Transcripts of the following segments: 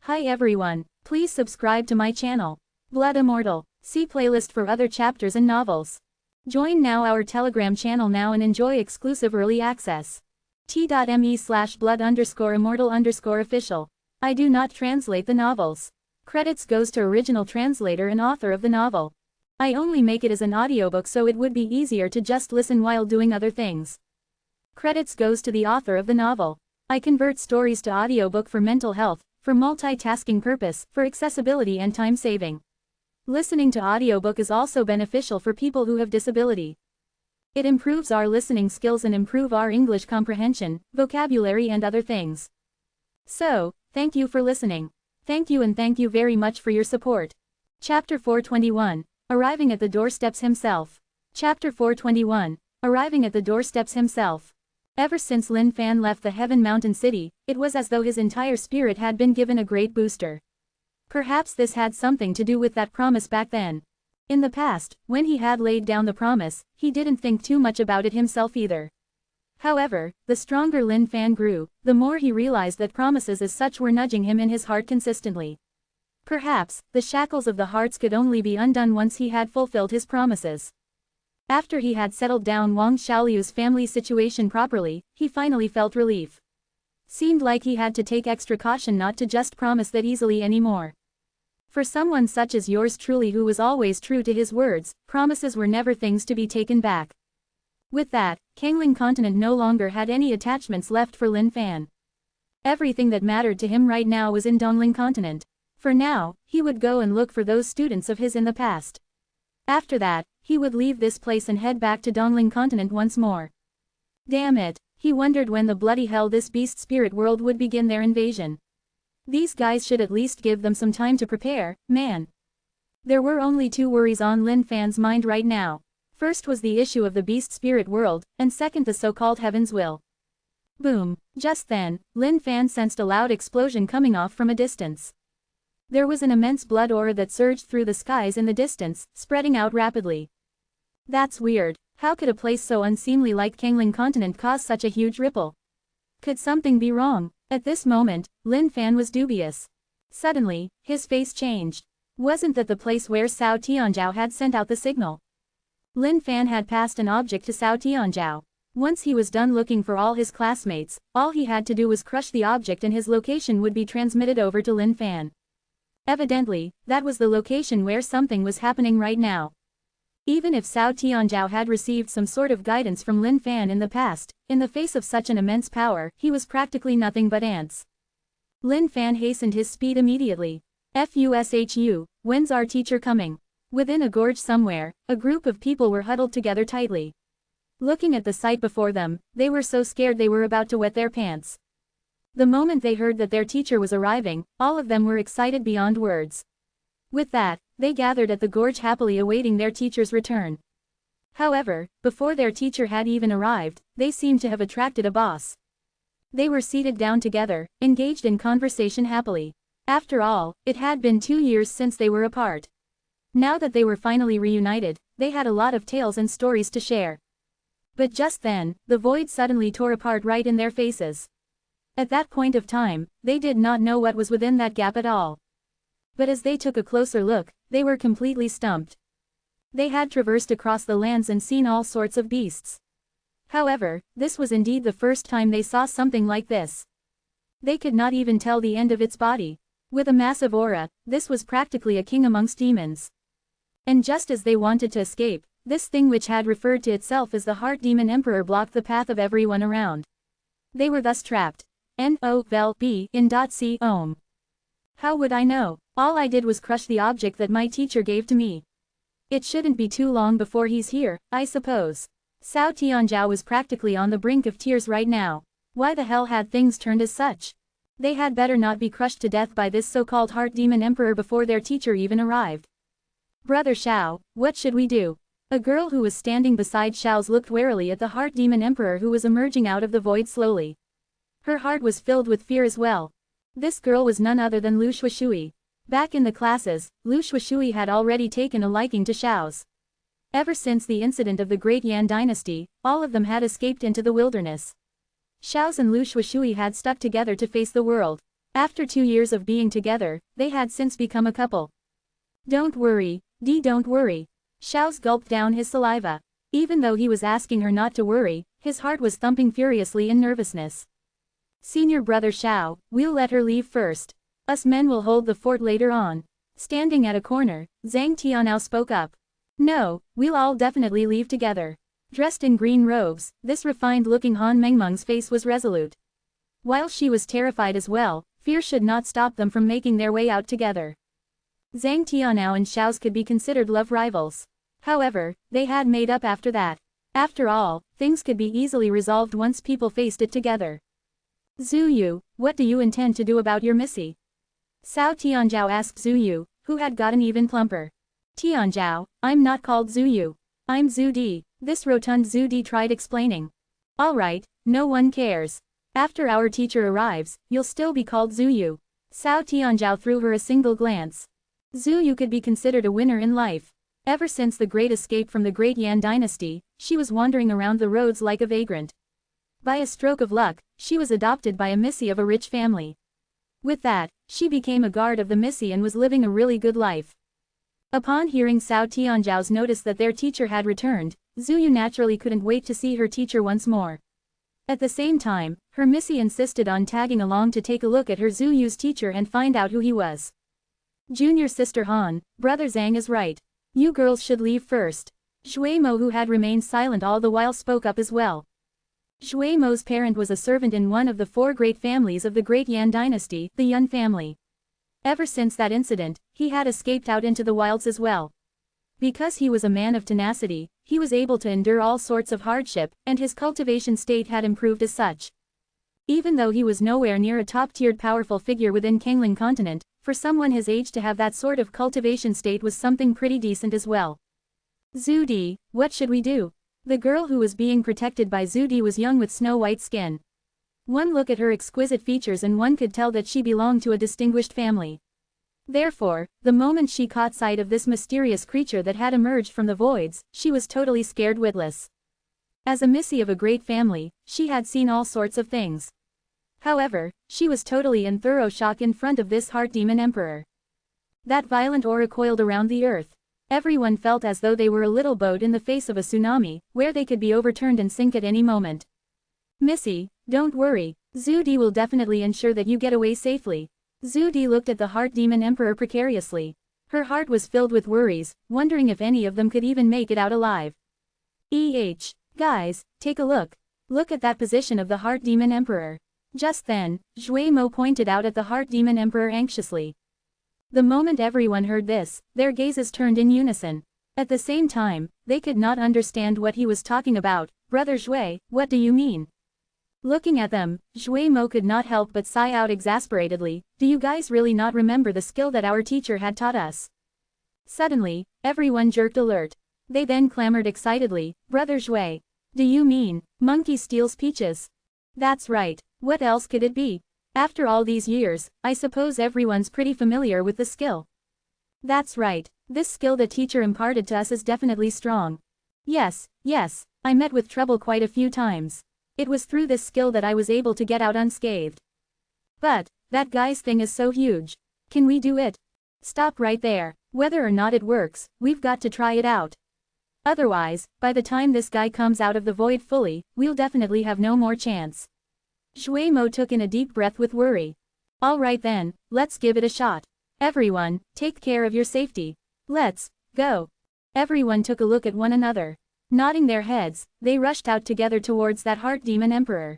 Hi everyone, please subscribe to my channel. Blood Immortal. See playlist for other chapters and novels. Join now our Telegram channel now and enjoy exclusive early access. t.me/blood_immortal_official. I do not translate the novels. Credits goes to original translator and author of the novel. I only make it as an audiobook so it would be easier to just listen while doing other things. Credits goes to the author of the novel. I convert stories to audiobook for mental health, for multitasking purpose, for accessibility and time saving. Listening to audiobook is also beneficial for people who have disability. It improves our listening skills and improve our English comprehension, vocabulary and other things. So, thank you for listening. Thank you and thank you very much for your support. Chapter 421. Arriving at the doorsteps himself. Chapter 421. Arriving at the doorsteps himself. Ever since Lin Fan left the Heaven Mountain City, it was as though his entire spirit had been given a great booster. Perhaps this had something to do with that promise back then. In the past, when he had laid down the promise, he didn't think too much about it himself either. However, the stronger Lin Fan grew, the more he realized that promises as such were nudging him in his heart consistently. Perhaps, the shackles of the hearts could only be undone once he had fulfilled his promises. After he had settled down Wang Xiaoliu's family situation properly, he finally felt relief. Seemed like he had to take extra caution not to just promise that easily anymore. For someone such as yours truly who was always true to his words, promises were never things to be taken back. With that, Kangling Continent no longer had any attachments left for Lin Fan. Everything that mattered to him right now was in Dongling Continent. For now, he would go and look for those students of his in the past. After that, he would leave this place and head back to Dongling Continent once more. Damn it, he wondered when the bloody hell this beast spirit world would begin their invasion. These guys should at least give them some time to prepare, man. There were only two worries on Lin Fan's mind right now. First was the issue of the beast spirit world, and second the so-called Heaven's will. Boom, just then, Lin Fan sensed a loud explosion coming off from a distance. There was an immense blood aura that surged through the skies in the distance, spreading out rapidly. That's weird. How could a place so unseemly like Kangling Continent cause such a huge ripple? Could something be wrong? At this moment, Lin Fan was dubious. Suddenly, his face changed. Wasn't that the place where Cao Tianzhao had sent out the signal? Lin Fan had passed an object to Cao Tianzhao. Once he was done looking for all his classmates, all he had to do was crush the object and his location would be transmitted over to Lin Fan. Evidently, that was the location where something was happening right now. Even if Cao Tianzhao had received some sort of guidance from Lin Fan in the past, in the face of such an immense power, he was practically nothing but ants. Lin Fan hastened his speed immediately. FUSHU, when's our teacher coming? Within a gorge somewhere, a group of people were huddled together tightly. Looking at the sight before them, they were so scared they were about to wet their pants. The moment they heard that their teacher was arriving, all of them were excited beyond words. With that, they gathered at the gorge happily awaiting their teacher's return. However, before their teacher had even arrived, they seemed to have attracted a boss. They were seated down together, engaged in conversation happily. After all, it had been 2 years since they were apart. Now that they were finally reunited, they had a lot of tales and stories to share. But just then, the void suddenly tore apart right in their faces. At that point of time, they did not know what was within that gap at all. But as they took a closer look, they were completely stumped. They had traversed across the lands and seen all sorts of beasts. However, this was indeed the first time they saw something like this. They could not even tell the end of its body. With a massive aura, this was practically a king amongst demons. And just as they wanted to escape, this thing which had referred to itself as the Heart Demon Emperor blocked the path of everyone around. They were thus trapped. N-O-V-E in .c ohm. How would I know? All I did was crush the object that my teacher gave to me. It shouldn't be too long before he's here, I suppose. Cao Tianzhao was practically on the brink of tears right now. Why the hell had things turned as such? They had better not be crushed to death by this so-called Heart Demon Emperor before their teacher even arrived. Brother Xiao, what should we do? A girl who was standing beside Xiao's looked warily at the Heart Demon Emperor who was emerging out of the void slowly. Her heart was filled with fear as well. This girl was none other than Lu Shuishui. Back in the classes, Lu Shuishui had already taken a liking to Xiao's. Ever since the incident of the Great Yan dynasty, all of them had escaped into the wilderness. Xiao's and Lu Shuishui had stuck together to face the world. After 2 years of being together, they had since become a couple. Don't worry, don't worry. Xiao's gulped down his saliva. Even though he was asking her not to worry, his heart was thumping furiously in nervousness. Senior brother Xiao, we'll let her leave first. Us men will hold the fort later on. Standing at a corner, Zhang Tianao spoke up. No, we'll all definitely leave together. Dressed in green robes, this refined-looking Han Mengmeng's face was resolute. While she was terrified as well, fear should not stop them from making their way out together. Zhang Tianao and Xiao's could be considered love rivals. However, they had made up after that. After all, things could be easily resolved once people faced it together. Zhu Yu, what do you intend to do about your missy? Cao Tianzhao asked Zhu Yu, who had gotten even plumper. Tianzhao, I'm not called Zhu Yu. I'm Zhu Di, this rotund Zhu Di tried explaining. Alright, no one cares. After our teacher arrives, you'll still be called Zhu Yu. Cao Tianzhao threw her a single glance. Zhu Yu could be considered a winner in life. Ever since the great escape from the Great Yan dynasty, she was wandering around the roads like a vagrant. By a stroke of luck, she was adopted by a missy of a rich family. With that, she became a guard of the missy and was living a really good life. Upon hearing Cao Tianzhao's notice that their teacher had returned, Zhu Yu naturally couldn't wait to see her teacher once more. At the same time, her missy insisted on tagging along to take a look at her Zhu Yu's teacher and find out who he was. Junior sister Han, brother Zhang is right. You girls should leave first. Shui Mo, who had remained silent all the while, spoke up as well. Shui Mo's parent was a servant in one of the 4 great families of the Great Yan dynasty, the Yun family. Ever since that incident, he had escaped out into the wilds as well. Because he was a man of tenacity, he was able to endure all sorts of hardship, and his cultivation state had improved as such. Even though he was nowhere near a top-tiered powerful figure within Kangling continent, for someone his age to have that sort of cultivation state was something pretty decent as well. Zhu Di, what should we do? The girl who was being protected by Zhu Di was young with snow-white skin. One look at her exquisite features and one could tell that she belonged to a distinguished family. Therefore, the moment she caught sight of this mysterious creature that had emerged from the voids, she was totally scared witless. As a missy of a great family, she had seen all sorts of things. However, she was totally in thorough shock in front of this heart demon emperor. That violent aura coiled around the earth. Everyone felt as though they were a little boat in the face of a tsunami, where they could be overturned and sink at any moment. Missy, don't worry, Zhu Di will definitely ensure that you get away safely. Zhu Di looked at the heart demon emperor precariously. Her heart was filled with worries, wondering if any of them could even make it out alive. Guys, take a look. Look at that position of the heart demon emperor. Just then, Shui Mo pointed out at the heart demon emperor anxiously. The moment everyone heard this, their gazes turned in unison. At the same time, they could not understand what he was talking about. Brother Shui, what do you mean? Looking at them, Shui Mo could not help but sigh out exasperatedly. Do you guys really not remember the skill that our teacher had taught us? Suddenly, everyone jerked alert. They then clamored excitedly, Brother Shui. Do you mean, monkey steals peaches? That's right, what else could it be? After all these years, I suppose everyone's pretty familiar with the skill. That's right, this skill the teacher imparted to us is definitely strong. Yes, I met with trouble quite a few times. It was through this skill that I was able to get out unscathed. But, that guy's thing is so huge. Can we do it? Stop right there, whether or not it works, we've got to try it out. Otherwise, by the time this guy comes out of the void fully, we'll definitely have no more chance. Shui Mo took in a deep breath with worry. Alright then, let's give it a shot. Everyone, take care of your safety. Let's go. Everyone took a look at one another. Nodding their heads, they rushed out together towards that heart demon emperor.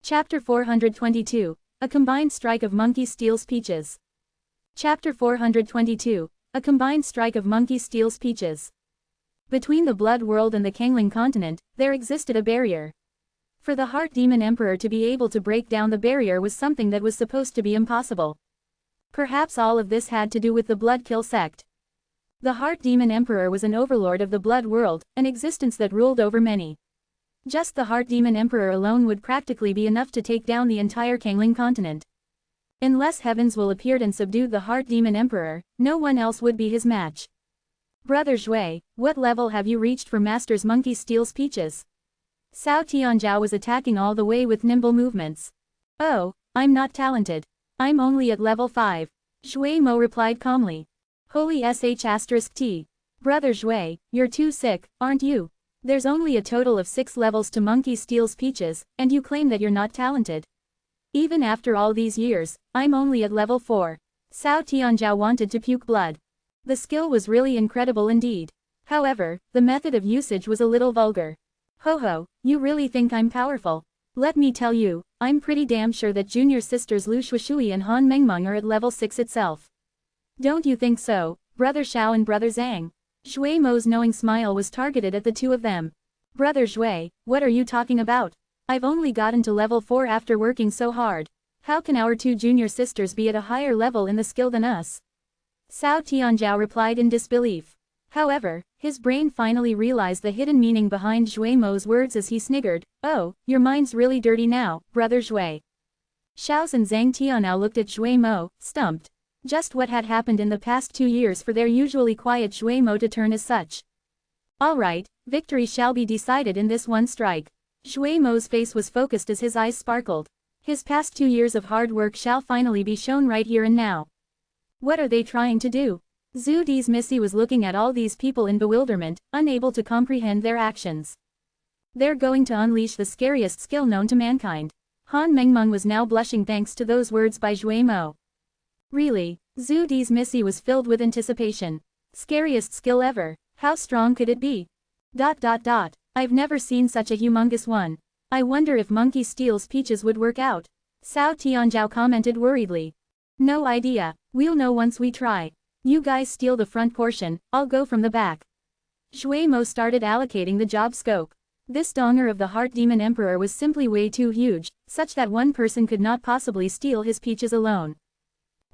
Chapter 422, A Combined Strike of Monkey Steals Peaches. Chapter 422, A Combined Strike of Monkey Steals Peaches. Between the blood world and the Kangling continent, there existed a barrier. For the heart demon emperor to be able to break down the barrier was something that was supposed to be impossible. Perhaps all of this had to do with the blood kill sect. The heart demon emperor was an overlord of the blood world, an existence that ruled over many. Just the heart demon emperor alone would practically be enough to take down the entire Kangling continent. Unless heavens will appeared and subdued the heart demon emperor, no one else would be his match. Brother Shui, what level have you reached for Master's Monkey Steals Peaches? Cao Tianzhao was attacking all the way with nimble movements. Oh, I'm not talented. I'm only at level 5. Shui Mo replied calmly. Holy sh*t. Brother Shui, you're too sick, aren't you? There's only a total of 6 levels to Monkey Steals Peaches, and you claim that you're not talented. Even after all these years, I'm only at level 4. Cao Tianzhao wanted to puke blood. The skill was really incredible indeed. However, the method of usage was a little vulgar. Ho ho, you really think I'm powerful? Let me tell you, I'm pretty damn sure that junior sisters Lu Shuishui and Han Mengmeng are at level 6 itself. Don't you think so, Brother Xiao and Brother Zhang? Shui Mo's knowing smile was targeted at the two of them. Brother Shui, what are you talking about? I've only gotten to level 4 after working so hard. How can our 2 junior sisters be at a higher level in the skill than us? Cao Tianzhao replied in disbelief. However, his brain finally realized the hidden meaning behind Shui Mo's words as he sniggered, "Oh, your mind's really dirty now, Brother Shui." Xiao and Zhang Tianao looked at Shui Mo, stumped. Just what had happened in the past 2 years for their usually quiet Shui Mo to turn as such? Alright, victory shall be decided in this one strike. Shui Mo's face was focused as his eyes sparkled. His past 2 years of hard work shall finally be shown right here and now. What are they trying to do? Zhu Di's Missy was looking at all these people in bewilderment, unable to comprehend their actions. They're going to unleash the scariest skill known to mankind. Han Mengmeng was now blushing thanks to those words by Shui Mo. Really, Zhu Di's Missy was filled with anticipation. Scariest skill ever, how strong could it be? I've never seen such a humongous one. I wonder if Monkey Steals Peaches would work out. Cao Tianzhao commented worriedly. No idea, we'll know once we try. You guys steal the front portion, I'll go from the back. Shui Mo started allocating the job scope. This donger of the Heart Demon Emperor was simply way too huge, such that one person could not possibly steal his peaches alone.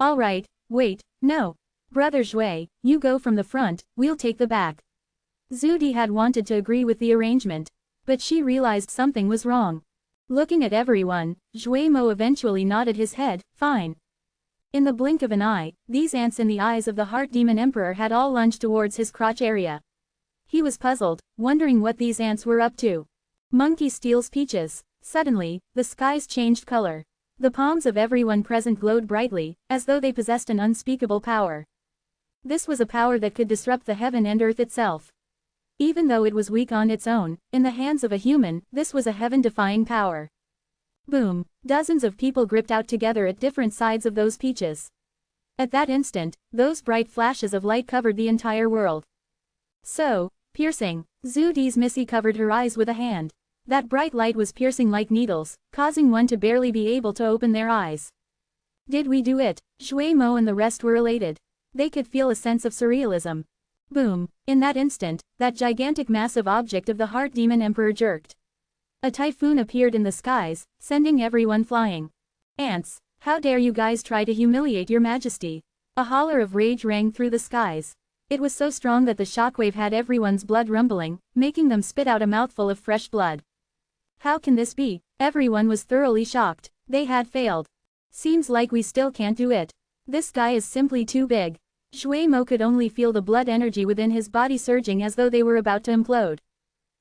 Alright, wait, no. Brother Shui, you go from the front, we'll take the back. Zhu Di had wanted to agree with the arrangement, but she realized something was wrong. Looking at everyone, Shui Mo eventually nodded his head, fine. In the blink of an eye, these ants in the eyes of the Heart Demon Emperor had all lunged towards his crotch area. He was puzzled, wondering what these ants were up to. Monkey Steals Peaches. Suddenly, the skies changed color. The palms of everyone present glowed brightly, as though they possessed an unspeakable power. This was a power that could disrupt the heaven and earth itself. Even though it was weak on its own, in the hands of a human, this was a heaven-defying power. Boom! Dozens of people gripped out together at different sides of those peaches. At that instant, those bright flashes of light covered the entire world. So, piercing, Zhu Di's Missy covered her eyes with a hand. That bright light was piercing like needles, causing one to barely be able to open their eyes. Did we do it? Shui Mo and the rest were elated. They could feel a sense of surrealism. Boom! In that instant, that gigantic massive object of the Heart Demon Emperor jerked. A typhoon appeared in the skies, sending everyone flying. Ants, how dare you guys try to humiliate your majesty? A holler of rage rang through the skies. It was so strong that the shockwave had everyone's blood rumbling, making them spit out a mouthful of fresh blood. How can this be? Everyone was thoroughly shocked. They had failed. Seems like we still can't do it. This guy is simply too big. Shui Mo could only feel the blood energy within his body surging as though they were about to implode.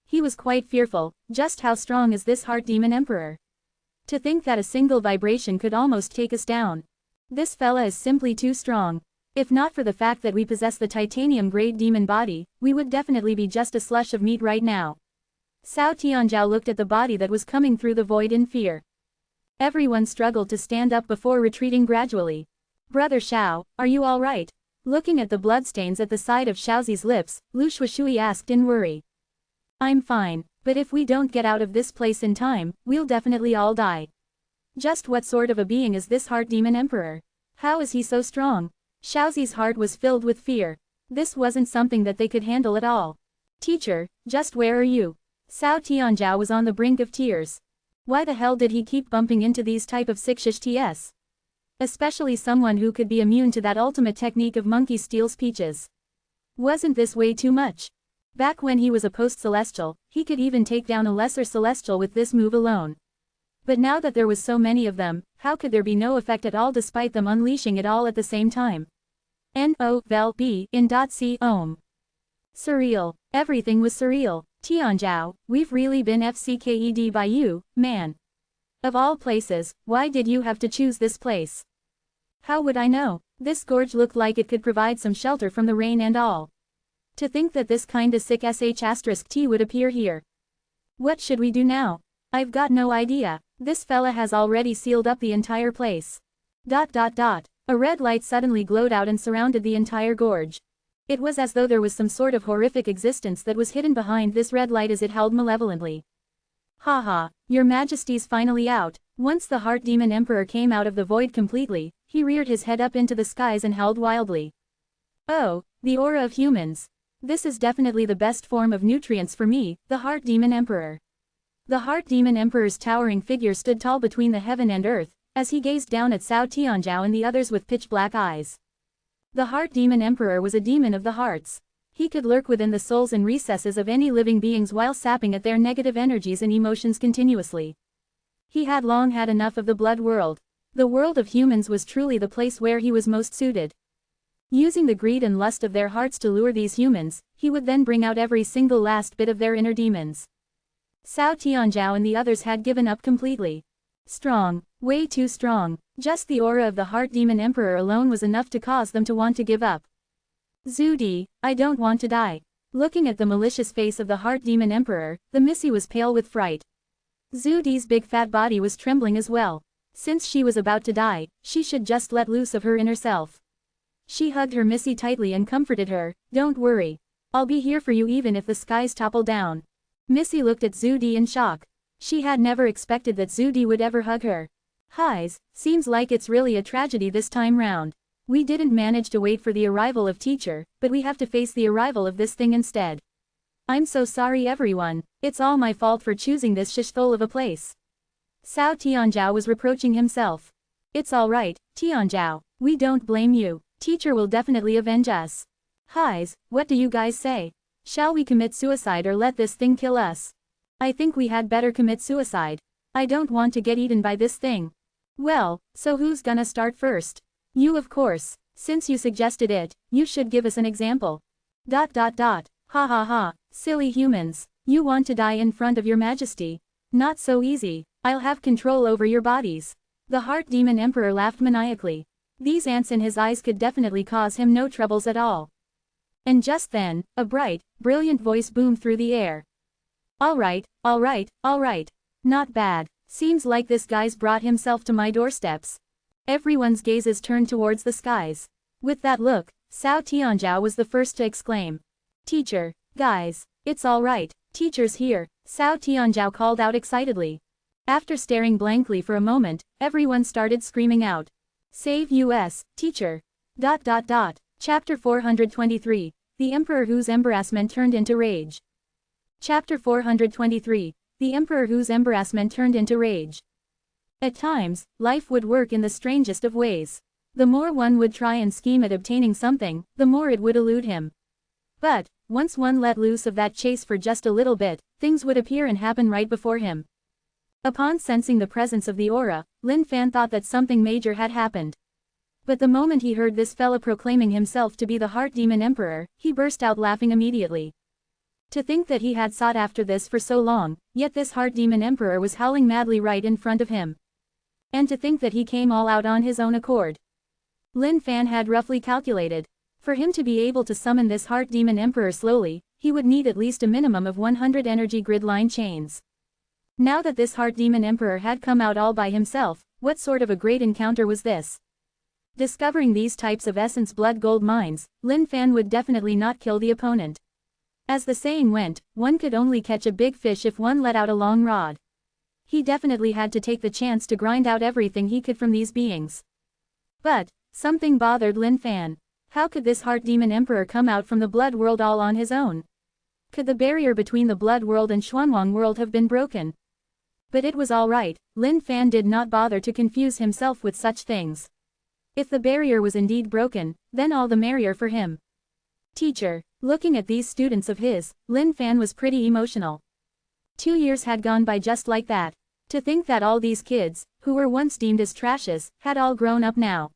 He was quite fearful, just how strong is this Heart Demon Emperor? To think that a single vibration could almost take us down. This fella is simply too strong. If not for the fact that we possess the titanium-grade demon body, we would definitely be just a slush of meat right now. Cao Tianzhao looked at the body that was coming through the void in fear. Everyone struggled to stand up before retreating gradually. Brother Xiao, are you alright? Looking at the bloodstains at the side of Xiaozi's lips, Lu Shuishui asked in worry. I'm fine, but if we don't get out of this place in time, we'll definitely all die. Just what sort of a being is this Heart Demon Emperor? How is he so strong? Xiaozi's heart was filled with fear. This wasn't something that they could handle at all. Teacher, just where are you? Cao Tianzhao was on the brink of tears. Why the hell did he keep bumping into these type of sick-shish TS? Especially someone who could be immune to that ultimate technique of Monkey Steals Peaches. Wasn't this way too much? Back when he was a post-celestial, he could even take down a lesser celestial with this move alone. But now that there was so many of them, how could there be no effect at all despite them unleashing it all at the same time? N-O-V-E in .C Ohm. Surreal. Everything was surreal. Tianzhao, we've really been FCKED by you, man. Of all places, why did you have to choose this place? How would I know? This gorge looked like it could provide some shelter from the rain and all. To think that this kinda sick sh*t would appear here. What should we do now? I've got no idea. This fella has already sealed up the entire place. A red light suddenly glowed out and surrounded the entire gorge. It was as though there was some sort of horrific existence that was hidden behind this red light as it howled malevolently. Haha, your majesty's finally out. Once the Heart Demon Emperor came out of the void completely, he reared his head up into the skies and howled wildly. Oh, the aura of humans. This is definitely the best form of nutrients for me, the Heart Demon Emperor. The Heart Demon Emperor's towering figure stood tall between the heaven and earth, as he gazed down at Cao Tianzhao and the others with pitch-black eyes. The Heart Demon Emperor was a demon of the hearts. He could lurk within the souls and recesses of any living beings while sapping at their negative energies and emotions continuously. He had long had enough of the blood world. The world of humans was truly the place where he was most suited. Using the greed and lust of their hearts to lure these humans, he would then bring out every single last bit of their inner demons. Cao Tianzhao and the others had given up completely. Strong, way too strong. Just the aura of the Heart Demon Emperor alone was enough to cause them to want to give up. Zhu Di, I don't want to die. Looking at the malicious face of the Heart Demon Emperor, the Missy was pale with fright. Zhu Di's big fat body was trembling as well. Since she was about to die, she should just let loose of her inner self. She hugged her Missy tightly and comforted her, don't worry. I'll be here for you even if the skies topple down. Missy looked at Zhu Di in shock. She had never expected that Zhu Di would ever hug her. Highs, seems like it's really a tragedy this time round. We didn't manage to wait for the arrival of teacher, but we have to face the arrival of this thing instead. I'm so sorry everyone, it's all my fault for choosing this shithole of a place. Cao Tianzhao was reproaching himself. It's alright, Tianzhao, we don't blame you, teacher will definitely avenge us. Highs, what do you guys say? Shall we commit suicide or let this thing kill us? I think we had better commit suicide. I don't want to get eaten by this thing. Well, so who's gonna start first? You of course. Since you suggested it, you should give us an example. Ha ha ha, silly humans. You want to die in front of your majesty? Not so easy. I'll have control over your bodies. The Heart Demon Emperor laughed maniacally. These ants in his eyes could definitely cause him no troubles at all. And just then, a bright, brilliant voice boomed through the air. Alright. Not bad. Seems like this guy's brought himself to my doorsteps. Everyone's gazes turned towards the skies. With that look, Cao Tianzhao was the first to exclaim. Teacher, guys, it's alright, teacher's here, Cao Tianzhao called out excitedly. After staring blankly for a moment, everyone started screaming out. Save us, teacher. Chapter 423, The Emperor whose embarrassment turned into rage. Chapter 423, The Emperor whose embarrassment turned into rage. At times, life would work in the strangest of ways. The more one would try and scheme at obtaining something, the more it would elude him. But, once one let loose of that chase for just a little bit, things would appear and happen right before him. Upon sensing the presence of the aura, Lin Fan thought that something major had happened. But the moment he heard this fella proclaiming himself to be the Heart Demon Emperor, he burst out laughing immediately. To think that he had sought after this for so long, yet this Heart Demon Emperor was howling madly right in front of him. And to think that he came all out on his own accord. Lin Fan had roughly calculated. For him to be able to summon this Heart Demon Emperor slowly, he would need at least a minimum of 100 energy grid line chains. Now that this Heart Demon Emperor had come out all by himself, what sort of a great encounter was this? Discovering these types of essence blood gold mines, Lin Fan would definitely not kill the opponent. As the saying went, one could only catch a big fish if one let out a long rod. He definitely had to take the chance to grind out everything he could from these beings. But, something bothered Lin Fan. How could this Heart Demon Emperor come out from the blood world all on his own? Could the barrier between the blood world and Xuanwang world have been broken? But it was alright, Lin Fan did not bother to confuse himself with such things. If the barrier was indeed broken, then all the merrier for him. Teacher, looking at these students of his, Lin Fan was pretty emotional. 2 years had gone by just like that. To think that all these kids, who were once deemed as trashes, had all grown up now.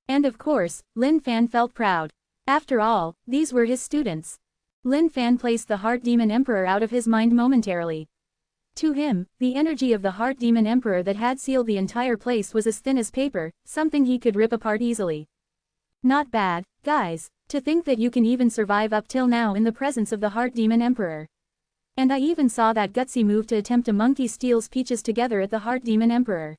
And of course, Lin Fan felt proud. After all, these were his students. Lin Fan placed the Heart Demon Emperor out of his mind momentarily. To him, the energy of the Heart Demon Emperor that had sealed the entire place was as thin as paper, something he could rip apart easily. Not bad, guys, to think that you can even survive up till now in the presence of the Heart Demon Emperor. And I even saw that gutsy move to attempt a monkey steals peaches together at the Heart Demon Emperor.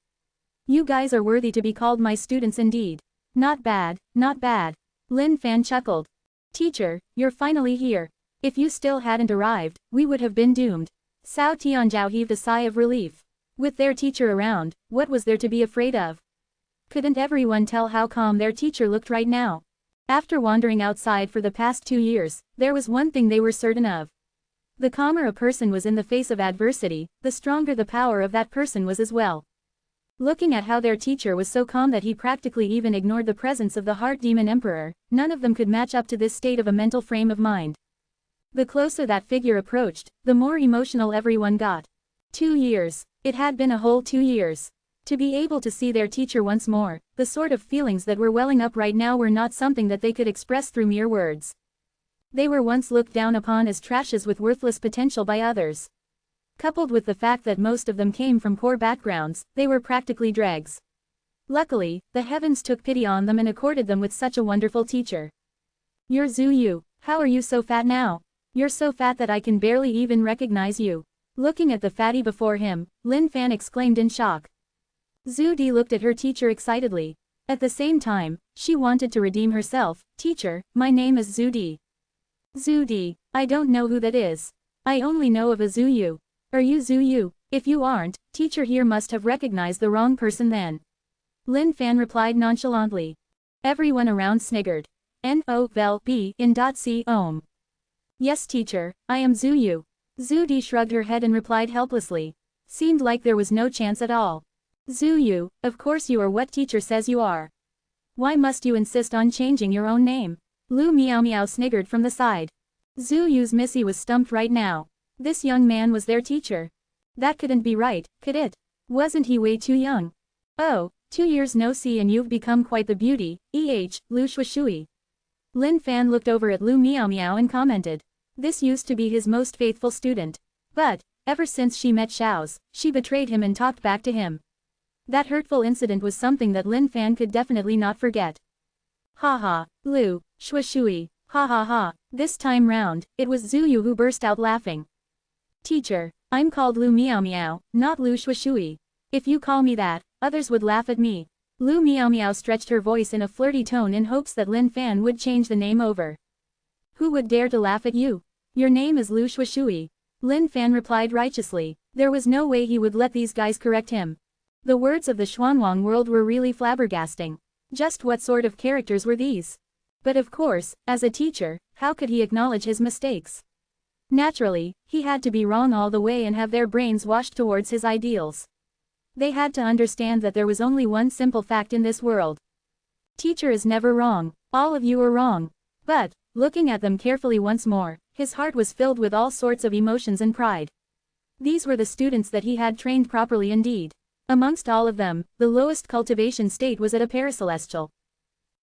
You guys are worthy to be called my students indeed. Not bad, not bad. Lin Fan chuckled. Teacher, you're finally here. If you still hadn't arrived, we would have been doomed. Cao Tianzhao heaved a sigh of relief. With their teacher around, what was there to be afraid of? Couldn't everyone tell how calm their teacher looked right now? After wandering outside for the past 2 years, there was one thing they were certain of. The calmer a person was in the face of adversity, the stronger the power of that person was as well. Looking at how their teacher was so calm that he practically even ignored the presence of the Heart Demon Emperor, none of them could match up to this state of a mental frame of mind. The closer that figure approached, the more emotional everyone got. 2 years. It had been a whole 2 years. To be able to see their teacher once more, the sort of feelings that were welling up right now were not something that they could express through mere words. They were once looked down upon as trashes with worthless potential by others. Coupled with the fact that most of them came from poor backgrounds, they were practically dregs. Luckily, the heavens took pity on them and accorded them with such a wonderful teacher. You're Zhu Yu, how are you so fat now? You're so fat that I can barely even recognize you. Looking at the fatty before him, Lin Fan exclaimed in shock. Zhu Di looked at her teacher excitedly. At the same time, she wanted to redeem herself. Teacher, my name is Zhu Di. Zhu Di, I don't know who that is. I only know of a Zhu Yu. Are you Zhu Yu? If you aren't, teacher here must have recognized the wrong person then. Lin Fan replied nonchalantly. Everyone around sniggered. N-O-V-E in .c ohm. Yes teacher, I am Zhu Yu. Zhu Di shrugged her head and replied helplessly. Seemed like there was no chance at all. Zhu Yu, of course you are what teacher says you are. Why must you insist on changing your own name? Lu Miao Miao sniggered from the side. Zhu Yu's Missy was stumped right now. This young man was their teacher. That couldn't be right, could it? Wasn't he way too young? Oh, 2 years no see and you've become quite the beauty, Lu Shuishui. Lin Fan looked over at Lu Miao Miao and commented. This used to be his most faithful student. But, ever since she met Xiao's, she betrayed him and talked back to him. That hurtful incident was something that Lin Fan could definitely not forget. Ha ha, Lu, Shuishui, ha ha ha, this time round, it was Zhu Yu who burst out laughing. Teacher, I'm called Lu Miao Miao, not Lu Shuishui. If you call me that, others would laugh at me. Lu Miao Miao stretched her voice in a flirty tone in hopes that Lin Fan would change the name over. Who would dare to laugh at you? Your name is Lu Shuishui. Lin Fan replied righteously. There was no way he would let these guys correct him. The words of the Xuanwang world were really flabbergasting. Just what sort of characters were these? But of course, as a teacher, how could he acknowledge his mistakes? Naturally, he had to be wrong all the way and have their brains washed towards his ideals. They had to understand that there was only one simple fact in this world. Teacher is never wrong, all of you are wrong. But, looking at them carefully once more, his heart was filled with all sorts of emotions and pride. These were the students that he had trained properly indeed. Amongst all of them, the lowest cultivation state was at a paracelestial.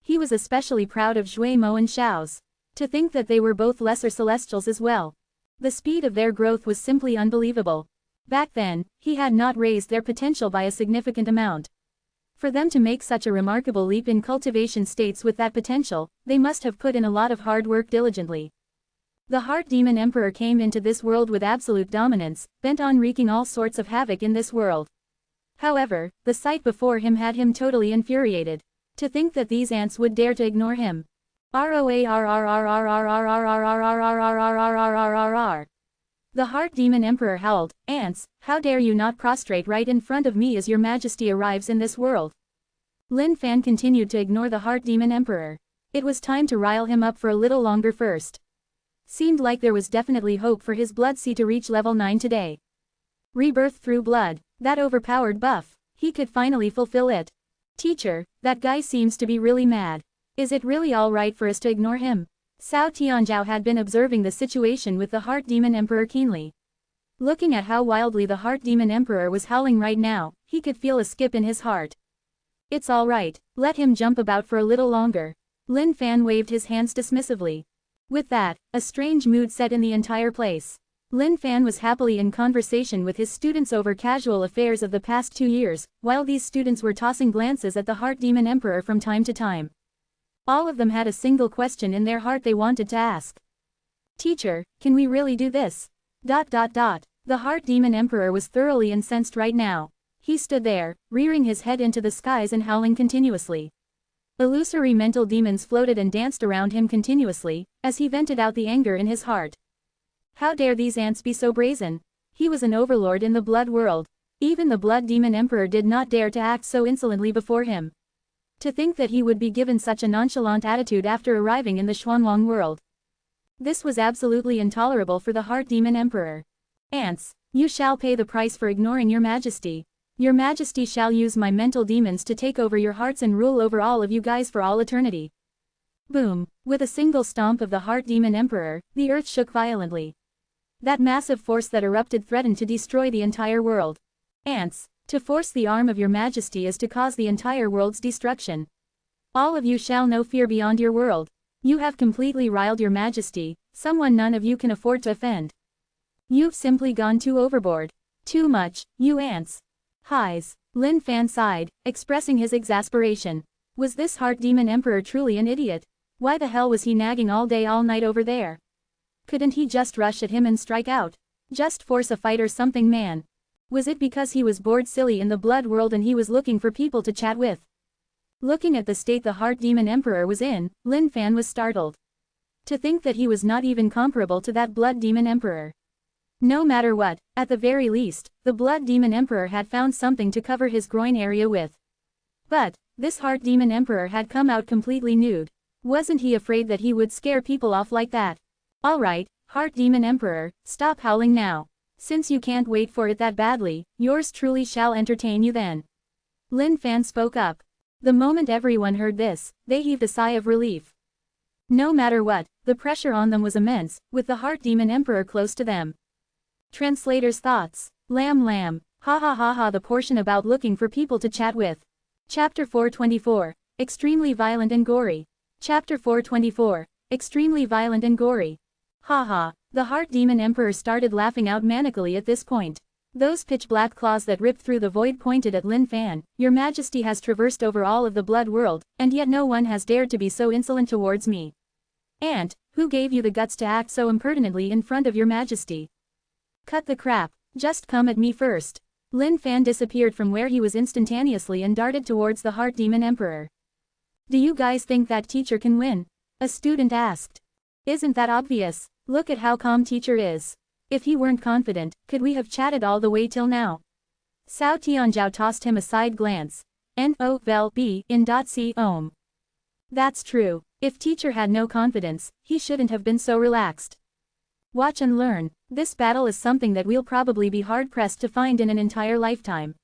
He was especially proud of Zhui Mo and Xiao's. To think that they were both lesser celestials as well. The speed of their growth was simply unbelievable. Back then, he had not raised their potential by a significant amount. For them to make such a remarkable leap in cultivation states with that potential, they must have put in a lot of hard work diligently. The Heart Demon Emperor came into this world with absolute dominance, bent on wreaking all sorts of havoc in this world. However, the sight before him had him totally infuriated. To think that these ants would dare to ignore him. The Heart Demon Emperor howled, Ants, how dare you not prostrate right in front of me as your majesty arrives in this world. Lin Fan continued to ignore the Heart Demon Emperor. It was time to rile him up for a little longer first. Seemed like there was definitely hope for his blood C to reach level 9 today. Rebirth through blood, that overpowered buff, he could finally fulfill it. Teacher, that guy seems to be really mad. Is it really all right for us to ignore him? Cao Tianzhao had been observing the situation with the Heart Demon Emperor keenly. Looking at how wildly the Heart Demon Emperor was howling right now, he could feel a skip in his heart. It's all right, let him jump about for a little longer. Lin Fan waved his hands dismissively. With that, a strange mood set in the entire place. Lin Fan was happily in conversation with his students over casual affairs of the past 2 years, while these students were tossing glances at the Heart Demon Emperor from time to time. All of them had a single question in their heart they wanted to ask. Teacher, can we really do this? The Heart Demon Emperor was thoroughly incensed right now. He stood there, rearing his head into the skies and howling continuously. Illusory mental demons floated and danced around him continuously, as he vented out the anger in his heart. How dare these ants be so brazen? He was an overlord in the blood world. Even the Blood Demon Emperor did not dare to act so insolently before him. To think that he would be given such a nonchalant attitude after arriving in the Xuanwang world. This was absolutely intolerable for the Heart Demon Emperor. Ants, you shall pay the price for ignoring your majesty. Your majesty shall use my mental demons to take over your hearts and rule over all of you guys for all eternity. Boom! With a single stomp of the Heart Demon Emperor, the earth shook violently. That massive force that erupted threatened to destroy the entire world. Ants, to force the arm of your majesty is to cause the entire world's destruction. All of you shall know fear beyond your world. You have completely riled your majesty, someone none of you can afford to offend. You've simply gone too overboard. Too much, you ants. Highs. Lin Fan sighed, expressing his exasperation. Was this Heart Demon Emperor truly an idiot? Why the hell was he nagging all day all night over there? Couldn't he just rush at him and strike out? Just force a fight or something, man. Was it because he was bored silly in the blood world and he was looking for people to chat with? Looking at the state the Heart Demon Emperor was in, Lin Fan was startled. To think that he was not even comparable to that Blood Demon Emperor. No matter what, at the very least, the Blood Demon Emperor had found something to cover his groin area with. But, this Heart Demon Emperor had come out completely nude. Wasn't he afraid that he would scare people off like that? Alright, Heart Demon Emperor, stop howling now. Since you can't wait for it that badly, yours truly shall entertain you then. Lin Fan spoke up. The moment everyone heard this, they heaved a sigh of relief. No matter what, the pressure on them was immense, with the Heart Demon Emperor close to them. Translator's thoughts. Lamb lamb, ha ha ha ha, the portion about looking for people to chat with. Chapter 424, Extremely Violent and Gory. Chapter 424, Extremely Violent and Gory. Ha. The Heart Demon Emperor started laughing out manically at this point. Those pitch-black claws that ripped through the void pointed at Lin Fan. Your majesty has traversed over all of the blood world, and yet no one has dared to be so insolent towards me. Ant, who gave you the guts to act so impertinently in front of your majesty? Cut the crap, just come at me first. Lin Fan disappeared from where he was instantaneously and darted towards the Heart Demon Emperor. Do you guys think that teacher can win? A student asked. Isn't that obvious? Look at how calm teacher is. If he weren't confident, could we have chatted all the way till now? Cao Tianzhao tossed him a side glance. N-O-V-E in .c ohm. That's true. If teacher had no confidence, he shouldn't have been so relaxed. Watch and learn. This battle is something that we'll probably be hard-pressed to find in an entire lifetime.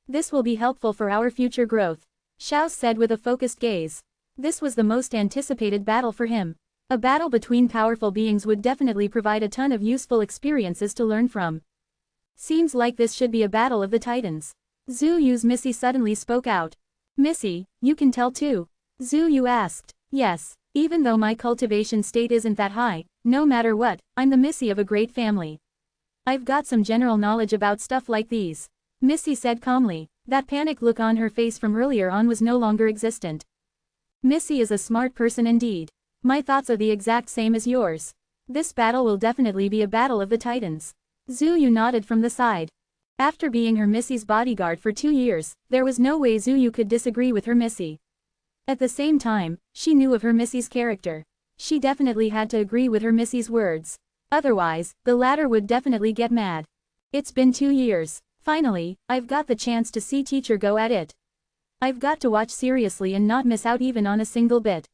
This will be helpful for our future growth. Xiao said with a focused gaze. This was the most anticipated battle for him. A battle between powerful beings would definitely provide a ton of useful experiences to learn from. Seems like this should be a battle of the titans. Zhu Yu's Missy suddenly spoke out. Missy, you can tell too? Zhu Yu asked. Yes, even though my cultivation state isn't that high, no matter what, I'm the Missy of a great family. I've got some general knowledge about stuff like these. Missy said calmly. That panic look on her face from earlier on was no longer existent. Missy is a smart person indeed. My thoughts are the exact same as yours. This battle will definitely be a battle of the titans. Zhu Yu nodded from the side. After being her Missy's bodyguard for 2 years, there was no way Zhu Yu could disagree with her Missy. At the same time, she knew of her Missy's character. She definitely had to agree with her Missy's words. Otherwise, the latter would definitely get mad. It's been 2 years. Finally, I've got the chance to see teacher go at it. I've got to watch seriously and not miss out even on a single bit.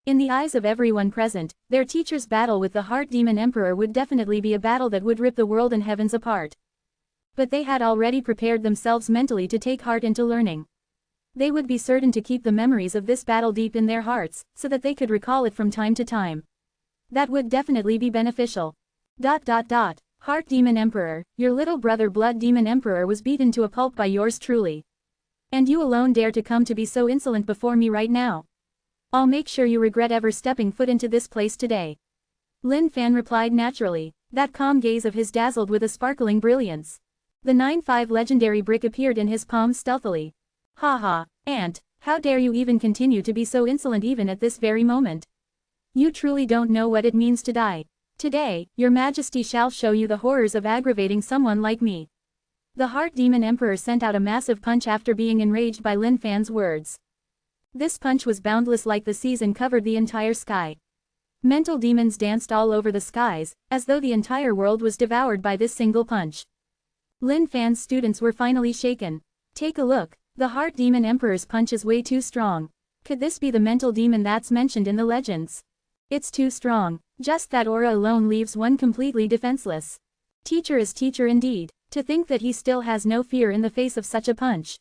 In the eyes of everyone present, their teacher's battle with the Heart Demon Emperor would definitely be a battle that would rip the world and heavens apart. But they had already prepared themselves mentally to take heart into learning. They would be certain to keep the memories of this battle deep in their hearts, so that they could recall it from time to time. That would definitely be beneficial. Heart Demon Emperor, your little brother Blood Demon Emperor was beaten to a pulp by yours truly. And you alone dare to come to be so insolent before me right now. I'll make sure you regret ever stepping foot into this place today. Lin Fan replied naturally. That calm gaze of his dazzled with a sparkling brilliance. The 9-5 legendary brick appeared in his palm stealthily. Ha ha, Aunt, how dare you even continue to be so insolent even at this very moment? You truly don't know what it means to die. Today, your majesty shall show you the horrors of aggravating someone like me. The Heart Demon Emperor sent out a massive punch after being enraged by Lin Fan's words. This punch was boundless like the seas and covered the entire sky. Mental demons danced all over the skies, as though the entire world was devoured by this single punch. Lin Fan's students were finally shaken. Take a look, the Heart Demon Emperor's punch is way too strong. Could this be the mental demon that's mentioned in the legends? It's too strong, just that aura alone leaves one completely defenseless. Teacher is teacher indeed, to think that he still has no fear in the face of such a punch.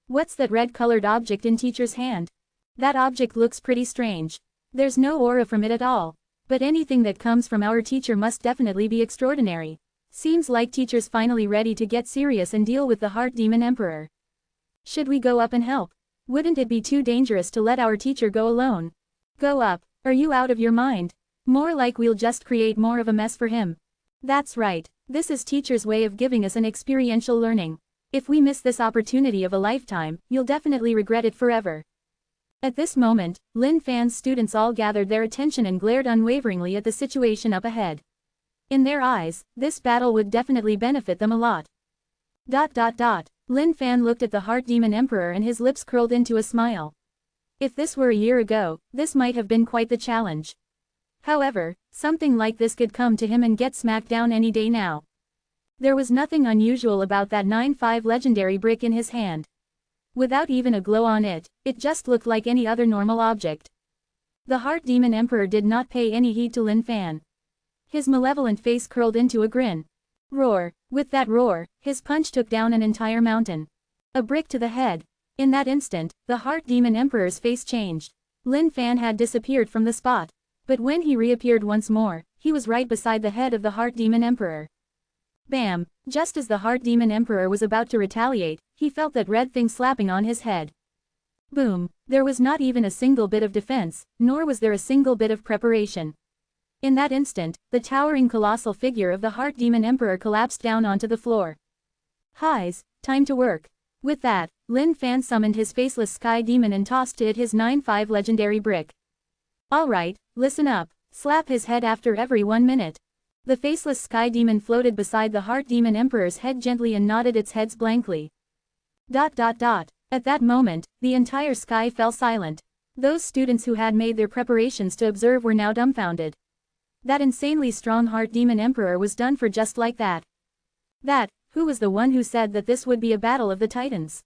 What's that red-colored object in teacher's hand? That object looks pretty strange. There's no aura from it at all. But anything that comes from our teacher must definitely be extraordinary. Seems like teacher's finally ready to get serious and deal with the Heart Demon Emperor. Should we go up and help? Wouldn't it be too dangerous to let our teacher go alone? Go up? Are you out of your mind? More like we'll just create more of a mess for him. That's right, this is teacher's way of giving us an experiential learning. If we miss this opportunity of a lifetime, you'll definitely regret it forever. At this moment, Lin Fan's students all gathered their attention and glared unwaveringly at the situation up ahead. In their eyes, this battle would definitely benefit them a lot. Lin Fan looked at the Heart Demon Emperor and his lips curled into a smile. If this were a year ago, this might have been quite the challenge. However, something like this could come to him and get smacked down any day now. There was nothing unusual about that 9-5 legendary brick in his hand. Without even a glow on it, it just looked like any other normal object. The Heart Demon Emperor did not pay any heed to Lin Fan. His malevolent face curled into a grin. Roar! With that roar, his punch took down an entire mountain. A brick to the head. In that instant, the Heart Demon Emperor's face changed. Lin Fan had disappeared from the spot. But when he reappeared once more, he was right beside the head of the Heart Demon Emperor. Bam! Just as the Heart Demon Emperor was about to retaliate, he felt that red thing slapping on his head. Boom! There was not even a single bit of defense, nor was there a single bit of preparation. In that instant, the towering colossal figure of the Heart Demon Emperor collapsed down onto the floor. Highs, time to work. With that, Lin Fan summoned his faceless sky demon and tossed it his 9-5 legendary brick. Alright, listen up, slap his head after every 1 minute. The faceless sky demon floated beside the Heart Demon Emperor's head gently and nodded its heads blankly. At that moment, the entire sky fell silent. Those students who had made their preparations to observe were now dumbfounded. That insanely strong Heart Demon Emperor was done for just like that. Who was the one who said that this would be a battle of the titans?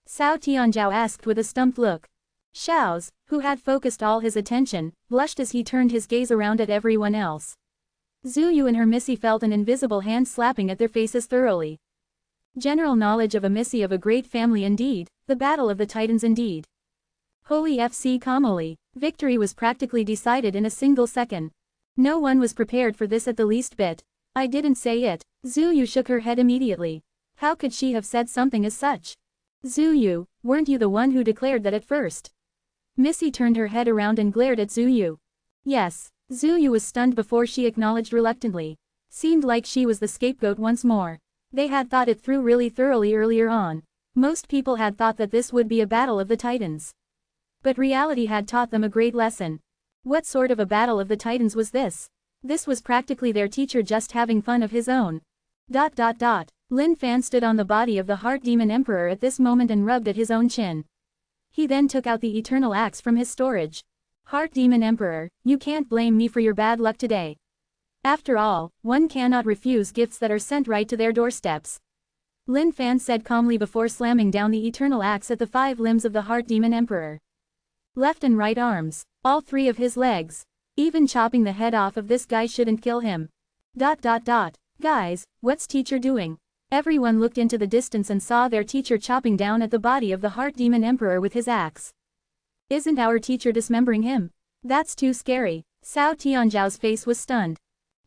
Cao Tianzhao asked with a stumped look. Xiao's, who had focused all his attention, blushed as he turned his gaze around at everyone else. Zhu Yu and her Missy felt an invisible hand slapping at their faces thoroughly. General knowledge of a Missy of a great family indeed, the battle of the titans indeed. Holy FC Kamoli, victory was practically decided in a single second. No one was prepared for this at the least bit. I didn't say it. Zhu Yu shook her head immediately. How could she have said something as such? Zhu Yu, weren't you the one who declared that at first? Missy turned her head around and glared at Zhu Yu. Yes. Zhu Yu was stunned before she acknowledged reluctantly. Seemed like she was the scapegoat once more. They had thought it through really thoroughly earlier on. Most people had thought that this would be a battle of the titans. But reality had taught them a great lesson. What sort of a battle of the titans was this? This was practically their teacher just having fun of his own. Lin Fan stood on the body of the Heart Demon Emperor at this moment and rubbed at his own chin. He then took out the eternal axe from his storage. Heart Demon Emperor, you can't blame me for your bad luck today. After all, one cannot refuse gifts that are sent right to their doorsteps. Lin Fan said calmly before slamming down the eternal axe at the 5 limbs of the Heart Demon Emperor. Left and right arms, all 3 of his legs. Even chopping the head off of this guy shouldn't kill him. Guys, what's teacher doing? Everyone looked into the distance and saw their teacher chopping down at the body of the Heart Demon Emperor with his axe. Isn't our teacher dismembering him? That's too scary. Cao Tianzhao's face was stunned.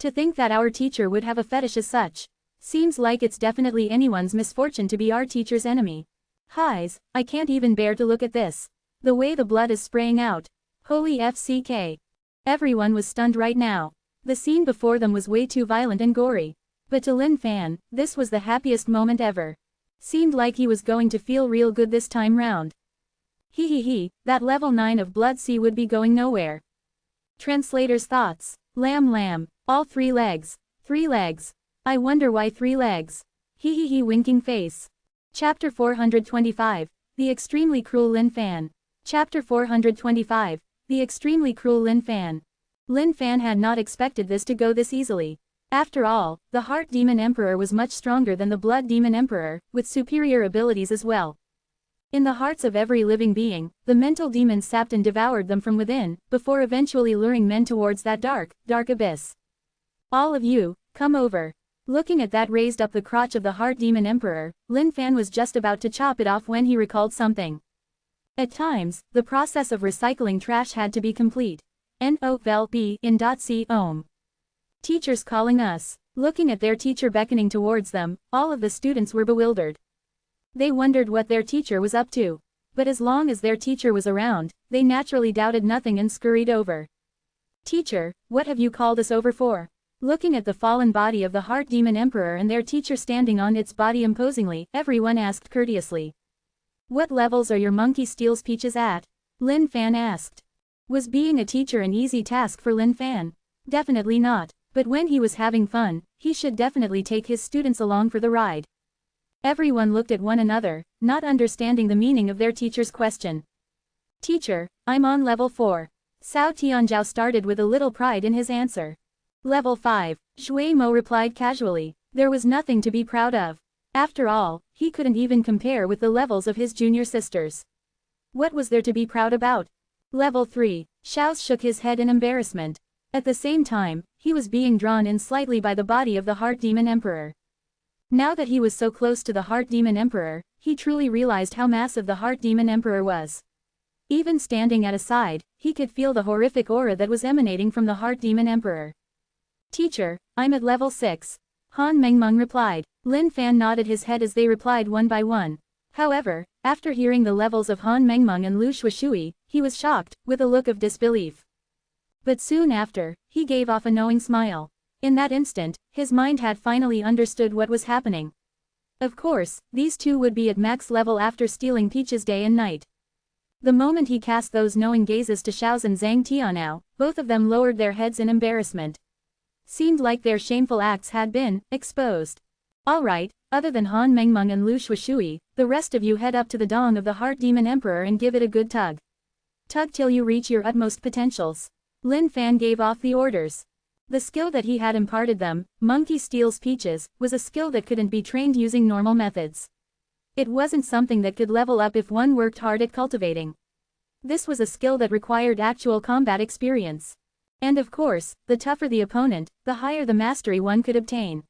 To think that our teacher would have a fetish as such. Seems like it's definitely anyone's misfortune to be our teacher's enemy. Highs, I can't even bear to look at this. The way the blood is spraying out. Holy FCK. Everyone was stunned right now. The scene before them was way too violent and gory. But to Lin Fan, this was the happiest moment ever. Seemed like he was going to feel real good this time round. He, that level 9 of Blood Sea would be going nowhere. Translator's thoughts. Lamb, all 3 legs. 3 legs. I wonder why 3 legs. He winking face. Chapter 425, The Extremely Cruel Lin Fan. Chapter 425, The Extremely Cruel Lin Fan. Lin Fan had not expected this to go this easily. After all, the Heart Demon Emperor was much stronger than the Blood Demon Emperor, with superior abilities as well. In the hearts of every living being, the mental demons sapped and devoured them from within, before eventually luring men towards that dark abyss. All of you, come over. Looking at that raised up the crotch of the Heart Demon Emperor, Lin Fan was just about to chop it off when he recalled something. At times, the process of recycling trash had to be complete. N-O-V-E in .c ohm. Teachers calling us. Looking at their teacher beckoning towards them, all of the students were bewildered. They wondered what their teacher was up to. But as long as their teacher was around, they naturally doubted nothing and scurried over. Teacher, what have you called us over for? Looking at the fallen body of the Heart Demon Emperor and their teacher standing on its body imposingly, everyone asked courteously. What levels are your monkey steals peaches at? Lin Fan asked. Was being a teacher an easy task for Lin Fan? Definitely not. But when he was having fun, he should definitely take his students along for the ride. Everyone looked at one another, not understanding the meaning of their teacher's question. Teacher, I'm on level 4. Cao Tianzhao started with a little pride in his answer. Level 5, Shui Mo replied casually. There was nothing to be proud of. After all, he couldn't even compare with the levels of his junior sisters. What was there to be proud about? Level 3, Xiao shook his head in embarrassment. At the same time, he was being drawn in slightly by the body of the Heart Demon Emperor. Now that he was so close to the Heart Demon Emperor, he truly realized how massive the Heart Demon Emperor was. Even standing at a side, he could feel the horrific aura that was emanating from the Heart Demon Emperor. Teacher, I'm at level 6. Han Mengmeng replied. Lin Fan nodded his head as they replied one by one. However, after hearing the levels of Han Mengmeng and Lu Shuishui, he was shocked, with a look of disbelief. But soon after, he gave off a knowing smile. In that instant, his mind had finally understood what was happening. Of course, these two would be at max level after stealing Peach's day and night. The moment he cast those knowing gazes to Xiao's and Zhang Tianao, both of them lowered their heads in embarrassment. Seemed like their shameful acts had been exposed. Alright, other than Han Mengmeng and Lu Shuishui, the rest of you head up to the dong of the Heart Demon Emperor and give it a good tug. Tug till you reach your utmost potentials. Lin Fan gave off the orders. The skill that he had imparted them, Monkey Steals Peaches, was a skill that couldn't be trained using normal methods. It wasn't something that could level up if one worked hard at cultivating. This was a skill that required actual combat experience. And of course, the tougher the opponent, the higher the mastery one could obtain.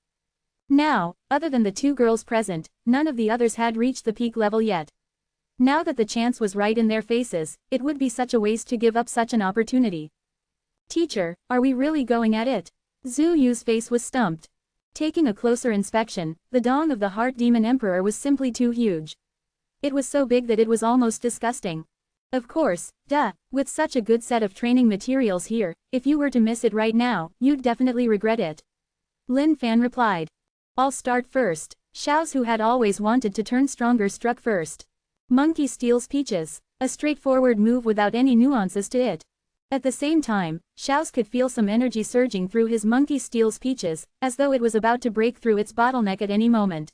Now, other than the two girls present, none of the others had reached the peak level yet. Now that the chance was right in their faces, it would be such a waste to give up such an opportunity. Teacher, are we really going at it? Zhu Yu's face was stumped. Taking a closer inspection, the dong of the Heart Demon Emperor was simply too huge. It was so big that it was almost disgusting. Of course, with such a good set of training materials here, if you were to miss it right now, you'd definitely regret it. Lin Fan replied. I'll start first. Xiao's, who had always wanted to turn stronger, struck first. Monkey Steals Peaches. A straightforward move without any nuances to it. At the same time, Xiao's could feel some energy surging through his Monkey Steals Peaches, as though it was about to break through its bottleneck at any moment.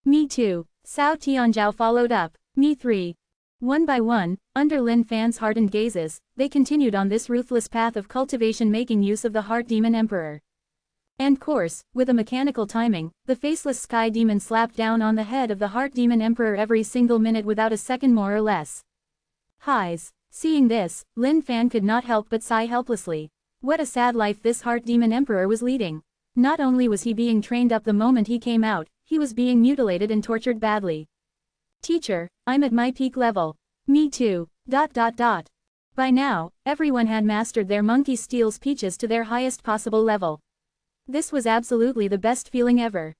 Me too. Cao Tianzhao followed up. Me 3. One by one, under Lin Fan's hardened gazes, they continued on this ruthless path of cultivation, making use of the Heart Demon Emperor. And course, with a mechanical timing, the faceless Sky Demon slapped down on the head of the Heart Demon Emperor every single minute without a second more or less. Highs. Seeing this, Lin Fan could not help but sigh helplessly. What a sad life this Heart Demon Emperor was leading. Not only was he being trained up the moment he came out, he was being mutilated and tortured badly. Teacher, I'm at my peak level. Me too. By now, everyone had mastered their Monkey Steals Peaches to their highest possible level. This was absolutely the best feeling ever.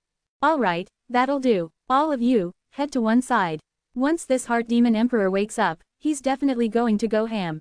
Alright, that'll do. All of you, head to one side. Once this Heart Demon Emperor wakes up, he's definitely going to go ham.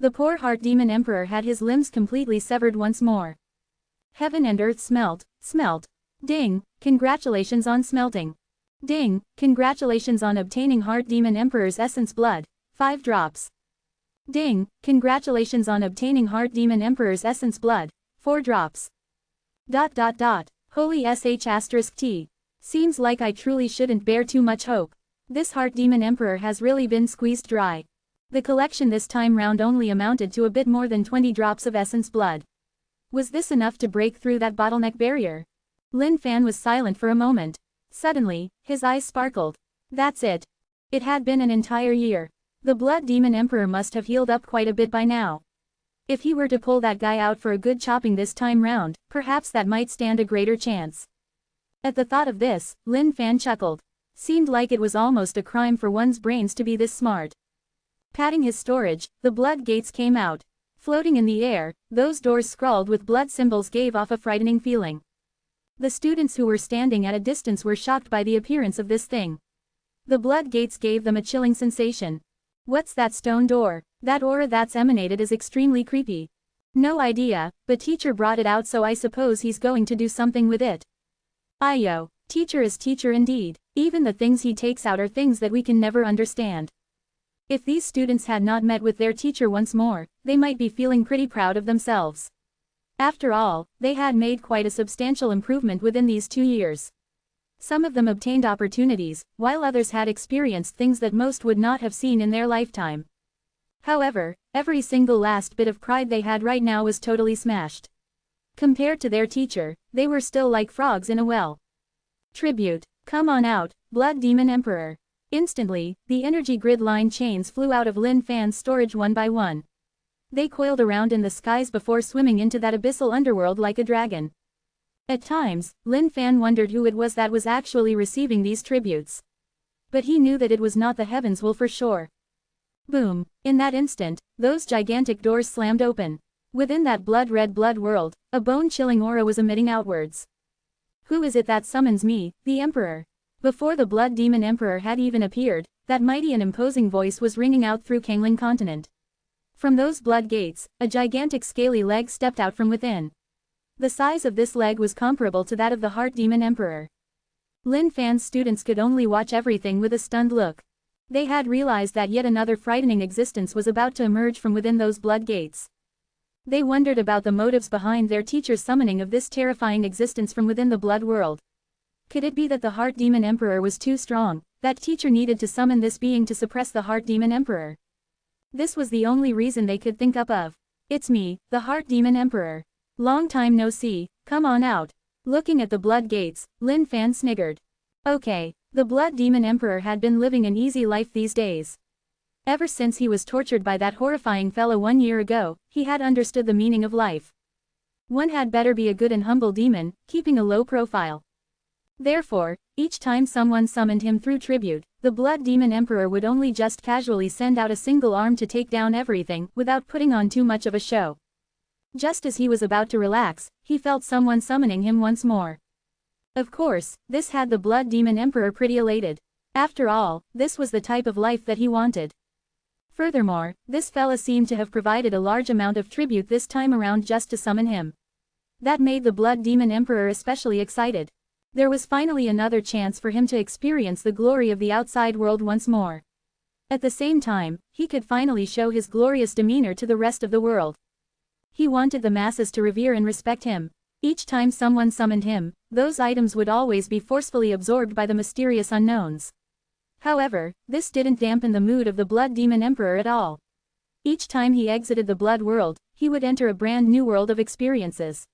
The poor heart demon emperor had his limbs completely severed once more. Heaven and earth smelt. Ding, congratulations on smelting. Ding, congratulations on obtaining heart demon emperor's essence blood, 5 drops. Ding, congratulations on obtaining heart demon emperor's essence blood, 4 drops. ... Holy sh*t. Seems like I truly shouldn't bear too much hope. This heart demon emperor has really been squeezed dry. The collection this time round only amounted to a bit more than 20 drops of essence blood. Was this enough to break through that bottleneck barrier? Lin Fan was silent for a moment. Suddenly, his eyes sparkled. That's it. It had been an entire year. The blood demon emperor must have healed up quite a bit by now. If he were to pull that guy out for a good chopping this time round, perhaps that might stand a greater chance. At the thought of this, Lin Fan chuckled. Seemed like it was almost a crime for one's brains to be this smart. Patting his storage, the blood gates came out. Floating in the air, those doors scrawled with blood symbols gave off a frightening feeling. The students who were standing at a distance were shocked by the appearance of this thing. The blood gates gave them a chilling sensation. What's that stone door? That aura that's emanated is extremely creepy. No idea, but teacher brought it out, so I suppose he's going to do something with it. Ayo, teacher is teacher indeed. Even the things he takes out are things that we can never understand. If these students had not met with their teacher once more, they might be feeling pretty proud of themselves. After all, they had made quite a substantial improvement within these 2 years. Some of them obtained opportunities, while others had experienced things that most would not have seen in their lifetime. However, every single last bit of pride they had right now was totally smashed. Compared to their teacher, they were still like frogs in a well. Tribute. Come on out, Blood Demon Emperor. Instantly, the energy grid line chains flew out of Lin Fan's storage one by one. They coiled around in the skies before swimming into that abyssal underworld like a dragon. At times, Lin Fan wondered who it was that was actually receiving these tributes. But he knew that it was not the heavens will for sure. Boom! In that instant, those gigantic doors slammed open. Within that blood-red blood world, a bone-chilling aura was emitting outwards. Who is it that summons me, the Emperor? Before the Blood Demon Emperor had even appeared, that mighty and imposing voice was ringing out through Kangling Continent. From those blood gates, a gigantic scaly leg stepped out from within. The size of this leg was comparable to that of the Heart Demon Emperor. Lin Fan's students could only watch everything with a stunned look. They had realized that yet another frightening existence was about to emerge from within those blood gates. They wondered about the motives behind their teacher's summoning of this terrifying existence from within the blood world. Could it be that the Heart Demon Emperor was too strong, that teacher needed to summon this being to suppress the Heart Demon Emperor? This was the only reason they could think up of. It's me, the Heart Demon Emperor. Long time no see, come on out. Looking at the blood gates, Lin Fan sniggered. Okay, the Blood Demon Emperor had been living an easy life these days. Ever since he was tortured by that horrifying fellow 1 year ago, he had understood the meaning of life. One had better be a good and humble demon, keeping a low profile. Therefore, each time someone summoned him through tribute, the Blood Demon Emperor would only just casually send out a single arm to take down everything without putting on too much of a show. Just as he was about to relax, he felt someone summoning him once more. Of course, this had the Blood Demon Emperor pretty elated. After all, this was the type of life that he wanted. Furthermore, this fella seemed to have provided a large amount of tribute this time around just to summon him. That made the Blood Demon Emperor especially excited. There was finally another chance for him to experience the glory of the outside world once more. At the same time, he could finally show his glorious demeanor to the rest of the world. He wanted the masses to revere and respect him. Each time someone summoned him, those items would always be forcefully absorbed by the mysterious unknowns. However, this didn't dampen the mood of the Blood Demon Emperor at all. Each time he exited the blood world, he would enter a brand new world of experiences.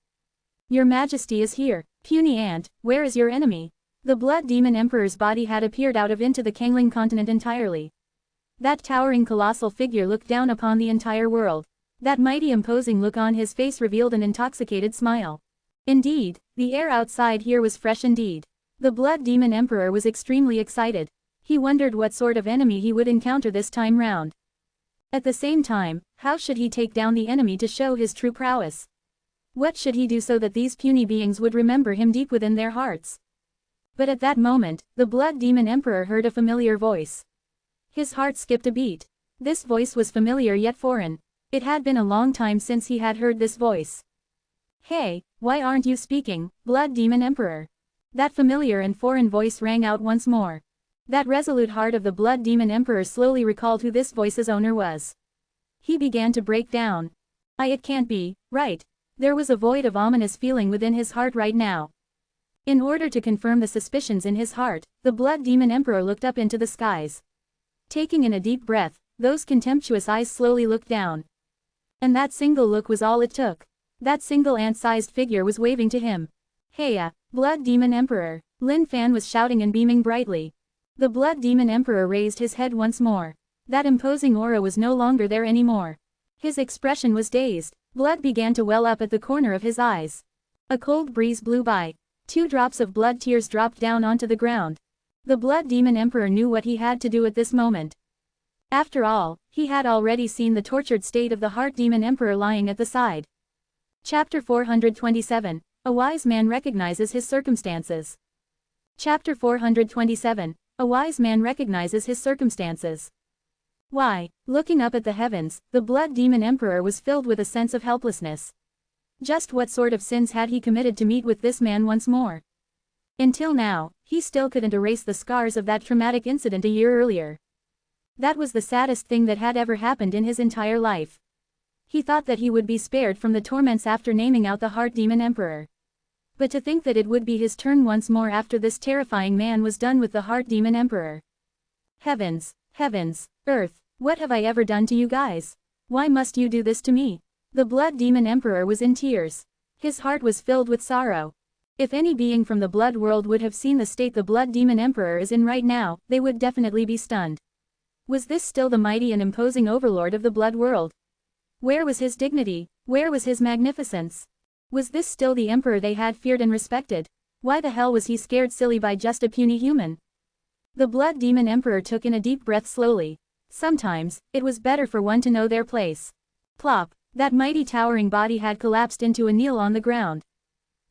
Your Majesty is here, puny ant, where is your enemy? The Blood Demon Emperor's body had appeared out of into the Kangling Continent entirely. That towering colossal figure looked down upon the entire world. That mighty imposing look on his face revealed an intoxicated smile. Indeed, the air outside here was fresh indeed. The Blood Demon Emperor was extremely excited. He wondered what sort of enemy he would encounter this time round. At the same time, how should he take down the enemy to show his true prowess? What should he do so that these puny beings would remember him deep within their hearts? But at that moment, the Blood Demon Emperor heard a familiar voice. His heart skipped a beat. This voice was familiar yet foreign. It had been a long time since he had heard this voice. Hey, why aren't you speaking, Blood Demon Emperor? That familiar and foreign voice rang out once more. That resolute heart of the Blood Demon Emperor slowly recalled who this voice's owner was. He began to break down. It can't be, right? There was a void of ominous feeling within his heart right now. In order to confirm the suspicions in his heart, the Blood Demon Emperor looked up into the skies. Taking in a deep breath, those contemptuous eyes slowly looked down. And that single look was all it took. That single ant-sized figure was waving to him. Heya, Blood Demon Emperor, Lin Fan was shouting and beaming brightly. The Blood Demon Emperor raised his head once more. That imposing aura was no longer there anymore. His expression was dazed. Blood began to well up at the corner of his eyes. A cold breeze blew by. 2 drops of blood tears dropped down onto the ground. The Blood Demon Emperor knew what he had to do at this moment. After all, he had already seen the tortured state of the Heart Demon Emperor lying at the side. Chapter 427, A Wise Man Recognizes His Circumstances. Chapter 427, A Wise Man Recognizes His Circumstances. Why, looking up at the heavens, the Blood Demon Emperor was filled with a sense of helplessness. Just what sort of sins had he committed to meet with this man once more? Until now, he still couldn't erase the scars of that traumatic incident a year earlier. That was the saddest thing that had ever happened in his entire life. He thought that he would be spared from the torments after naming out the Heart Demon Emperor. But to think that it would be his turn once more after this terrifying man was done with the Heart Demon Emperor. Heavens, heavens, earth, what have I ever done to you guys? Why must you do this to me? The Blood Demon Emperor was in tears. His heart was filled with sorrow. If any being from the blood world would have seen the state the Blood Demon Emperor is in right now, they would definitely be stunned. Was this still the mighty and imposing overlord of the blood world? Where was his dignity? Where was his magnificence? Was this still the emperor they had feared and respected? Why the hell was he scared silly by just a puny human? The Blood Demon Emperor took in a deep breath slowly. Sometimes, it was better for one to know their place. Plop, that mighty towering body had collapsed into a kneel on the ground.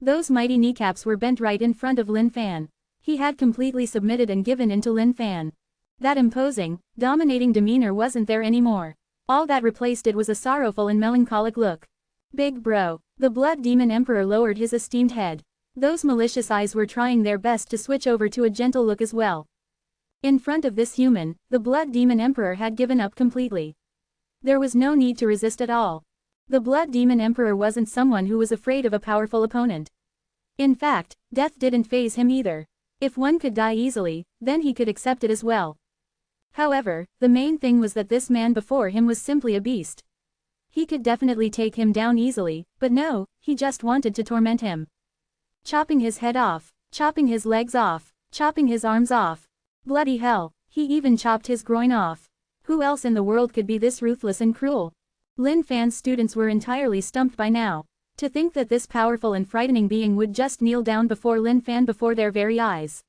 Those mighty kneecaps were bent right in front of Lin Fan. He had completely submitted and given in to Lin Fan. That imposing, dominating demeanor wasn't there anymore. All that replaced it was a sorrowful and melancholic look. Big bro. The Blood Demon Emperor lowered his esteemed head. Those malicious eyes were trying their best to switch over to a gentle look as well. In front of this human, the Blood Demon Emperor had given up completely. There was no need to resist at all. The Blood Demon Emperor wasn't someone who was afraid of a powerful opponent. In fact, death didn't faze him either. If one could die easily, then he could accept it as well. However, the main thing was that this man before him was simply a beast. He could definitely take him down easily, but no, he just wanted to torment him. Chopping his head off, chopping his legs off, chopping his arms off. Bloody hell, he even chopped his groin off. Who else in the world could be this ruthless and cruel? Lin Fan's students were entirely stumped by now. To think that this powerful and frightening being would just kneel down before Lin Fan before their very eyes.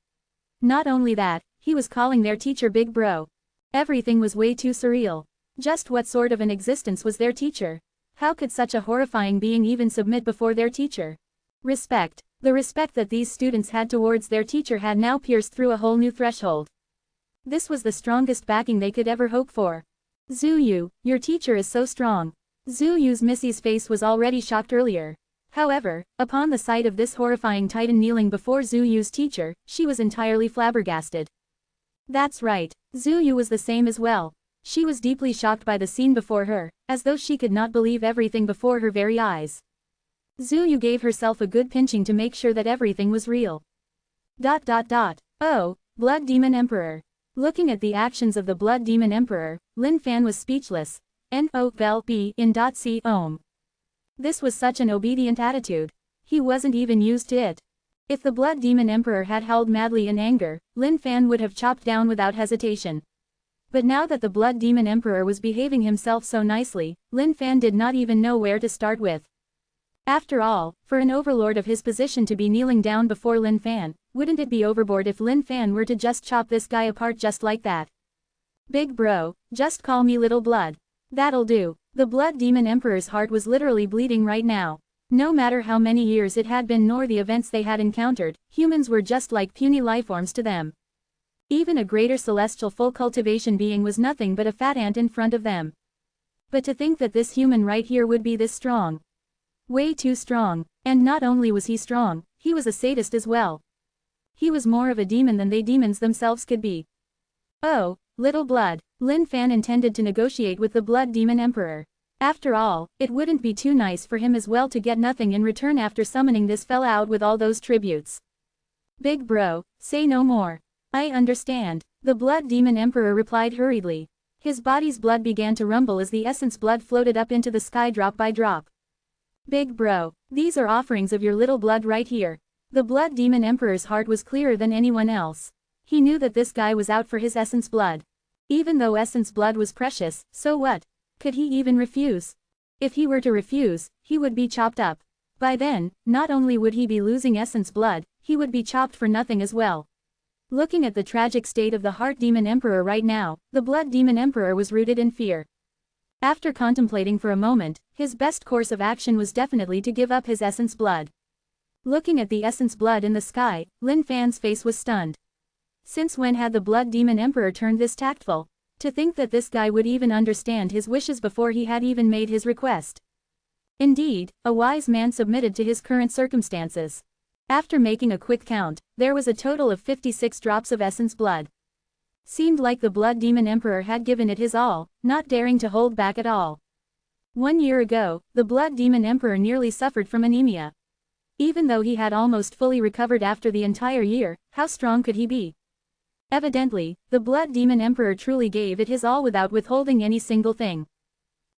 Not only that, he was calling their teacher Big Bro. Everything was way too surreal. Just what sort of an existence was their teacher? How could such a horrifying being even submit before their teacher? Respect. The respect that these students had towards their teacher had now pierced through a whole new threshold. This was the strongest backing they could ever hope for. Zuyu, your teacher is so strong. Zuyu's Missy's face was already shocked earlier. However, upon the sight of this horrifying titan kneeling before Zuyu's teacher, she was entirely flabbergasted. That's right, Zuyu was the same as well. She was deeply shocked by the scene before her, as though she could not believe everything before her very eyes. Zuyu gave herself a good pinching to make sure that everything was real. Oh, Blood Demon Emperor. Looking at the actions of the Blood Demon Emperor, Lin Fan was speechless. This was such an obedient attitude. He wasn't even used to it. If the Blood Demon Emperor had howled madly in anger, Lin Fan would have chopped down without hesitation. But now that the Blood Demon Emperor was behaving himself so nicely, Lin Fan did not even know where to start with. After all, for an overlord of his position to be kneeling down before Lin Fan, wouldn't it be overboard if Lin Fan were to just chop this guy apart just like that? Big bro, just call me Little Blood. That'll do. The Blood Demon Emperor's heart was literally bleeding right now. No matter how many years it had been nor the events they had encountered, humans were just like puny lifeforms to them. Even a greater celestial full cultivation being was nothing but a fat ant in front of them. But to think that this human right here would be this strong. Way too strong. And not only was he strong, he was a sadist as well. He was more of a demon than they demons themselves could be. Oh, little blood. Lin Fan intended to negotiate with the Blood Demon Emperor. After all, it wouldn't be too nice for him as well to get nothing in return after summoning this fella out with all those tributes. Big bro, say no more. I understand. The Blood Demon Emperor replied hurriedly. His body's blood began to rumble as the essence blood floated up into the sky drop by drop. Big bro, these are offerings of your little blood right here. The Blood Demon Emperor's heart was clearer than anyone else. He knew that this guy was out for his essence blood. Even though essence blood was precious, so what? Could he even refuse? If he were to refuse, he would be chopped up. By then, not only would he be losing essence blood, he would be chopped for nothing as well. Looking at the tragic state of the Heart Demon Emperor right now, the Blood Demon Emperor was rooted in fear. After contemplating for a moment, his best course of action was definitely to give up his essence blood. Looking at the essence blood in the sky, Lin Fan's face was stunned. Since when had the Blood Demon Emperor turned this tactful? To think that this guy would even understand his wishes before he had even made his request. Indeed, a wise man submitted to his current circumstances. After making a quick count, there was a total of 56 drops of essence blood. Seemed like the Blood Demon Emperor had given it his all, not daring to hold back at all. 1 year ago, the Blood Demon Emperor nearly suffered from anemia. Even though he had almost fully recovered after the entire year, how strong could he be? Evidently, the Blood Demon Emperor truly gave it his all without withholding any single thing.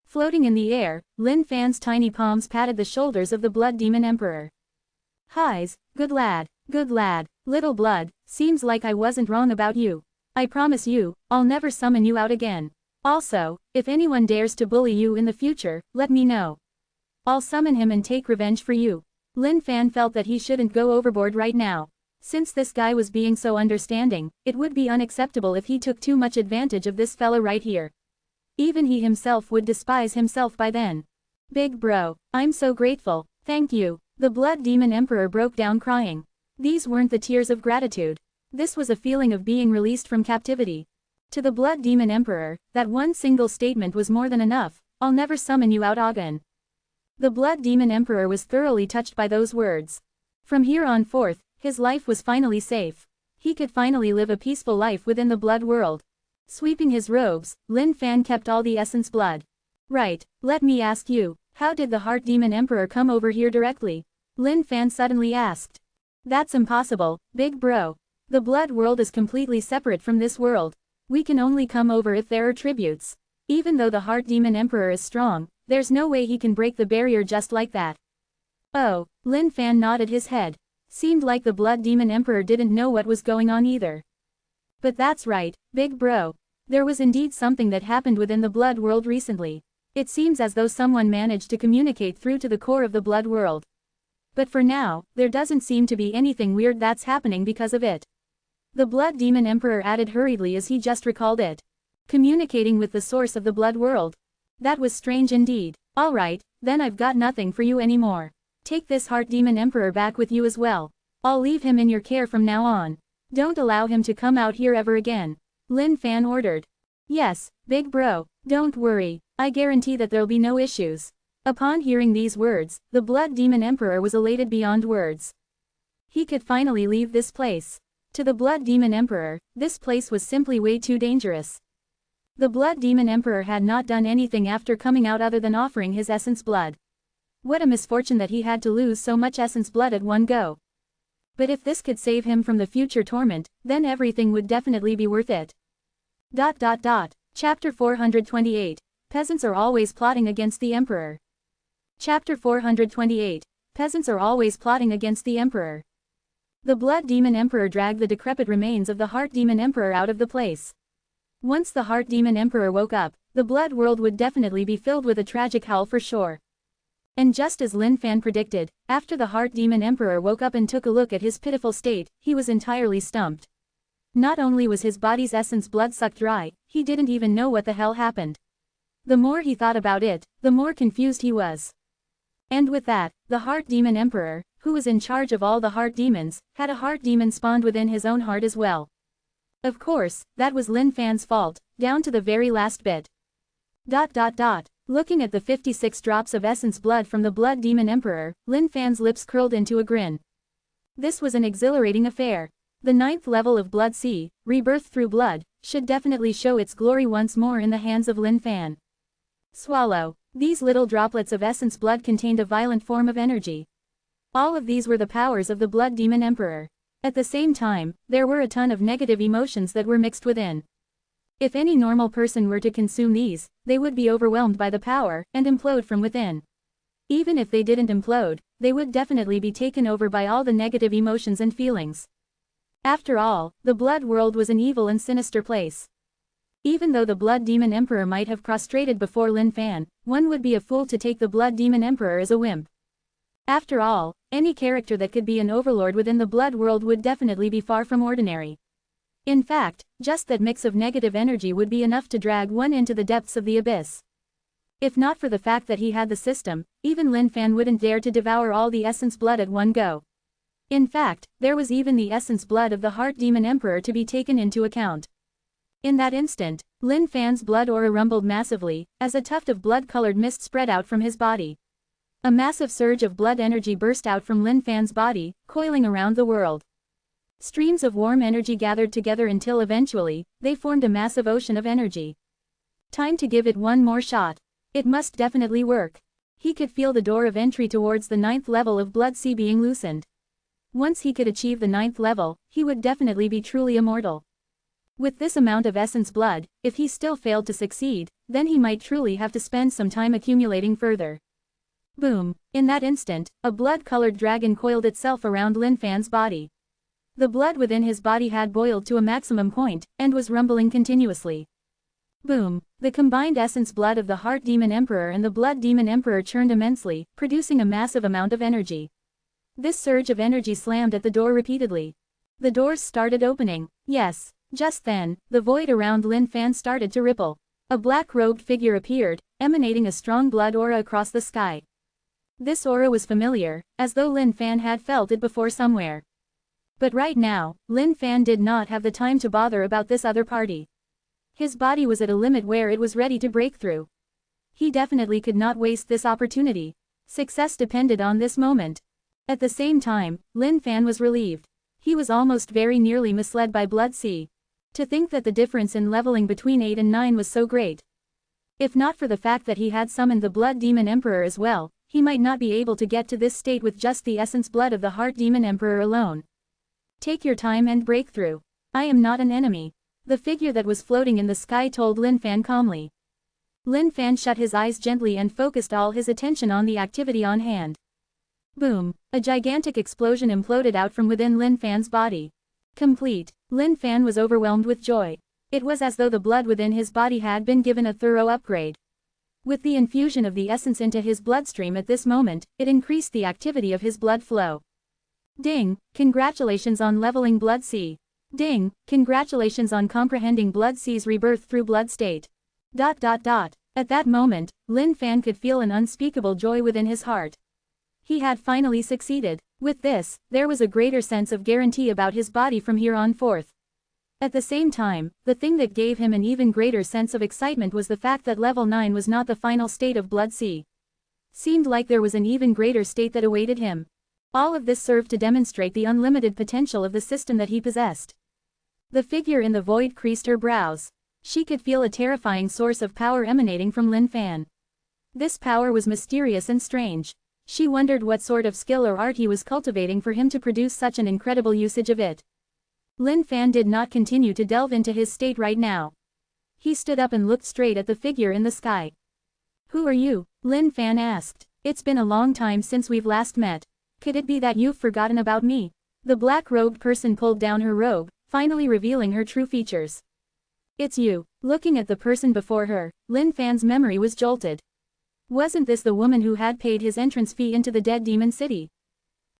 Floating in the air, Lin Fan's tiny palms patted the shoulders of the Blood Demon Emperor. Highs, good lad, little blood, seems like I wasn't wrong about you. I promise you, I'll never summon you out again. Also, if anyone dares to bully you in the future, let me know. I'll summon him and take revenge for you. Lin Fan felt that he shouldn't go overboard right now. Since this guy was being so understanding, it would be unacceptable if he took too much advantage of this fella right here. Even he himself would despise himself by then. Big bro, I'm so grateful, thank you. The Blood Demon Emperor broke down crying. These weren't the tears of gratitude. This was a feeling of being released from captivity. To the Blood Demon Emperor, that one single statement was more than enough. I'll never summon you out again. The Blood Demon Emperor was thoroughly touched by those words. From here on forth, his life was finally safe. He could finally live a peaceful life within the blood world. Sweeping his robes, Lin Fan kept all the essence blood. Right, let me ask you, how did the Heart Demon Emperor come over here directly? Lin Fan suddenly asked. That's impossible, big bro. The blood world is completely separate from this world. We can only come over if there are tributes. Even though the Heart Demon Emperor is strong, there's no way he can break the barrier just like that. Oh, Lin Fan nodded his head. Seemed like the Blood Demon Emperor didn't know what was going on either. But that's right, big bro. There was indeed something that happened within the blood world recently. It seems as though someone managed to communicate through to the core of the blood world. But for now, there doesn't seem to be anything weird that's happening because of it. The Blood Demon Emperor added hurriedly as he just recalled it. Communicating with the source of the blood world. That was strange indeed. Alright, then I've got nothing for you anymore. Take this Heart Demon Emperor back with you as well. I'll leave him in your care from now on. Don't allow him to come out here ever again. Lin Fan ordered. Yes, big bro, don't worry, I guarantee that there'll be no issues. Upon hearing these words, the Blood Demon Emperor was elated beyond words. He could finally leave this place. To the Blood Demon Emperor, this place was simply way too dangerous. The Blood Demon Emperor had not done anything after coming out other than offering his essence blood. What a misfortune that he had to lose so much essence blood at one go. But if this could save him from the future torment, then everything would definitely be worth it. Chapter 428. Peasants are always plotting against the Emperor. Chapter 428. Peasants are always plotting against the Emperor. The Blood Demon Emperor dragged the decrepit remains of the Heart Demon Emperor out of the place. Once the Heart Demon Emperor woke up, the blood world would definitely be filled with a tragic howl for sure. And just as Lin Fan predicted, after the Heart Demon Emperor woke up and took a look at his pitiful state, he was entirely stumped. Not only was his body's essence blood sucked dry, he didn't even know what the hell happened. The more he thought about it, the more confused he was. And with that, the Heart Demon Emperor, who was in charge of all the heart demons, had a heart demon spawned within his own heart as well. Of course, that was Lin Fan's fault, down to the very last bit. Looking at the 56 drops of essence blood from the Blood Demon Emperor, Lin Fan's lips curled into a grin. This was an exhilarating affair. The 9th level of Blood Sea, rebirth through blood, should definitely show its glory once more in the hands of Lin Fan. Swallow. These little droplets of essence blood contained a violent form of energy. All of these were the powers of the Blood Demon Emperor. At the same time, there were a ton of negative emotions that were mixed within. If any normal person were to consume these, they would be overwhelmed by the power, and implode from within. Even if they didn't implode, they would definitely be taken over by all the negative emotions and feelings. After all, the blood world was an evil and sinister place. Even though the Blood Demon Emperor might have prostrated before Lin Fan, one would be a fool to take the Blood Demon Emperor as a wimp. After all, any character that could be an overlord within the blood world would definitely be far from ordinary. In fact, just that mix of negative energy would be enough to drag one into the depths of the abyss. If not for the fact that he had the system, even Lin Fan wouldn't dare to devour all the essence blood at one go. In fact, there was even the essence blood of the Heart Demon Emperor to be taken into account. In that instant, Lin Fan's blood aura rumbled massively, as a tuft of blood-colored mist spread out from his body. A massive surge of blood energy burst out from Lin Fan's body, coiling around the world. Streams of warm energy gathered together until eventually, they formed a massive ocean of energy. Time to give it one more shot. It must definitely work. He could feel the door of entry towards the 9th level of Blood Sea being loosened. Once he could achieve the 9th level, he would definitely be truly immortal. With this amount of essence blood, if he still failed to succeed, then he might truly have to spend some time accumulating further. Boom! In that instant, a blood-colored dragon coiled itself around Lin Fan's body. The blood within his body had boiled to a maximum point, and was rumbling continuously. Boom! The combined essence blood of the Heart Demon Emperor and the Blood Demon Emperor churned immensely, producing a massive amount of energy. This surge of energy slammed at the door repeatedly. The doors started opening. Yes. Just then, the void around Lin Fan started to ripple. A black-robed figure appeared, emanating a strong blood aura across the sky. This aura was familiar, as though Lin Fan had felt it before somewhere. But right now, Lin Fan did not have the time to bother about this other party. His body was at a limit where it was ready to break through. He definitely could not waste this opportunity. Success depended on this moment. At the same time, Lin Fan was relieved. He was almost very nearly misled by Blood Sea. To think that the difference in leveling between 8 and 9 was so great. If not for the fact that he had summoned the Blood Demon Emperor as well, he might not be able to get to this state with just the essence blood of the Heart Demon Emperor alone. Take your time and break through. I am not an enemy. The figure that was floating in the sky told Lin Fan calmly. Lin Fan shut his eyes gently and focused all his attention on the activity on hand. Boom! A gigantic explosion imploded out from within Lin Fan's body. Complete. Lin Fan was overwhelmed with joy. It was as though the blood within his body had been given a thorough upgrade. With the infusion of the essence into his bloodstream at this moment, it increased the activity of his blood flow. Ding! Congratulations on leveling Blood Sea. Ding! Congratulations on comprehending Blood Sea's rebirth through blood state. ... At that moment, Lin Fan could feel an unspeakable joy within his heart. He had finally succeeded. With this, there was a greater sense of guarantee about his body from here on forth. At the same time, the thing that gave him an even greater sense of excitement was the fact that level 9 was not the final state of Blood Sea. Seemed like there was an even greater state that awaited him. All of this served to demonstrate the unlimited potential of the system that he possessed. The figure in the void creased her brows. She could feel a terrifying source of power emanating from Lin Fan. This power was mysterious and strange. She wondered what sort of skill or art he was cultivating for him to produce such an incredible usage of it. Lin Fan did not continue to delve into his state right now. He stood up and looked straight at the figure in the sky. "Who are you?" Lin Fan asked. "It's been a long time since we've last met. Could it be that you've forgotten about me?" The black-robed person pulled down her robe, finally revealing her true features. "It's you." Looking at the person before her, Lin Fan's memory was jolted. Wasn't this the woman who had paid his entrance fee into the Dead Demon City?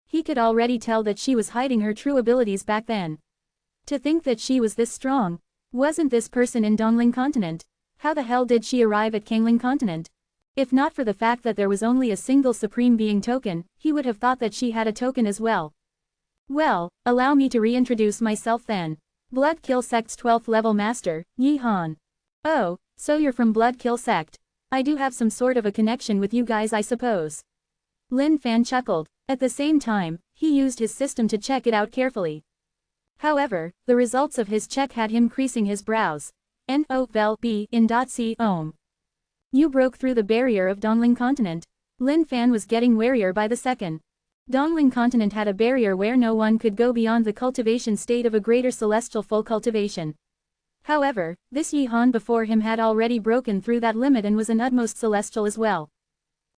He could already tell that she was hiding her true abilities back then. To think that she was this strong. Wasn't this person in Dongling Continent? How the hell did she arrive at Kangling Continent? If not for the fact that there was only a single Supreme Being token, he would have thought that she had a token as well. Well, allow me to reintroduce myself then. Blood Kill Sect's 12th level master, Yi Han. Oh, so you're from Blood Kill Sect. I do have some sort of a connection with you guys, I suppose. Lin Fan chuckled. At the same time, he used his system to check it out carefully. However, the results of his check had him creasing his brows. N-O-V-E in.C ohm. You broke through the barrier of Dongling Continent. Lin Fan was getting warier by the second. Dongling Continent had a barrier where no one could go beyond the cultivation state of a greater celestial full cultivation. However, this Yi Han before him had already broken through that limit and was an utmost celestial as well.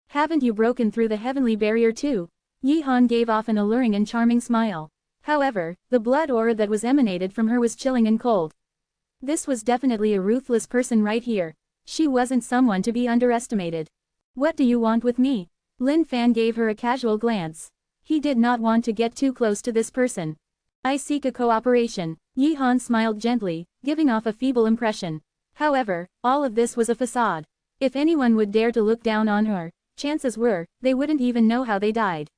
Haven't you broken through the heavenly barrier too? Yi Han gave off an alluring and charming smile. However, the blood aura that was emanated from her was chilling and cold. This was definitely a ruthless person right here. She wasn't someone to be underestimated. What do you want with me? Lin Fan gave her a casual glance. He did not want to get too close to this person. I seek a cooperation. Yi Han smiled gently, giving off a feeble impression. However, all of this was a facade. If anyone would dare to look down on her, chances were, they wouldn't even know how they died.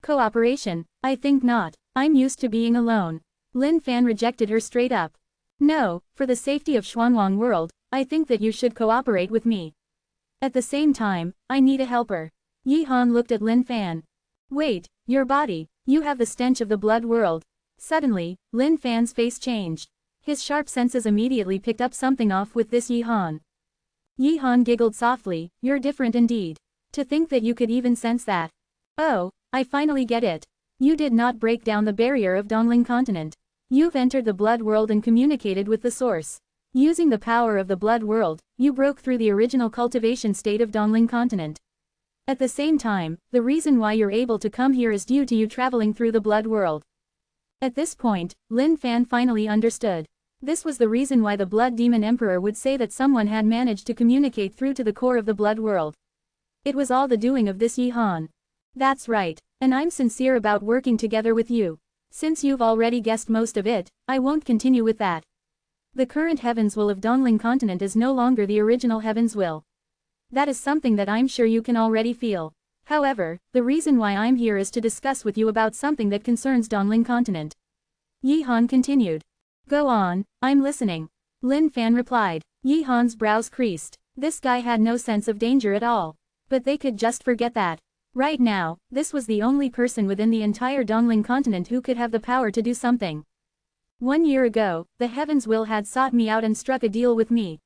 Cooperation? I think not. I'm used to being alone. Lin Fan rejected her straight up. No, for the safety of Xuanwang world, I think that you should cooperate with me. At the same time, I need a helper. Yi Han looked at Lin Fan. Wait, your body, you have the stench of the blood world. Suddenly, Lin Fan's face changed. His sharp senses immediately picked up something off with this Yi Han. Yi Han giggled softly, you're different indeed. To think that you could even sense that. Oh, I finally get it. You did not break down the barrier of Dongling Continent. You've entered the blood world and communicated with the source. Using the power of the blood world, you broke through the original cultivation state of Dongling Continent. At the same time, the reason why you're able to come here is due to you traveling through the blood world. At this point, Lin Fan finally understood. This was the reason why the Blood Demon Emperor would say that someone had managed to communicate through to the core of the blood world. It was all the doing of this Yi Han. That's right, and I'm sincere about working together with you. Since you've already guessed most of it, I won't continue with that. The current Heaven's Will of Dongling Continent is no longer the original Heaven's Will. That is something that I'm sure you can already feel. However, the reason why I'm here is to discuss with you about something that concerns Dongling Continent. Yi Han continued. Go on, I'm listening. Lin Fan replied. Yi Han's brows creased. This guy had no sense of danger at all. But they could just forget that. Right now, this was the only person within the entire Dongling Continent who could have the power to do something. 1 year ago, the Heaven's Will had sought me out and struck a deal with me.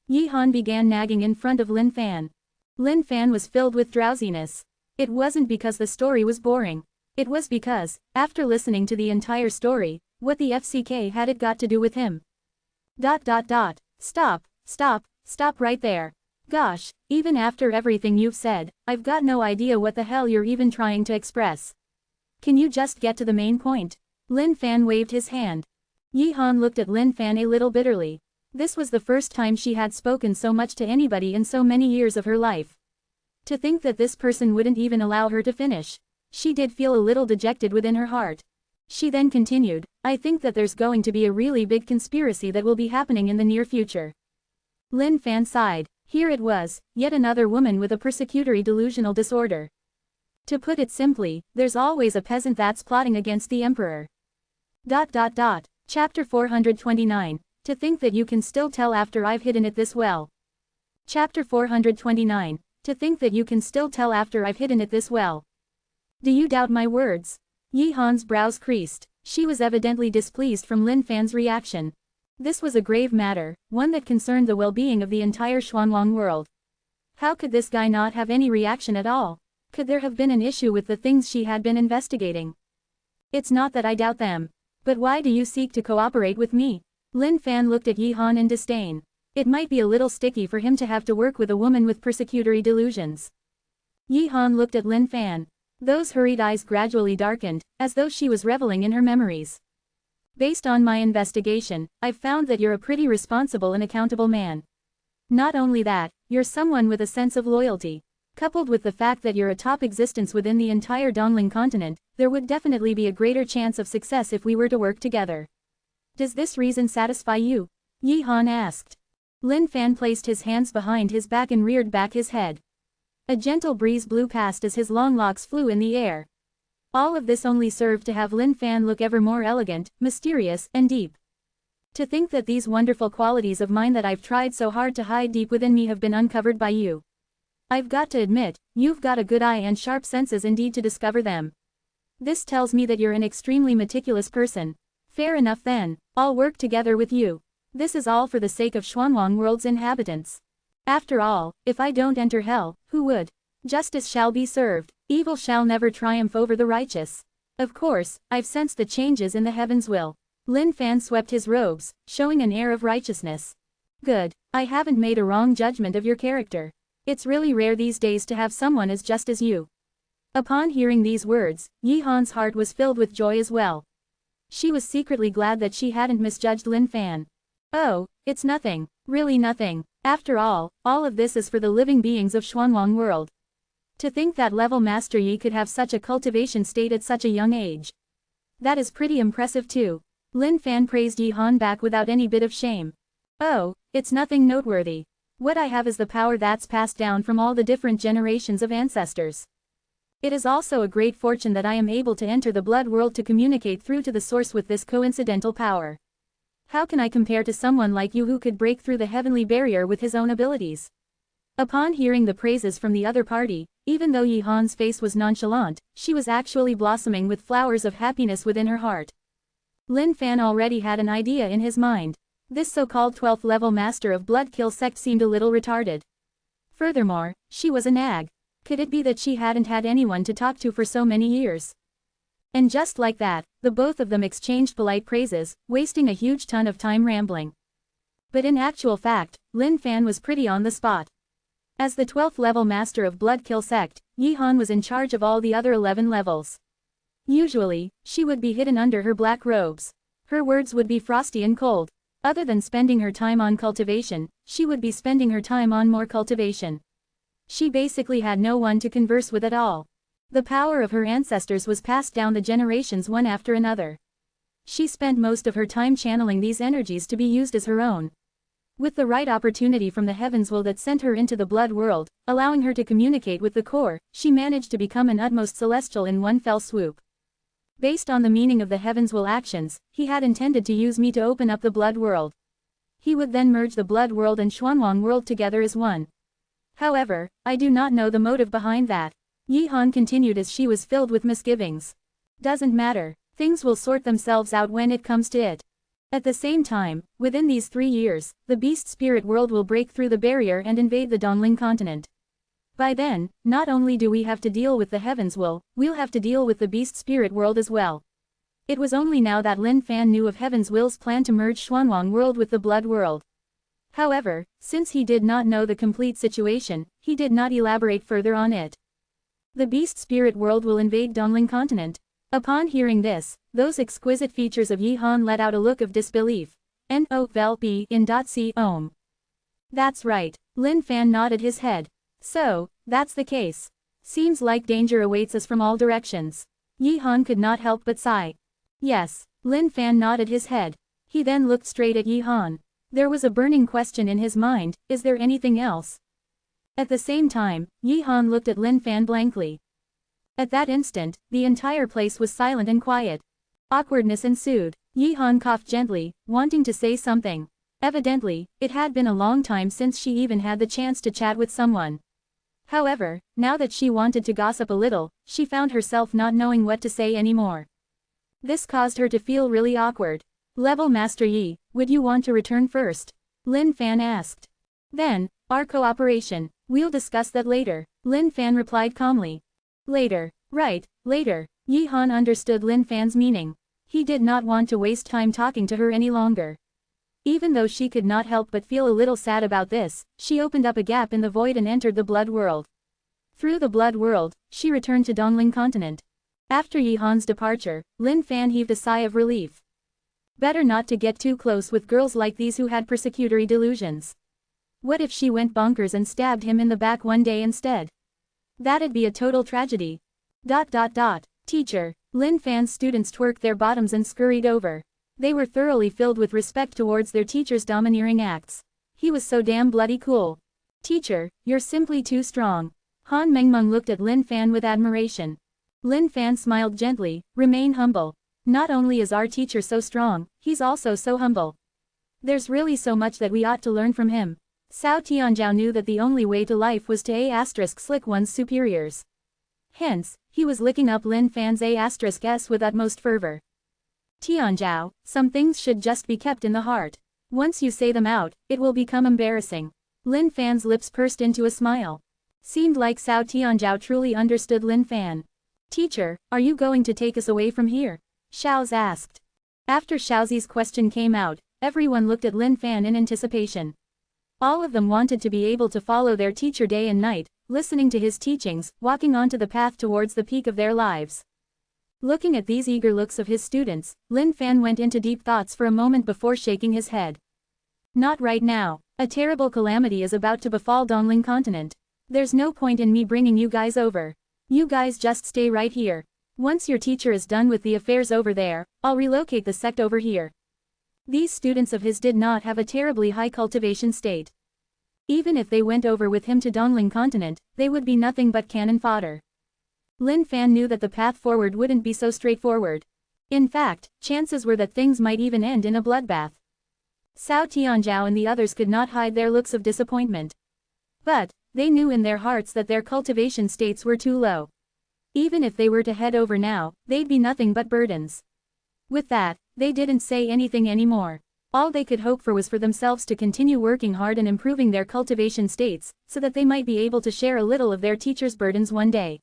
Yi Han began nagging in front of Lin Fan. Lin Fan was filled with drowsiness. It wasn't because the story was boring. It was because, after listening to the entire story, what the FCK had it got to do with him? ... Stop right there. Gosh, even after everything you've said, I've got no idea what the hell you're even trying to express. Can you just get to the main point? Lin Fan waved his hand. Yi Han looked at Lin Fan a little bitterly. This was the first time she had spoken so much to anybody in so many years of her life. To think that this person wouldn't even allow her to finish. She did feel a little dejected within her heart. She then continued, I think that there's going to be a really big conspiracy that will be happening in the near future. Lin Fan sighed. Here it was, yet another woman with a persecutory delusional disorder. To put it simply, there's always a peasant that's plotting against the emperor. Chapter 429. To think that you can still tell after I've hidden it this well. Chapter 429. To think that you can still tell after I've hidden it this well. Do you doubt my words? Yi Han's brows creased. She was evidently displeased from Lin Fan's reaction. This was a grave matter, one that concerned the well-being of the entire Xuanwang world. How could this guy not have any reaction at all? Could there have been an issue with the things she had been investigating? It's not that I doubt them. But why do you seek to cooperate with me? Lin Fan looked at Yi Han in disdain. It might be a little sticky for him to have to work with a woman with persecutory delusions. Yi Han looked at Lin Fan. Those hurried eyes gradually darkened, as though she was reveling in her memories. Based on my investigation, I've found that you're a pretty responsible and accountable man. Not only that, you're someone with a sense of loyalty. Coupled with the fact that you're a top existence within the entire Dongling Continent, there would definitely be a greater chance of success if we were to work together. Does this reason satisfy you? Yi Han asked. Lin Fan placed his hands behind his back and reared back his head. A gentle breeze blew past as his long locks flew in the air. All of this only served to have Lin Fan look ever more elegant, mysterious, and deep. To think that these wonderful qualities of mine that I've tried so hard to hide deep within me have been uncovered by you. I've got to admit, you've got a good eye and sharp senses indeed to discover them. This tells me that you're an extremely meticulous person. Fair enough then, I'll work together with you. This is all for the sake of Xuanwang World's inhabitants. After all, if I don't enter hell, who would? Justice shall be served, evil shall never triumph over the righteous. Of course, I've sensed the changes in the heavens will. Lin Fan swept his robes, showing an air of righteousness. Good, I haven't made a wrong judgment of your character. It's really rare these days to have someone as just as you. Upon hearing these words, Yi Han's heart was filled with joy as well. She was secretly glad that she hadn't misjudged Lin Fan. Oh, it's nothing, really nothing. After all of this is for the living beings of Xuanwang World. To think that level Master Yi could have such a cultivation state at such a young age. That is pretty impressive too. Lin Fan praised Yi Han back without any bit of shame. Oh, it's nothing noteworthy. What I have is the power that's passed down from all the different generations of ancestors. It is also a great fortune that I am able to enter the blood world to communicate through to the source with this coincidental power. How can I compare to someone like you who could break through the heavenly barrier with his own abilities? Upon hearing the praises from the other party, even though Yi Han's face was nonchalant, she was actually blossoming with flowers of happiness within her heart. Lin Fan already had an idea in his mind. This so-called 12th level master of blood kill sect seemed a little retarded. Furthermore, she was a nag. Could it be that she hadn't had anyone to talk to for so many years? And just like that, the both of them exchanged polite praises, wasting a huge ton of time rambling. But in actual fact, Lin Fan was pretty on the spot. As the 12th level master of blood kill sect, Yi Han was in charge of all the other 11 levels. Usually, she would be hidden under her black robes. Her words would be frosty and cold. Other than spending her time on cultivation, she would be spending her time on more cultivation. She basically had no one to converse with at all. The power of her ancestors was passed down the generations one after another. She spent most of her time channeling these energies to be used as her own. With the right opportunity from the heavens will that sent her into the blood world, allowing her to communicate with the core, she managed to become an utmost celestial in one fell swoop. Based on the meaning of the heavens will actions, he had intended to use me to open up the blood world. He would then merge the blood world and Xuanwang world together as one. However, I do not know the motive behind that. Yi Han continued as she was filled with misgivings. Doesn't matter, things will sort themselves out when it comes to it. At the same time, within these 3 years, the beast spirit world will break through the barrier and invade the Dongling continent. By then, not only do we have to deal with the heavens we'll have to deal with the beast spirit world as well. It was only now that Lin Fan knew of Heaven's Will's plan to merge Xuanwang world with the blood world. However, since he did not know the complete situation, he did not elaborate further on it. The beast spirit world will invade Dongling continent. Upon hearing this, those exquisite features of Yi Han let out a look of disbelief. No-vel-b-in.c-om. That's right, Lin Fan nodded his head. So, that's the case. Seems like danger awaits us from all directions. Yi Han could not help but sigh. Yes, Lin Fan nodded his head. He then looked straight at Yi Han. There was a burning question in his mind, is there anything else? At the same time, Yi Han looked at Lin Fan blankly. At that instant, the entire place was silent and quiet. Awkwardness ensued. Yi Han coughed gently, wanting to say something. Evidently, it had been a long time since she even had the chance to chat with someone. However, now that she wanted to gossip a little, she found herself not knowing what to say anymore. This caused her to feel really awkward. Level Master Yi, would you want to return first? Lin Fan asked. Then, our cooperation, we'll discuss that later, Lin Fan replied calmly. Later, right, later. Yi Han understood Lin Fan's meaning. He did not want to waste time talking to her any longer. Even though she could not help but feel a little sad about this, she opened up a gap in the void and entered the blood world. Through the blood world, she returned to Dongling continent. After Yi Han's departure, Lin Fan heaved a sigh of relief. Better not to get too close with girls like these who had persecutory delusions. What if she went bonkers and stabbed him in the back one day instead? That'd be a total tragedy. Teacher, Lin Fan's students twerked their bottoms and scurried over. They were thoroughly filled with respect towards their teacher's domineering acts. He was so damn bloody cool. Teacher, you're simply too strong. Han Mengmeng looked at Lin Fan with admiration. Lin Fan smiled gently, remain humble. Not only is our teacher so strong, he's also so humble. There's really so much that we ought to learn from him. Cao Tianzhao knew that the only way to life was to slick one's superiors. Hence, he was licking up Lin Fan's s with utmost fervor. Tianzhao, some things should just be kept in the heart. Once you say them out, it will become embarrassing. Lin Fan's lips pursed into a smile. Seemed like Cao Tianzhao truly understood Lin Fan. Teacher, are you going to take us away from here? Xiaozi asked. After Xiaozi's question came out, everyone looked at Lin Fan in anticipation. All of them wanted to be able to follow their teacher day and night, listening to his teachings, walking onto the path towards the peak of their lives. Looking at these eager looks of his students, Lin Fan went into deep thoughts for a moment before shaking his head. Not right now. A terrible calamity is about to befall Dongling continent. There's no point in me bringing you guys over. You guys just stay right here. Once your teacher is done with the affairs over there, I'll relocate the sect over here. These students of his did not have a terribly high cultivation state. Even if they went over with him to Dongling continent, they would be nothing but cannon fodder. Lin Fan knew that the path forward wouldn't be so straightforward. In fact, chances were that things might even end in a bloodbath. Cao Tianzhao and the others could not hide their looks of disappointment. But, they knew in their hearts that their cultivation states were too low. Even if they were to head over now, they'd be nothing but burdens. With that, they didn't say anything anymore. All they could hope for was for themselves to continue working hard and improving their cultivation states, so that they might be able to share a little of their teacher's burdens one day.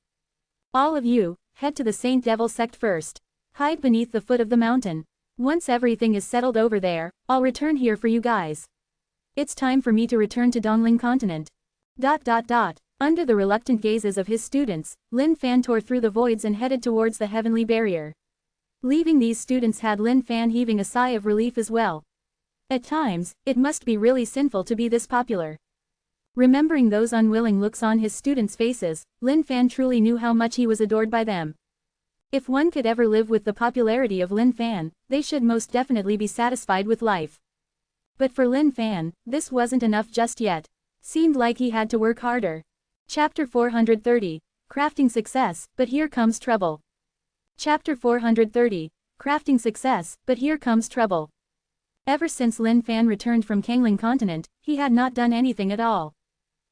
All of you, head to the Saint Devil sect first. Hide beneath the foot of the mountain. Once everything is settled over there, I'll return here for you guys. It's time for me to return to Dongling continent. Under the reluctant gazes of his students, Lin Fan tore through the voids and headed towards the heavenly barrier. Leaving these students had Lin Fan heaving a sigh of relief as well. At times, it must be really sinful to be this popular. Remembering those unwilling looks on his students' faces, Lin Fan truly knew how much he was adored by them. If one could ever live with the popularity of Lin Fan, they should most definitely be satisfied with life. But for Lin Fan, this wasn't enough just yet. Seemed like he had to work harder. Chapter 430, Crafting Success, but here comes trouble. Chapter 430, Crafting Success, but here comes trouble. Ever since Lin Fan returned from Kangling continent, he had not done anything at all.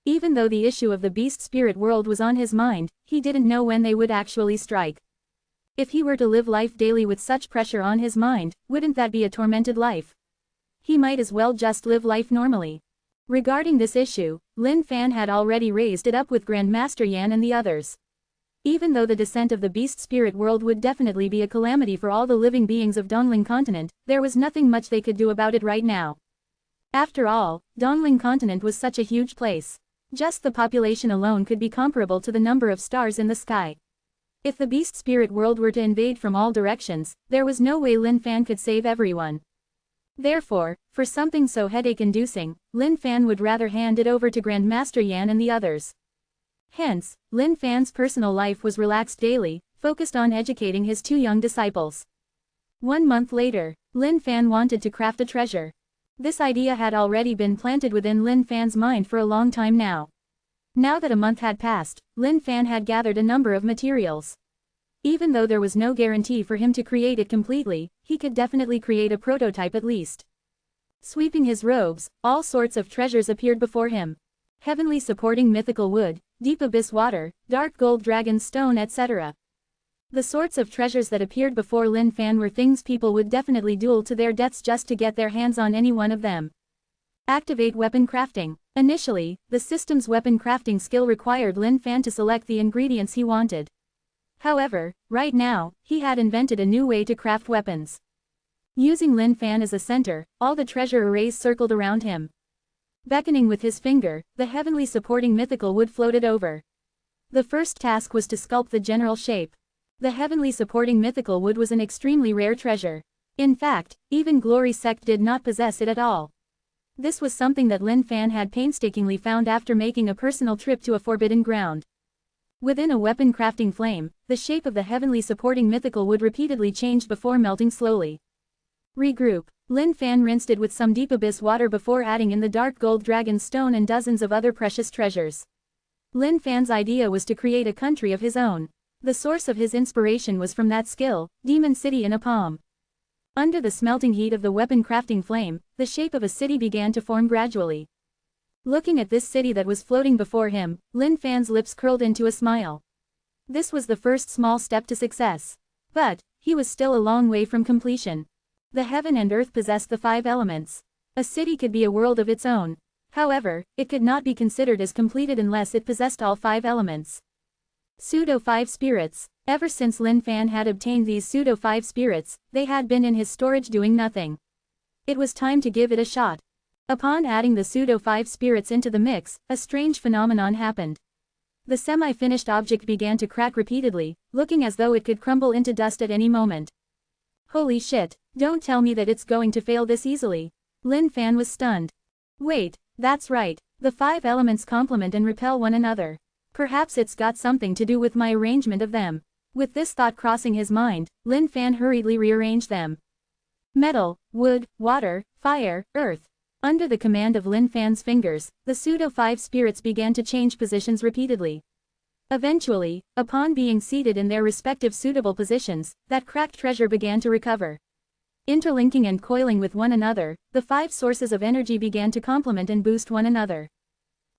Even though the issue of the beast spirit world was on his mind, he didn't know when they would actually strike. If he were to live life daily with such pressure on his mind, wouldn't that be a tormented life? He might as well just live life normally. Regarding this issue, Lin Fan had already raised it up with Grandmaster Yan and the others. Even though the descent of the beast spirit world would definitely be a calamity for all the living beings of Dongling continent, there was nothing much they could do about it right now. After all, Dongling continent was such a huge place. Just the population alone could be comparable to the number of stars in the sky. If the beast spirit world were to invade from all directions, there was no way Lin Fan could save everyone. Therefore, for something so headache-inducing, Lin Fan would rather hand it over to Grandmaster Yan and the others. Hence, Lin Fan's personal life was relaxed daily, focused on educating his two young disciples. 1 month later, Lin Fan wanted to craft a treasure. This idea had already been planted within Lin Fan's mind for a long time now. Now that a month had passed, Lin Fan had gathered a number of materials. Even though there was no guarantee for him to create it completely, he could definitely create a prototype at least. Sweeping his robes, all sorts of treasures appeared before him. Heavenly supporting mythical wood, deep abyss water, dark gold dragon stone, etc. The sorts of treasures that appeared before Lin Fan were things people would definitely duel to their deaths just to get their hands on any one of them. Activate weapon crafting. Initially, the system's weapon crafting skill required Lin Fan to select the ingredients he wanted. However, right now, he had invented a new way to craft weapons. Using Lin Fan as a center, all the treasure arrays circled around him. Beckoning with his finger, the heavenly supporting mythical wood floated over. The first task was to sculpt the general shape. The heavenly supporting mythical wood was an extremely rare treasure. In fact, even Glory Sect did not possess it at all. This was something that Lin Fan had painstakingly found after making a personal trip to a forbidden ground. Within a weapon crafting flame, the shape of the heavenly supporting mythical wood repeatedly changed before melting slowly. Regroup. Lin Fan rinsed it with some deep abyss water before adding in the dark gold dragon stone and dozens of other precious treasures. Lin Fan's idea was to create a country of his own. The source of his inspiration was from that skill, Demon City in a palm. Under the smelting heat of the weapon crafting flame, the shape of a city began to form gradually. Looking at this city that was floating before him, Lin Fan's lips curled into a smile. This was the first small step to success. But, he was still a long way from completion. The heaven and earth possessed the 5 elements. A city could be a world of its own. However, it could not be considered as completed unless it possessed all 5 elements. Pseudo-5 spirits. Ever since Lin Fan had obtained these pseudo-5 spirits, they had been in his storage doing nothing. It was time to give it a shot. Upon adding the pseudo-5 spirits into the mix, a strange phenomenon happened. The semi-finished object began to crack repeatedly, looking as though it could crumble into dust at any moment. Holy shit, don't tell me that it's going to fail this easily. Lin Fan was stunned. Wait, that's right, the 5 elements complement and repel one another. Perhaps it's got something to do with my arrangement of them. With this thought crossing his mind, Lin Fan hurriedly rearranged them. Metal, wood, water, fire, earth. Under the command of Lin Fan's fingers, the pseudo-5 spirits began to change positions repeatedly. Eventually, upon being seated in their respective suitable positions, that cracked treasure began to recover. Interlinking and coiling with one another, the 5 sources of energy began to complement and boost one another.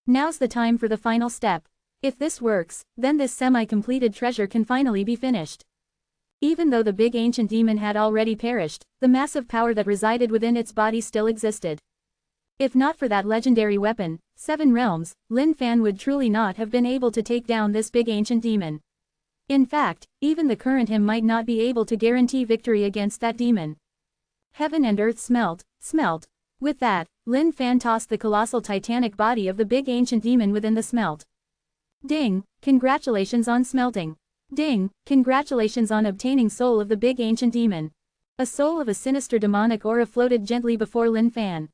Now's the time for the final step. If this works, then this semi-completed treasure can finally be finished. Even though the big ancient demon had already perished, the massive power that resided within its body still existed. If not for that legendary weapon, 7 realms, Lin Fan would truly not have been able to take down this big ancient demon. In fact, even the current him might not be able to guarantee victory against that demon. Heaven and earth smelt. With that, Lin Fan tossed the colossal titanic body of the big ancient demon within the smelt. Ding, congratulations on smelting. Ding, congratulations on obtaining soul of the big ancient demon. A soul of a sinister demonic aura floated gently before Lin Fan.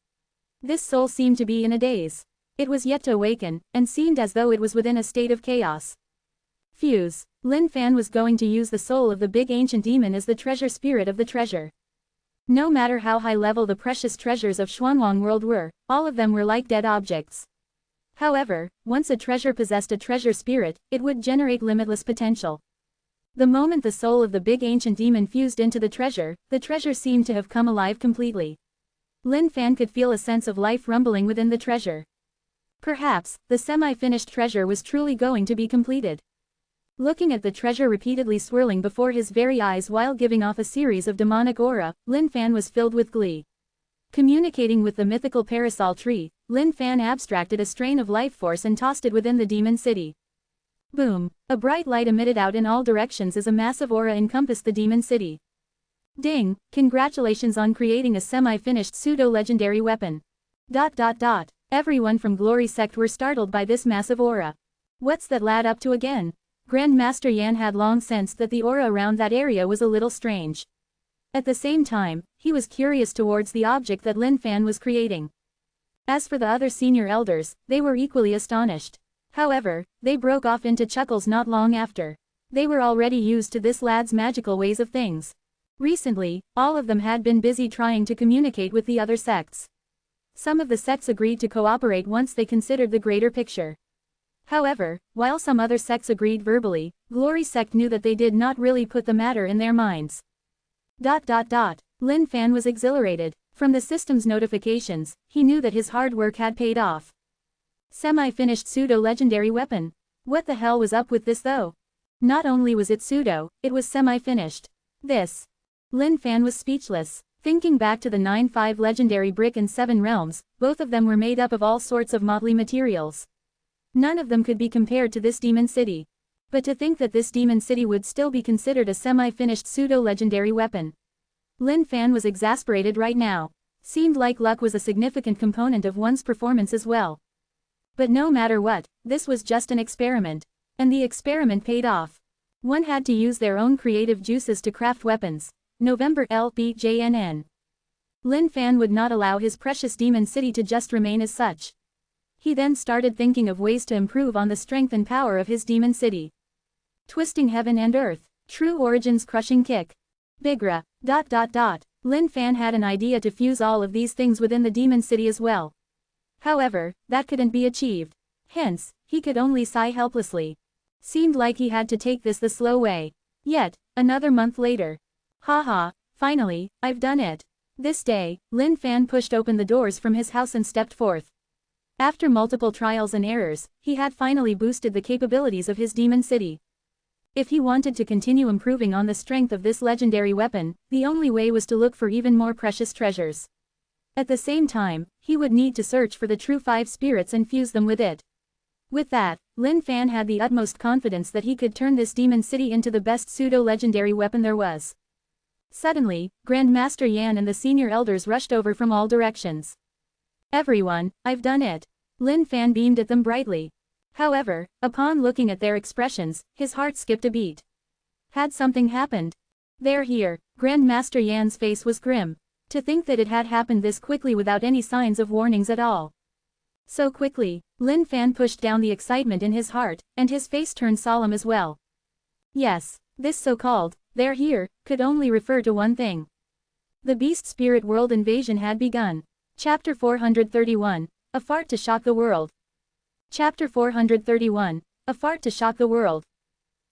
This soul seemed to be in a daze. It was yet to awaken, and seemed as though it was within a state of chaos. Fuse. Lin Fan was going to use the soul of the big ancient demon as the treasure spirit of the treasure. No matter how high level the precious treasures of Xuanwang world were, all of them were like dead objects. However, once a treasure possessed a treasure spirit, it would generate limitless potential. The moment the soul of the big ancient demon fused into the treasure seemed to have come alive completely. Lin Fan could feel a sense of life rumbling within the treasure. Perhaps, the semi-finished treasure was truly going to be completed. Looking at the treasure repeatedly swirling before his very eyes while giving off a series of demonic aura, Lin Fan was filled with glee. Communicating with the mythical parasol tree, Lin Fan abstracted a strain of life force and tossed it within the demon city. Boom! A bright light emitted out in all directions as a massive aura encompassed the demon city. Ding, congratulations on creating a semi-finished pseudo-legendary weapon. ... Everyone from Glory Sect were startled by this massive aura. What's that lad up to again? Grandmaster Yan had long sensed that the aura around that area was a little strange. At the same time, he was curious towards the object that Lin Fan was creating. As for the other senior elders, they were equally astonished. However, they broke off into chuckles not long after. They were already used to this lad's magical ways of things. Recently, all of them had been busy trying to communicate with the other sects. Some of the sects agreed to cooperate once they considered the greater picture. However, while some other sects agreed verbally, Glory Sect knew that they did not really put the matter in their minds. Lin Fan was exhilarated. From the system's notifications, he knew that his hard work had paid off. Semi-finished pseudo-legendary weapon. What the hell was up with this though? Not only was it pseudo, it was semi-finished. Lin Fan was speechless. Thinking back to the 9-5 legendary brick and 7 realms, both of them were made up of all sorts of motley materials. None of them could be compared to this demon city. But to think that this demon city would still be considered a semi-finished pseudo-legendary weapon. Lin Fan was exasperated right now. Seemed like luck was a significant component of one's performance as well. But no matter what, this was just an experiment. And the experiment paid off. One had to use their own creative juices to craft weapons. November LBJNN. Lin Fan would not allow his precious demon city to just remain as such. He then started thinking of ways to improve on the strength and power of his demon city. Twisting heaven and earth. True origins crushing kick. Bigra. ... Lin Fan had an idea to fuse all of these things within the demon city as well. However, that couldn't be achieved. Hence, he could only sigh helplessly. Seemed like he had to take this the slow way. Yet, another month later. Haha, Finally, I've done it. This day, Lin Fan pushed open the doors from his house and stepped forth. After multiple trials and errors, he had finally boosted the capabilities of his demon city. If he wanted to continue improving on the strength of this legendary weapon, the only way was to look for even more precious treasures. At the same time, he would need to search for the true 5 spirits and fuse them with it. With that, Lin Fan had the utmost confidence that he could turn this demon city into the best pseudo-legendary weapon there was. Suddenly, Grandmaster Yan and the senior elders rushed over from all directions. Everyone, I've done it. Lin Fan beamed at them brightly. However, upon looking at their expressions, his heart skipped a beat. Had something happened? They're here. Grandmaster Yan's face was grim. To think that it had happened this quickly without any signs of warnings at all. So quickly, Lin Fan pushed down the excitement in his heart, and his face turned solemn as well. Yes, this so-called, they're here, could only refer to one thing. The Beast Spirit World invasion had begun. Chapter 431, A Fart to Shock the World. Chapter 431, A Fart to Shock the World.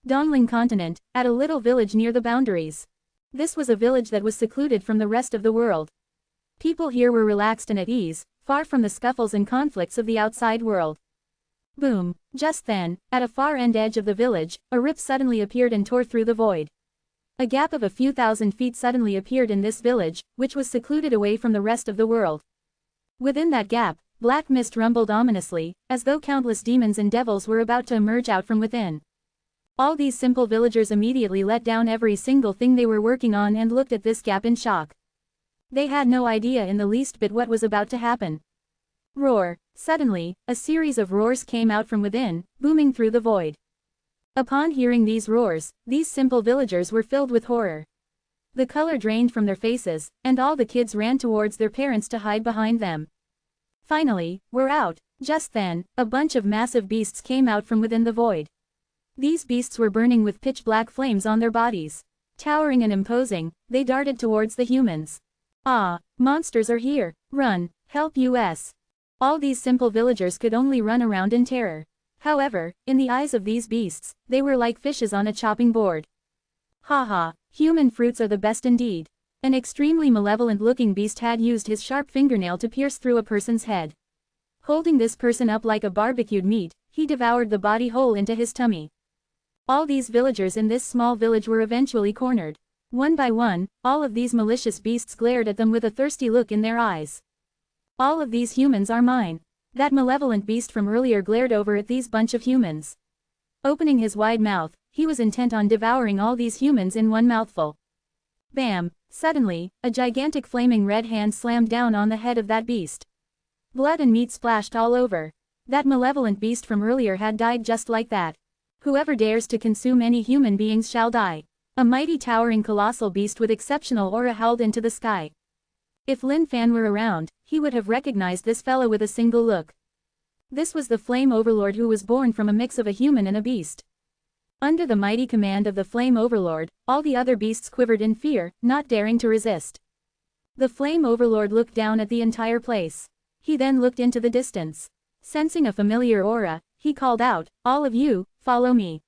Dongling Continent, at a little village near the boundaries. This was a village that was secluded from the rest of the world. People here were relaxed and at ease, far from the scuffles and conflicts of the outside world. Boom! Just then, at a far end edge of the village, a rip suddenly appeared and tore through the void. A gap of a few thousand feet suddenly appeared in this village, which was secluded away from the rest of the world. Within that gap, black mist rumbled ominously, as though countless demons and devils were about to emerge out from within. All these simple villagers immediately let down every single thing they were working on and looked at this gap in shock. They had no idea in the least bit what was about to happen. Roar! Suddenly, a series of roars came out from within, booming through the void. Upon hearing these roars, these simple villagers were filled with horror. The color drained from their faces, and all the kids ran towards their parents to hide behind them. Finally, we're out. Just then, a bunch of massive beasts came out from within the void. These beasts were burning with pitch-black flames on their bodies. Towering and imposing, they darted towards the humans. Ah, monsters are here! Run! Help us! All these simple villagers could only run around in terror. However, in the eyes of these beasts, they were like fishes on a chopping board. Haha, human fruits are the best indeed. An extremely malevolent-looking beast had used his sharp fingernail to pierce through a person's head. Holding this person up like a barbecued meat, he devoured the body whole into his tummy. All these villagers in this small village were eventually cornered. One by one, all of these malicious beasts glared at them with a thirsty look in their eyes. All of these humans are mine. That malevolent beast from earlier glared over at these bunch of humans. Opening his wide mouth, he was intent on devouring all these humans in one mouthful. Bam! Suddenly, a gigantic flaming red hand slammed down on the head of that beast. Blood and meat splashed all over. That malevolent beast from earlier had died just like that. Whoever dares to consume any human beings shall die. A mighty towering colossal beast with exceptional aura howled into the sky. If Lin Fan were around, he would have recognized this fellow with a single look. This was the Flame Overlord who was born from a mix of a human and a beast. Under the mighty command of the Flame Overlord, all the other beasts quivered in fear, not daring to resist. The Flame Overlord looked down at the entire place. He then looked into the distance. Sensing a familiar aura, he called out, "All of you, follow me."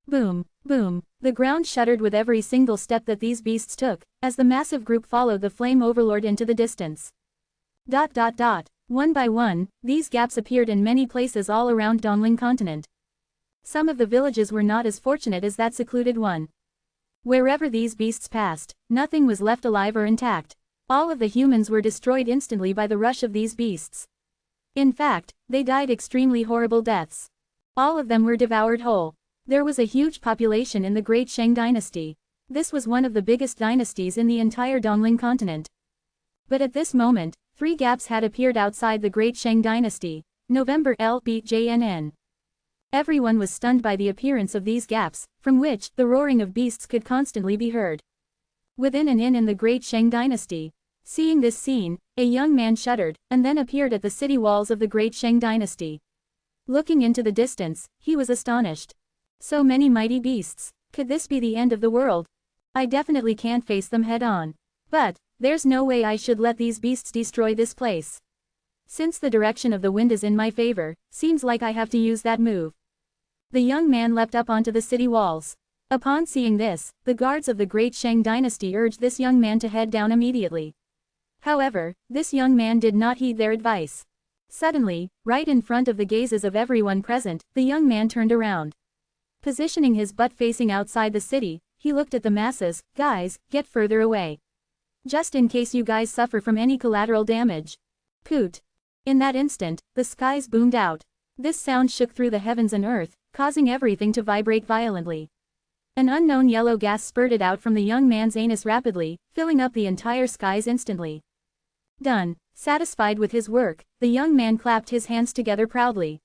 Boom, boom, the ground shuddered with every single step that these beasts took, as the massive group followed the Flame Overlord into the distance. One by one, these gaps appeared in many places all around Dongling Continent. Some of the villages were not as fortunate as that secluded one. Wherever these beasts passed, nothing was left alive or intact. All of the humans were destroyed instantly by the rush of these beasts. In fact, they died extremely horrible deaths. All of them were devoured whole. There was a huge population in the Great Shang Dynasty. This was one of the biggest dynasties in the entire Dongling Continent. But at this moment, 3 gaps had appeared outside the Great Shang Dynasty. November LBJNN. Everyone was stunned by the appearance of these gaps, from which the roaring of beasts could constantly be heard. Within an inn in the Great Shang Dynasty. Seeing this scene, a young man shuddered, and then appeared at the city walls of the Great Shang Dynasty. Looking into the distance, he was astonished. So many mighty beasts. Could this be the end of the world? I definitely can't face them head on. But, there's no way I should let these beasts destroy this place. Since the direction of the wind is in my favor, seems like I have to use that move. The young man leapt up onto the city walls. Upon seeing this, the guards of the great Shang dynasty urged this young man to head down immediately. However, this young man did not heed their advice. Suddenly, right in front of the gazes of everyone present, the young man turned around. Positioning his butt facing outside the city, he looked at the masses. Guys, get further away. Just in case you guys suffer from any collateral damage. Poot. In that instant, the skies boomed out. This sound shook through the heavens and earth, causing everything to vibrate violently. An unknown yellow gas spurted out from the young man's anus rapidly, filling up the entire skies instantly. Done. Satisfied with his work, the young man clapped his hands together proudly.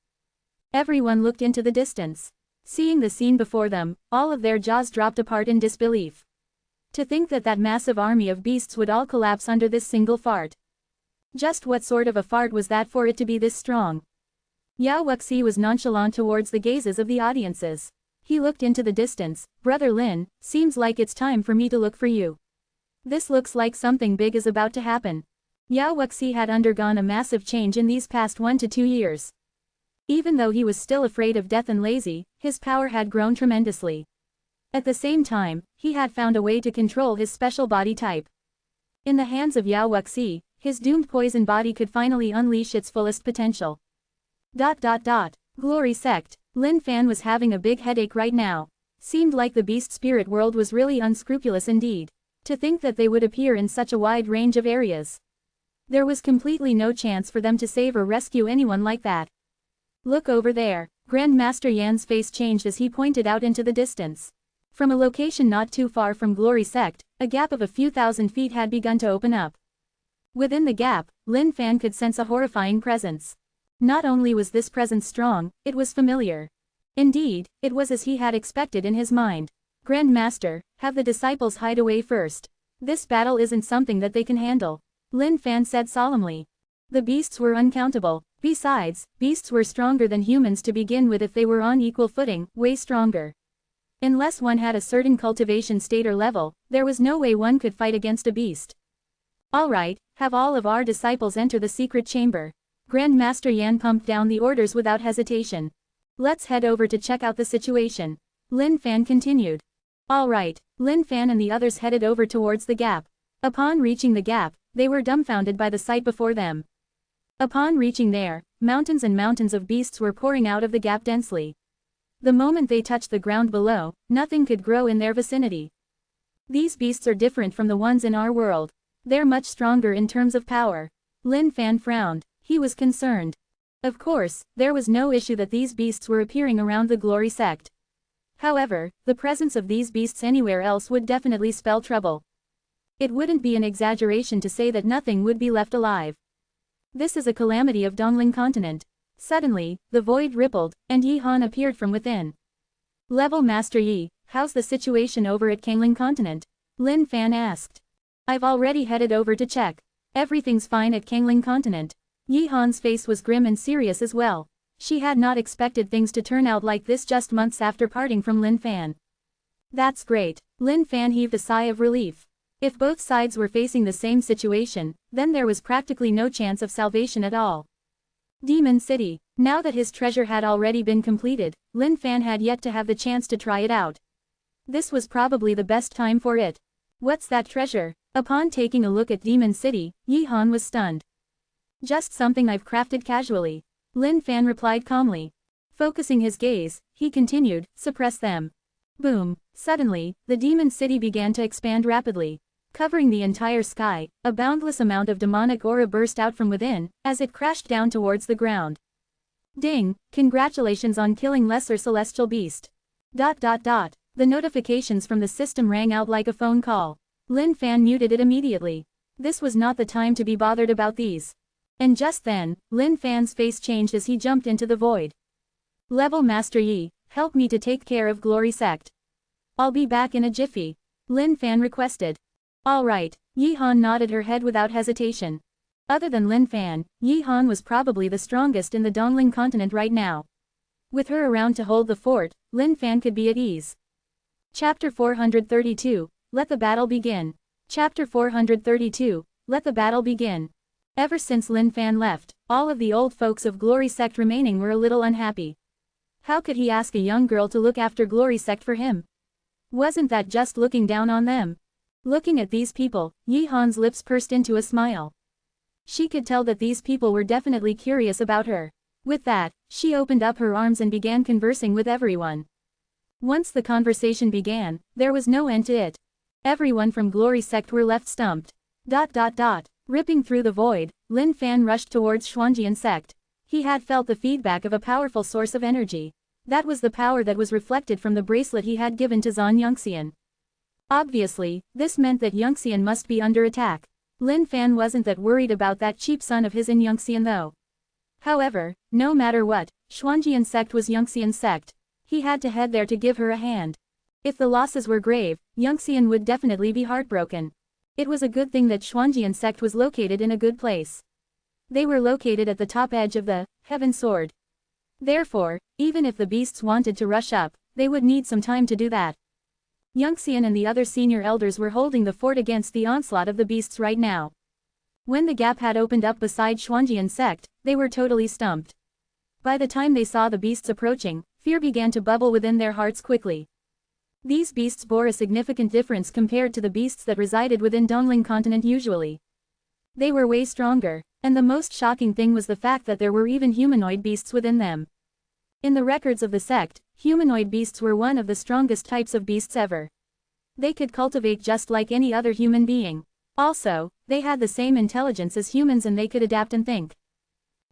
Everyone looked into the distance. Seeing the scene before them, all of their jaws dropped apart in disbelief. To think that that massive army of beasts would all collapse under this single fart. Just what sort of a fart was that for it to be this strong? Yao Wuxi was nonchalant towards the gazes of the audiences. He looked into the distance. Brother Lin, seems like it's time for me to look for you. This looks like something big is about to happen. Yao Wuxi had undergone a massive change in these past 1 to 2 years. Even though he was still afraid of death and lazy, his power had grown tremendously. At the same time, he had found a way to control his special body type. In the hands of Yao Wuxi, his doomed poison body could finally unleash its fullest potential. Glory sect. Lin Fan was having a big headache right now. Seemed like the beast spirit world was really unscrupulous indeed. To think that they would appear in such a wide range of areas. There was completely no chance for them to save or rescue anyone like that. Look over there. Grandmaster Yan's face changed as he pointed out into the distance. From a location not too far from Glory Sect, a gap of a few thousand feet had begun to open up. Within the gap, Lin Fan could sense a horrifying presence. Not only was this presence strong, it was familiar. Indeed, it was as he had expected in his mind. Grandmaster, have the disciples hide away first. This battle isn't something that they can handle. Lin Fan said solemnly. The beasts were uncountable. Besides, beasts were stronger than humans to begin with if they were on equal footing, way stronger. Unless one had a certain cultivation state or level, there was no way one could fight against a beast. Alright, have all of our disciples enter the secret chamber. Grandmaster Yan pumped down the orders without hesitation. Let's head over to check out the situation. Lin Fan continued. Alright, Lin Fan and the others headed over towards the gap. Upon reaching the gap, they were dumbfounded by the sight before them. Upon reaching there, mountains and mountains of beasts were pouring out of the gap densely. The moment they touched the ground below, nothing could grow in their vicinity. These beasts are different from the ones in our world. They're much stronger in terms of power. Lin Fan frowned. He was concerned. Of course, there was no issue that these beasts were appearing around the Glory Sect. However, the presence of these beasts anywhere else would definitely spell trouble. It wouldn't be an exaggeration to say that nothing would be left alive. This is a calamity of Dongling continent. Suddenly, the void rippled, and Yi Han appeared from within. Level Master Yi, how's the situation over at Kangling continent? Lin Fan asked. I've already headed over to check. Everything's fine at Kangling continent. Yi Han's face was grim and serious as well. She had not expected things to turn out like this just months after parting from Lin Fan. That's great. Lin Fan heaved a sigh of relief. If both sides were facing the same situation, then there was practically no chance of salvation at all. Demon City. Now that his treasure had already been completed, Lin Fan had yet to have the chance to try it out. This was probably the best time for it. What's that treasure? Upon taking a look at Demon City, Yi Han was stunned. Just something I've crafted casually. Lin Fan replied calmly. Focusing his gaze, he continued, suppress them. Boom. Suddenly, the Demon City began to expand rapidly. Covering the entire sky, a boundless amount of demonic aura burst out from within, as it crashed down towards the ground. Ding, congratulations on killing lesser celestial beast. The notifications from the system rang out like a phone call. Lin Fan muted it immediately. This was not the time to be bothered about these. And just then, Lin Fan's face changed as he jumped into the void. Level Master Yi, help me to take care of Glory Sect. I'll be back in a jiffy. Lin Fan requested. Alright, Yi Han nodded her head without hesitation. Other than Lin Fan, Yi Han was probably the strongest in the Dongling continent right now. With her around to hold the fort, Lin Fan could be at ease. Chapter 432, Let the Battle Begin. Chapter 432, Let the Battle Begin. Ever since Lin Fan left, all of the old folks of Glory Sect remaining were a little unhappy. How could he ask a young girl to look after Glory Sect for him? Wasn't that just looking down on them? Looking at these people, Yi Han's lips pursed into a smile. She could tell that these people were definitely curious about her. With that, she opened up her arms and began conversing with everyone. Once the conversation began, there was no end to it. Everyone from Glory Sect were left stumped. Ripping through the void, Lin Fan rushed towards Xuanjian Sect. He had felt the feedback of a powerful source of energy. That was the power that was reflected from the bracelet he had given to Zan Yongxian. Obviously, this meant that Yongxian must be under attack. Lin Fan wasn't that worried about that cheap son of his in Yongxian though. However, no matter what, Xuanjian Sect was Yongxian's sect. He had to head there to give her a hand. If the losses were grave, Yongxian would definitely be heartbroken. It was a good thing that Xuanjian Sect was located in a good place. They were located at the top edge of the Heaven Sword. Therefore, even if the beasts wanted to rush up, they would need some time to do that. Yongxian and the other senior elders were holding the fort against the onslaught of the beasts right now. When the gap had opened up beside Xuanjian Sect, they were totally stumped. By the time they saw the beasts approaching, fear began to bubble within their hearts quickly. These beasts bore a significant difference compared to the beasts that resided within Dongling continent usually. They were way stronger, and the most shocking thing was the fact that there were even humanoid beasts within them. In the records of the sect, humanoid beasts were one of the strongest types of beasts ever. They could cultivate just like any other human being. Also, they had the same intelligence as humans and they could adapt and think.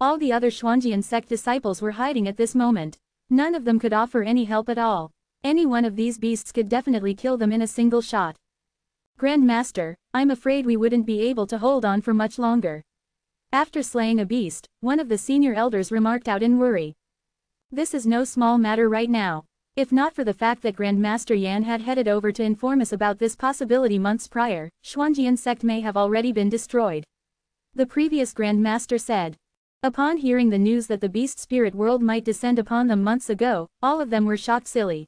All the other Xuanjian sect disciples were hiding at this moment. None of them could offer any help at all. Any one of these beasts could definitely kill them in a single shot. Grand Master, I'm afraid we wouldn't be able to hold on for much longer. After slaying a beast, one of the senior elders remarked out in worry. This is no small matter right now. If not for the fact that Grand Master Yan had headed over to inform us about this possibility months prior, Xuanjian Sect may have already been destroyed. The previous Grand Master said. Upon hearing the news that the beast spirit world might descend upon them months ago, all of them were shocked silly.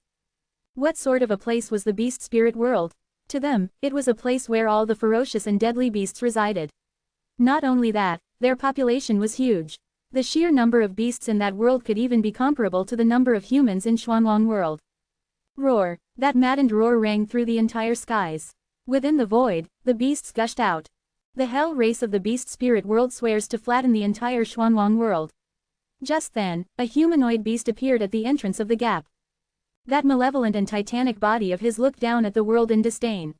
What sort of a place was the beast spirit world? To them, it was a place where all the ferocious and deadly beasts resided. Not only that, their population was huge. The sheer number of beasts in that world could even be comparable to the number of humans in Xuanwang world. Roar! That maddened roar rang through the entire skies. Within the void, the beasts gushed out. The hell race of the beast spirit world swears to flatten the entire Xuanwang world. Just then, a humanoid beast appeared at the entrance of the gap. That malevolent and titanic body of his looked down at the world in disdain.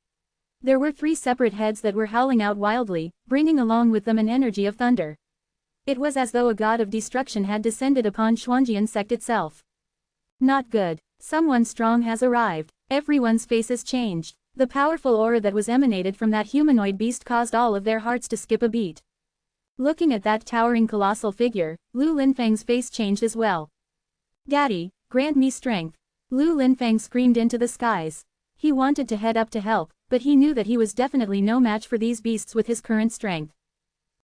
There were 3 separate heads that were howling out wildly, bringing along with them an energy of thunder. It was as though a god of destruction had descended upon Xuanjian Sect itself. Not good. Someone strong has arrived. Everyone's faces changed. The powerful aura that was emanated from that humanoid beast caused all of their hearts to skip a beat. Looking at that towering colossal figure, Lu Linfang's face changed as well. Daddy, grant me strength. Lu Linfang screamed into the skies. He wanted to head up to help, but he knew that he was definitely no match for these beasts with his current strength.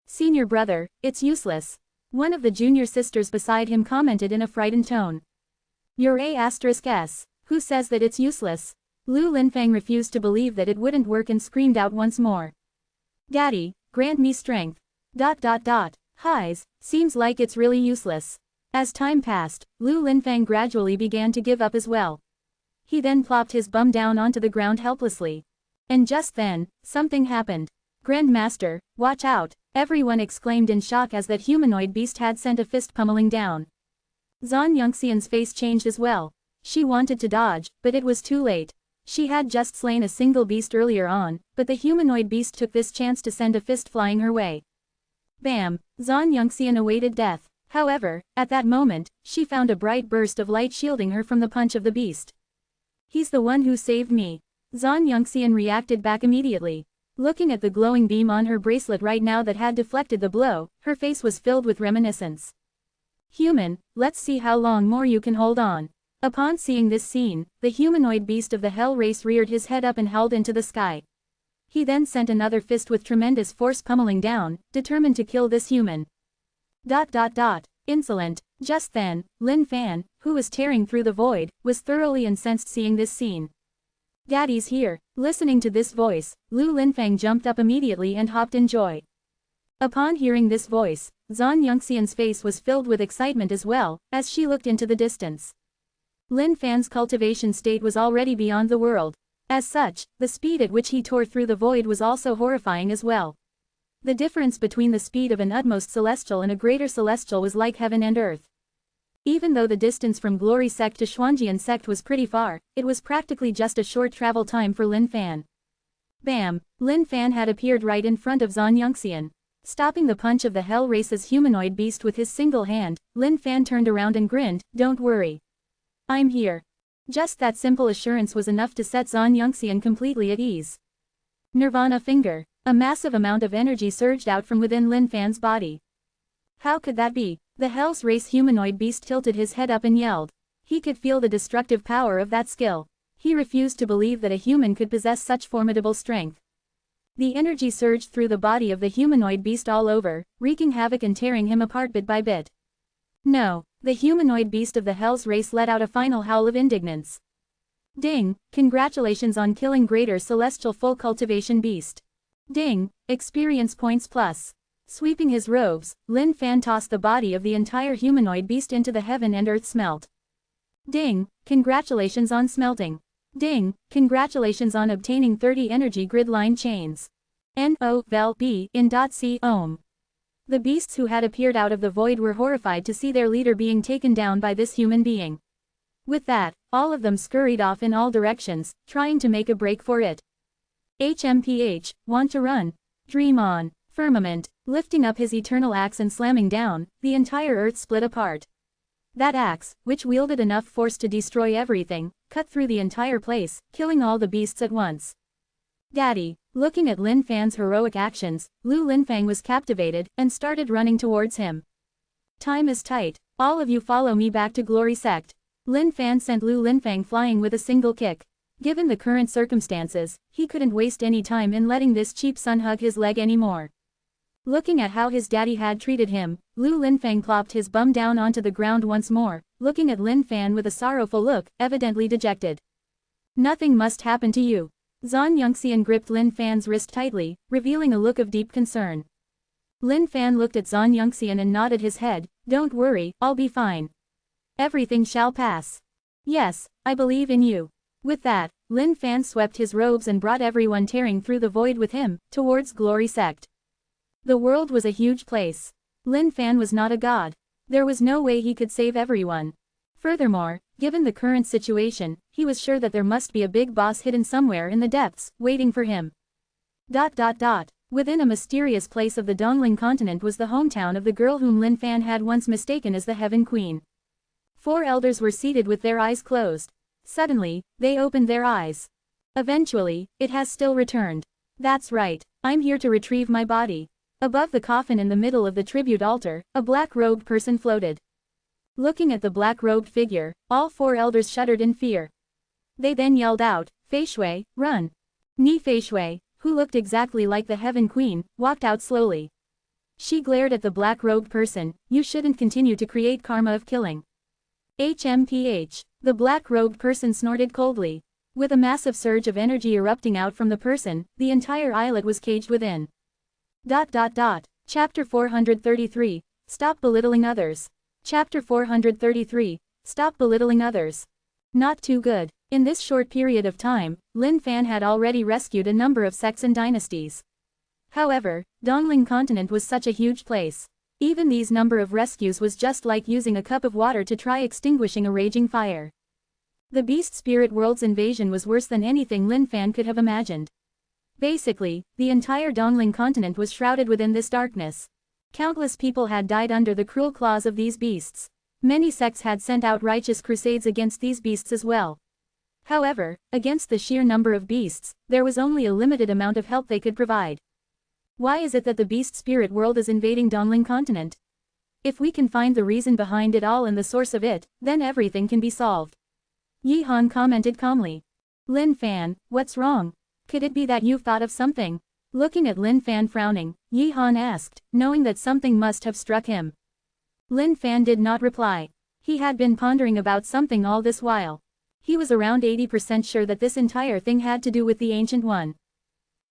Senior brother, it's useless. One of the junior sisters beside him commented in a frightened tone. You're A*S. Who says that it's useless? Lu Linfang refused to believe that it wouldn't work and screamed out once more. Daddy, grant me strength. Highs, seems like it's really useless. As time passed, Lu Linfang gradually began to give up as well. He then plopped his bum down onto the ground helplessly. And just then, something happened. Grand Master, watch out, everyone exclaimed in shock as that humanoid beast had sent a fist pummeling down. Zan Yongxian's face changed as well. She wanted to dodge, but it was too late. She had just slain a single beast earlier on, but the humanoid beast took this chance to send a fist flying her way. Bam! Zan Yongxian awaited death. However, at that moment, she found a bright burst of light shielding her from the punch of the beast. He's the one who saved me. Zan Yongxian reacted back immediately. Looking at the glowing beam on her bracelet right now that had deflected the blow, her face was filled with reminiscence. Human, let's see how long more you can hold on. Upon seeing this scene, the humanoid beast of the hell race reared his head up and howled into the sky. He then sent another fist with tremendous force pummeling down, determined to kill this human. Insolent. Just then, Lin Fan, who was tearing through the void, was thoroughly incensed seeing this scene. Daddy's here. Listening to this voice, Lu Linfang jumped up immediately and hopped in joy. Upon hearing this voice, Zan Yongxian's face was filled with excitement as well, as she looked into the distance. Lin Fan's cultivation state was already beyond the world. As such, the speed at which he tore through the void was also horrifying as well. The difference between the speed of an utmost celestial and a greater celestial was like heaven and earth. Even though the distance from Glory Sect to Xuanjian Sect was pretty far, it was practically just a short travel time for Lin Fan. Bam! Lin Fan had appeared right in front of Zan Yongxian. Stopping the punch of the Hell Race's humanoid beast with his single hand, Lin Fan turned around and grinned, "Don't worry. I'm here." Just that simple assurance was enough to set Zan Yongxian completely at ease. Nirvana finger. A massive amount of energy surged out from within Lin Fan's body. How could that be? The Hell's Race humanoid beast tilted his head up and yelled. He could feel the destructive power of that skill. He refused to believe that a human could possess such formidable strength. The energy surged through the body of the humanoid beast all over, wreaking havoc and tearing him apart bit by bit. No, the humanoid beast of the Hell's Race let out a final howl of indignance. Ding, congratulations on killing Greater Celestial Full Cultivation Beast. Ding, experience points plus. Sweeping his robes, Lin Fan tossed the body of the entire humanoid beast into the heaven and earth smelt. Ding, congratulations on smelting. Ding, congratulations on obtaining 30 energy grid line chains. N-O-V-E in .c ohm. The beasts who had appeared out of the void were horrified to see their leader being taken down by this human being. With that, all of them scurried off in all directions, trying to make a break for it. HMPH, want to run? Dream on. Firmament, lifting up his eternal axe and slamming down, the entire earth split apart. That axe, which wielded enough force to destroy everything, cut through the entire place, killing all the beasts at once. Daddy, looking at Lin Fan's heroic actions, Lu Linfang was captivated, and started running towards him. Time is tight, all of you follow me back to Glory Sect. Lin Fan sent Lu Linfang flying with a single kick. Given the current circumstances, he couldn't waste any time in letting this cheap son hug his leg anymore. Looking at how his daddy had treated him, Lu Linfang plopped his bum down onto the ground once more, looking at Lin Fan with a sorrowful look, evidently dejected. Nothing must happen to you. Zan Yongxian gripped Lin Fan's wrist tightly, revealing a look of deep concern. Lin Fan looked at Zan Yongxian and nodded his head, "Don't worry, I'll be fine. Everything shall pass. Yes, I believe in you." With that, Lin Fan swept his robes and brought everyone tearing through the void with him, towards Glory Sect. The world was a huge place. Lin Fan was not a god. There was no way he could save everyone. Furthermore, given the current situation, he was sure that there must be a big boss hidden somewhere in the depths, waiting for him. Within a mysterious place of the Dongling continent was the hometown of the girl whom Lin Fan had once mistaken as the Heaven Queen. 4 elders were seated with their eyes closed. Suddenly, they opened their eyes. Eventually, it has still returned. That's right, I'm here to retrieve my body. Above the coffin in the middle of the tribute altar, a black-robed person floated. Looking at the black-robed figure, all 4 elders shuddered in fear. They then yelled out, "Fei Shui, run!" Ni Fei Shui, who looked exactly like the Heaven Queen, walked out slowly. She glared at the black-robed person, "You shouldn't continue to create karma of killing." HMPH. The black-robed person snorted coldly. With a massive surge of energy erupting out from the person, the entire islet was caged within. Chapter 433. Stop belittling others. Chapter 433. Stop belittling others. Not too good. In this short period of time, Lin Fan had already rescued a number of sects and dynasties. However, Dongling Continent was such a huge place. Even these number of rescues was just like using a cup of water to try extinguishing a raging fire. The Beast Spirit World's invasion was worse than anything Lin Fan could have imagined. Basically, the entire Dongling continent was shrouded within this darkness. Countless people had died under the cruel claws of these beasts. Many sects had sent out righteous crusades against these beasts as well. However, against the sheer number of beasts, there was only a limited amount of help they could provide. Why is it that the Beast Spirit World is invading Dongling continent? If we can find the reason behind it all and the source of it, then everything can be solved. Yi Han commented calmly. Lin Fan, what's wrong? Could it be that you've thought of something? Looking at Lin Fan frowning, Yi Han asked, knowing that something must have struck him. Lin Fan did not reply. He had been pondering about something all this while. He was around 80% sure that this entire thing had to do with the Ancient One.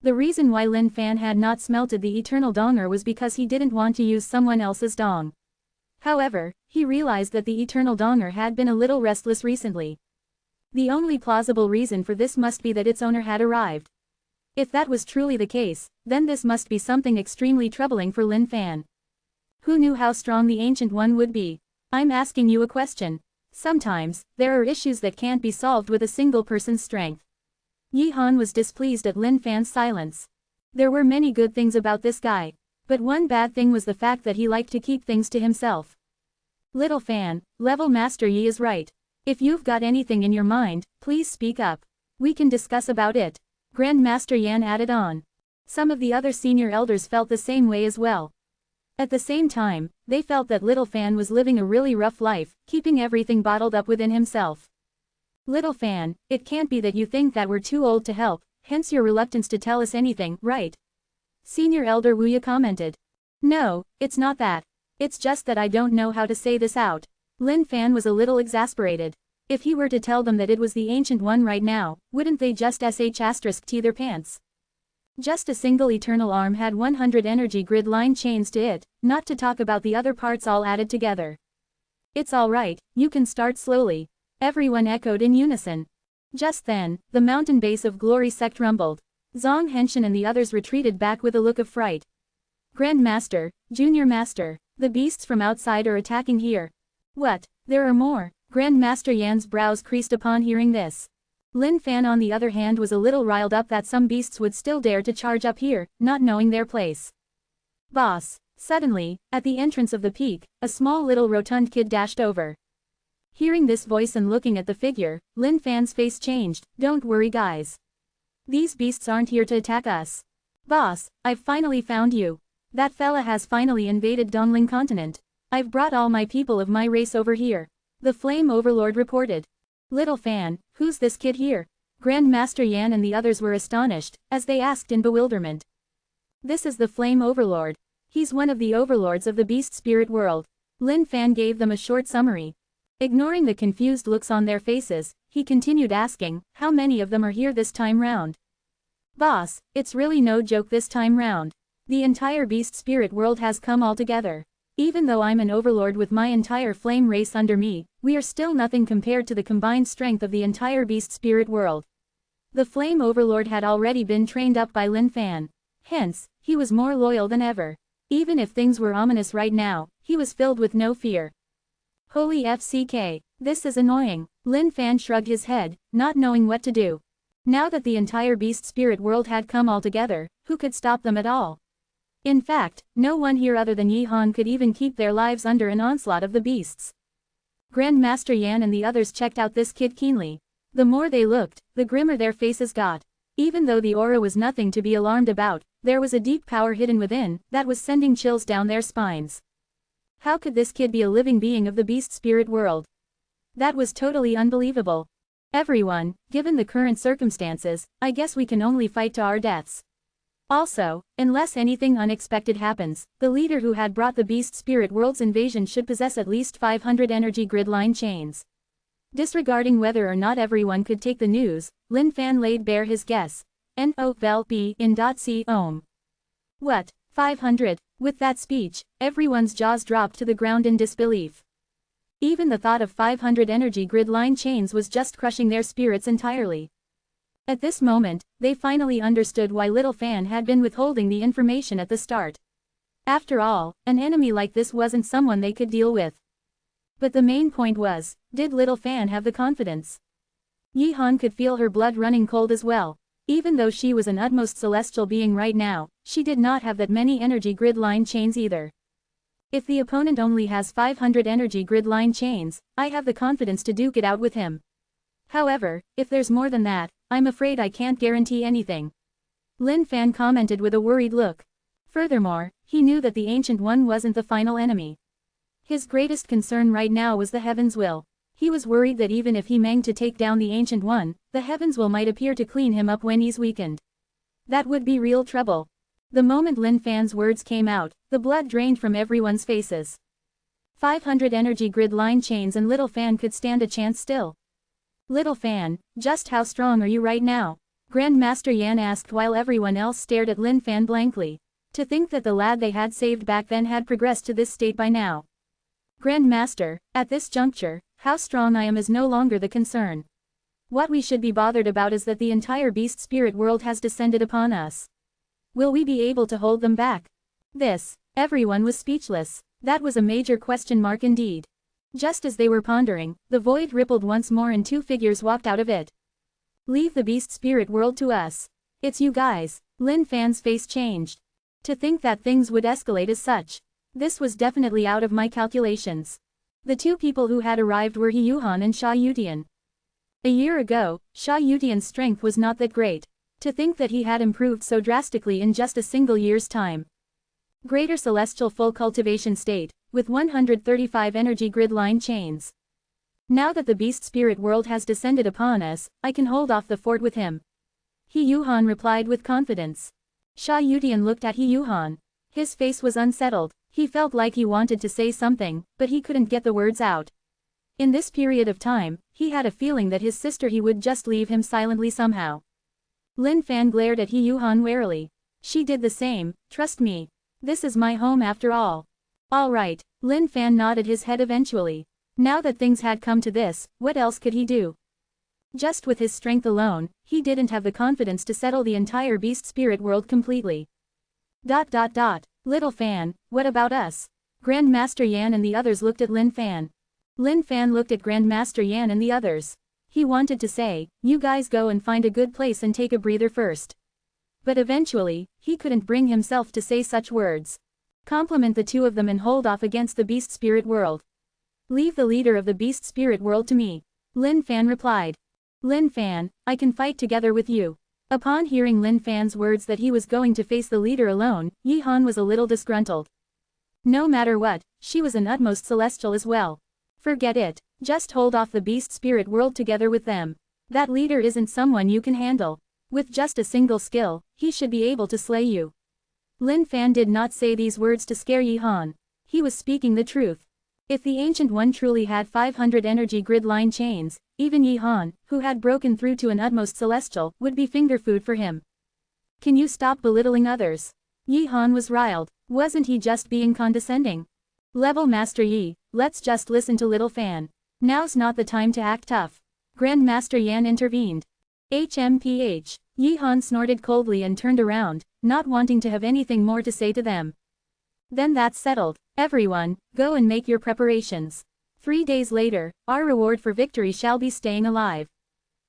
The reason why Lin Fan had not smelted the Eternal Donger was because he didn't want to use someone else's dong. However, He realized that the eternal donger had been a little restless recently. The only plausible reason for this must be that its owner had arrived. If that was truly the case, then this must be something extremely troubling for Lin Fan. Who knew how strong the Ancient One would be? I'm asking you a question. Sometimes, there are issues that can't be solved with a single person's strength. Yi Han was displeased at Lin Fan's silence. There were many good things about this guy, but one bad thing was the fact that he liked to keep things to himself. Little Fan, Level Master Yi is right. If you've got anything in your mind, please speak up. We can discuss about it. Grand Master Yan added on. Some of the other senior elders felt the same way as well. At the same time, they felt that Little Fan was living a really rough life, keeping everything bottled up within himself. Little Fan, it can't be that you think that we're too old to help, hence your reluctance to tell us anything, right? Senior Elder Wuya commented. No, it's not that. It's just that I don't know how to say this out. Lin Fan was a little exasperated. If he were to tell them that it was the Ancient One right now, wouldn't they just sh*t their pants? Just a single eternal arm had 100 energy grid line chains to it, not to talk about the other parts all added together. It's alright, you can start slowly. Everyone echoed in unison. Just then, the mountain base of Glory Sect rumbled. Zhang Henshin and the others retreated back with a look of fright. Grand Master, Junior Master, the beasts from outside are attacking here. What? There are more? Grand Master Yan's brows creased upon hearing this. Lin Fan on the other hand was a little riled up that some beasts would still dare to charge up here, not knowing their place. Boss. Suddenly, at the entrance of the peak, a small little rotund kid dashed over. Hearing this voice and looking at the figure, Lin Fan's face changed. Don't worry guys. These beasts aren't here to attack us. Boss, I've finally found you. That fella has finally invaded Dongling continent. I've brought all my people of my race over here. The Flame Overlord reported. Little Fan, who's this kid here? Grand Master Yan and the others were astonished, as they asked in bewilderment. This is the Flame Overlord. He's one of the overlords of the beast spirit world. Lin Fan gave them a short summary. Ignoring the confused looks on their faces, he continued asking, how many of them are here this time round? Boss, it's really no joke this time round. The entire beast spirit world has come all together. Even though I'm an overlord with my entire flame race under me, we are still nothing compared to the combined strength of the entire beast spirit world. The flame overlord had already been trained up by Lin Fan. Hence, he was more loyal than ever. Even if things were ominous right now, he was filled with no fear. Holy FCK, this is annoying. Lin Fan shrugged his head, not knowing what to do. Now that the entire beast spirit world had come all together, who could stop them at all? In fact, no one here other than Yi Han could even keep their lives under an onslaught of the beasts. Grand Master Yan and the others checked out this kid keenly. The more they looked, the grimmer their faces got. Even though the aura was nothing to be alarmed about, there was a deep power hidden within, that was sending chills down their spines. How could this kid be a living being of the beast spirit world? That was totally unbelievable. Everyone, given the current circumstances, I guess we can only fight to our deaths. Also, unless anything unexpected happens, the leader who had brought the beast spirit world's invasion should possess at least 500 energy grid line chains. Disregarding whether or not everyone could take the news, Lin Fan laid bare his guess. NOVEL-B in .C ohm. What, 500? With that speech, everyone's jaws dropped to the ground in disbelief. Even the thought of 500 energy grid line chains was just crushing their spirits entirely. At this moment, they finally understood why Little Fan had been withholding the information at the start. After all, an enemy like this wasn't someone they could deal with. But the main point was, did Little Fan have the confidence? Yi Han could feel her blood running cold as well. Even though she was an utmost celestial being right now, she did not have that many energy grid line chains either. If the opponent only has 500 energy grid line chains, I have the confidence to duke it out with him. However, if there's more than that, I'm afraid I can't guarantee anything. Lin Fan commented with a worried look. Furthermore, he knew that the Ancient One wasn't the final enemy. His greatest concern right now was the Heaven's Will. He was worried that even if he managed to take down the Ancient One, the Heaven's Will might appear to clean him up when he's weakened. That would be real trouble. The moment Lin Fan's words came out, the blood drained from everyone's faces. 500 energy grid line chains and Little Fan could stand a chance still. Little Fan, just how strong are you right now? Grand Master Yan asked while everyone else stared at Lin Fan blankly. To think that the lad they had saved back then had progressed to this state by now. Grand Master, at this juncture, how strong I am is no longer the concern. What we should be bothered about is that the entire beast spirit world has descended upon us. Will we be able to hold them back? Everyone was speechless. That was a major question mark indeed. Just as they were pondering, the void rippled once more and two figures walked out of it. Leave the beast spirit world to us. It's you guys. Lin Fan's face changed. To think that things would escalate as such. This was definitely out of my calculations. The two people who had arrived were He Yuhan and Sha Yutian. A year ago, Sha Yutian's strength was not that great. To think that he had improved so drastically in just a single year's time. Greater celestial full cultivation state, with 135 energy grid line chains. Now that the beast spirit world has descended upon us, I can hold off the fort with him. He Yuhan replied with confidence. Sha Yutian looked at He Yuhan. His face was unsettled. He felt like he wanted to say something, but he couldn't get the words out. In this period of time, he had a feeling that his sister he would just leave him silently somehow. Lin Fan glared at He Yuhan warily. She did the same, trust me. This is my home after all. All right, Lin Fan nodded his head eventually. Now that things had come to this, what else could he do? Just with his strength alone, he didn't have the confidence to settle the entire beast spirit world completely. Little Fan, what about us? Grandmaster Yan and the others looked at Lin Fan. Lin Fan looked at Grandmaster Yan and the others. He wanted to say, you guys go and find a good place and take a breather first. But eventually, he couldn't bring himself to say such words. Compliment the two of them and hold off against the beast spirit world. Leave the leader of the beast spirit world to me. Lin Fan replied. Lin Fan, I can fight together with you. Upon hearing Lin Fan's words that he was going to face the leader alone, Yi Han was a little disgruntled. No matter what, she was an utmost celestial as well. Forget it, just hold off the beast spirit world together with them. That leader isn't someone you can handle. With just a single skill, he should be able to slay you. Lin Fan did not say these words to scare Yi Han. He was speaking the truth. If the Ancient One truly had 500 energy grid line chains, even Yi Han, who had broken through to an utmost celestial, would be finger food for him. Can you stop belittling others? Yi Han was riled. Wasn't he just being condescending? Level Master Yi, let's just listen to Little Fan. Now's not the time to act tough. Grandmaster Yan intervened. HMPH. Yi Han snorted coldly and turned around, not wanting to have anything more to say to them. Then that's settled. Everyone, go and make your preparations. 3 days later, our reward for victory shall be staying alive.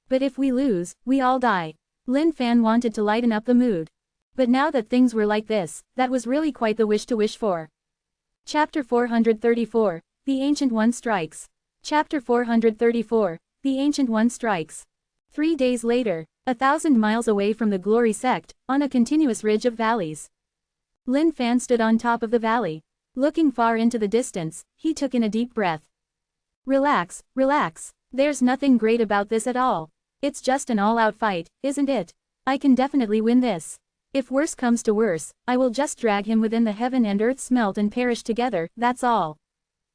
But if we lose, we all die. Lin Fan wanted to lighten up the mood. But now that things were like this, that was really quite the wish to wish for. Chapter 434, The Ancient One Strikes. Chapter 434, The Ancient One Strikes. 3 days later, 1,000 miles away from the Glory Sect, on a continuous ridge of valleys. Lin Fan stood on top of the valley. Looking far into the distance, he took in a deep breath. Relax, relax. There's nothing great about this at all. It's just an all-out fight, isn't it? I can definitely win this. If worse comes to worse, I will just drag him within the heaven and earth smelt and perish together, that's all.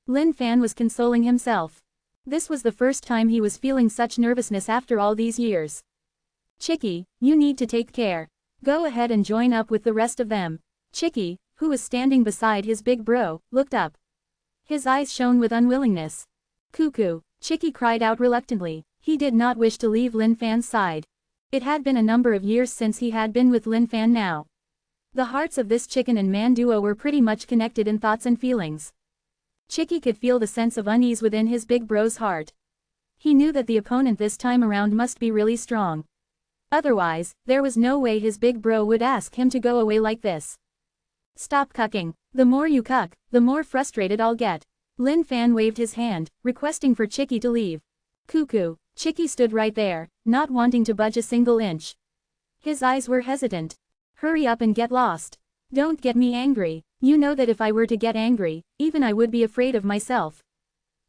Lin Fan was consoling himself. This was the first time he was feeling such nervousness after all these years. Chicky, you need to take care. Go ahead and join up with the rest of them. Chicky, who was standing beside his big bro, looked up. His eyes shone with unwillingness. Cuckoo, Chicky cried out reluctantly. He did not wish to leave Lin Fan's side. It had been a number of years since he had been with Lin Fan now. The hearts of this chicken and man duo were pretty much connected in thoughts and feelings. Chicky could feel the sense of unease within his big bro's heart. He knew that the opponent this time around must be really strong. Otherwise, there was no way his big bro would ask him to go away like this. Stop cucking. The more you cuck, the more frustrated I'll get. Lin Fan waved his hand, requesting for Chicky to leave. Cuckoo. Chicky stood right there, not wanting to budge a single inch. His eyes were hesitant. Hurry up and get lost. Don't get me angry. You know that if I were to get angry, even I would be afraid of myself.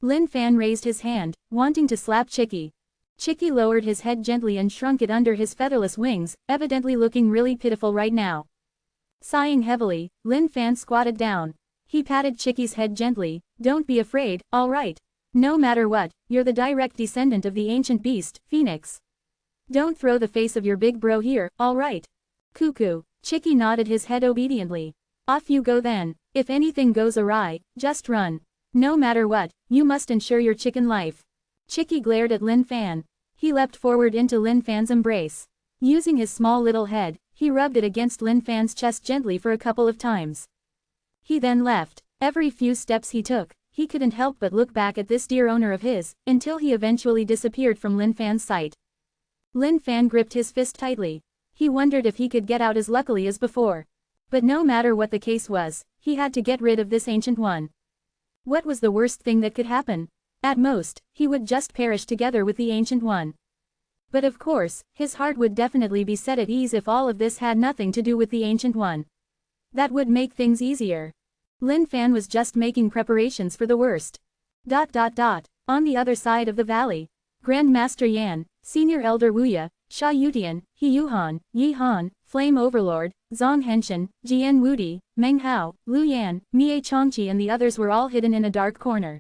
Lin Fan raised his hand, wanting to slap Chicky. Chicky lowered his head gently and shrunk it under his featherless wings, evidently looking really pitiful right now. Sighing heavily, Lin Fan squatted down. He patted Chicky's head gently. Don't be afraid, all right. No matter what, you're the direct descendant of the ancient beast, Phoenix. Don't throw the face of your big bro here, all right. Cuckoo. Chicky nodded his head obediently. Off you go then. If anything goes awry, just run. No matter what, you must ensure your chicken life. Chicky glared at Lin Fan. He leapt forward into Lin Fan's embrace. Using his small little head, he rubbed it against Lin Fan's chest gently for a couple of times. He then left. Every few steps he took, he couldn't help but look back at this dear owner of his, until he eventually disappeared from Lin Fan's sight. Lin Fan gripped his fist tightly. He wondered if he could get out as luckily as before. But no matter what the case was, he had to get rid of this ancient one. What was the worst thing that could happen? At most, he would just perish together with the ancient one. But of course, his heart would definitely be set at ease if all of this had nothing to do with the ancient one. That would make things easier. Lin Fan was just making preparations for the worst. On the other side of the valley, Grand Master Yan, Senior Elder Wuya, Sha Yutian, He Yuhan, Yi Han, Flame Overlord, Zhang Henshin, Jian Wudi, Meng Hao, Lu Yan, Mie Chongqi and the others were all hidden in a dark corner.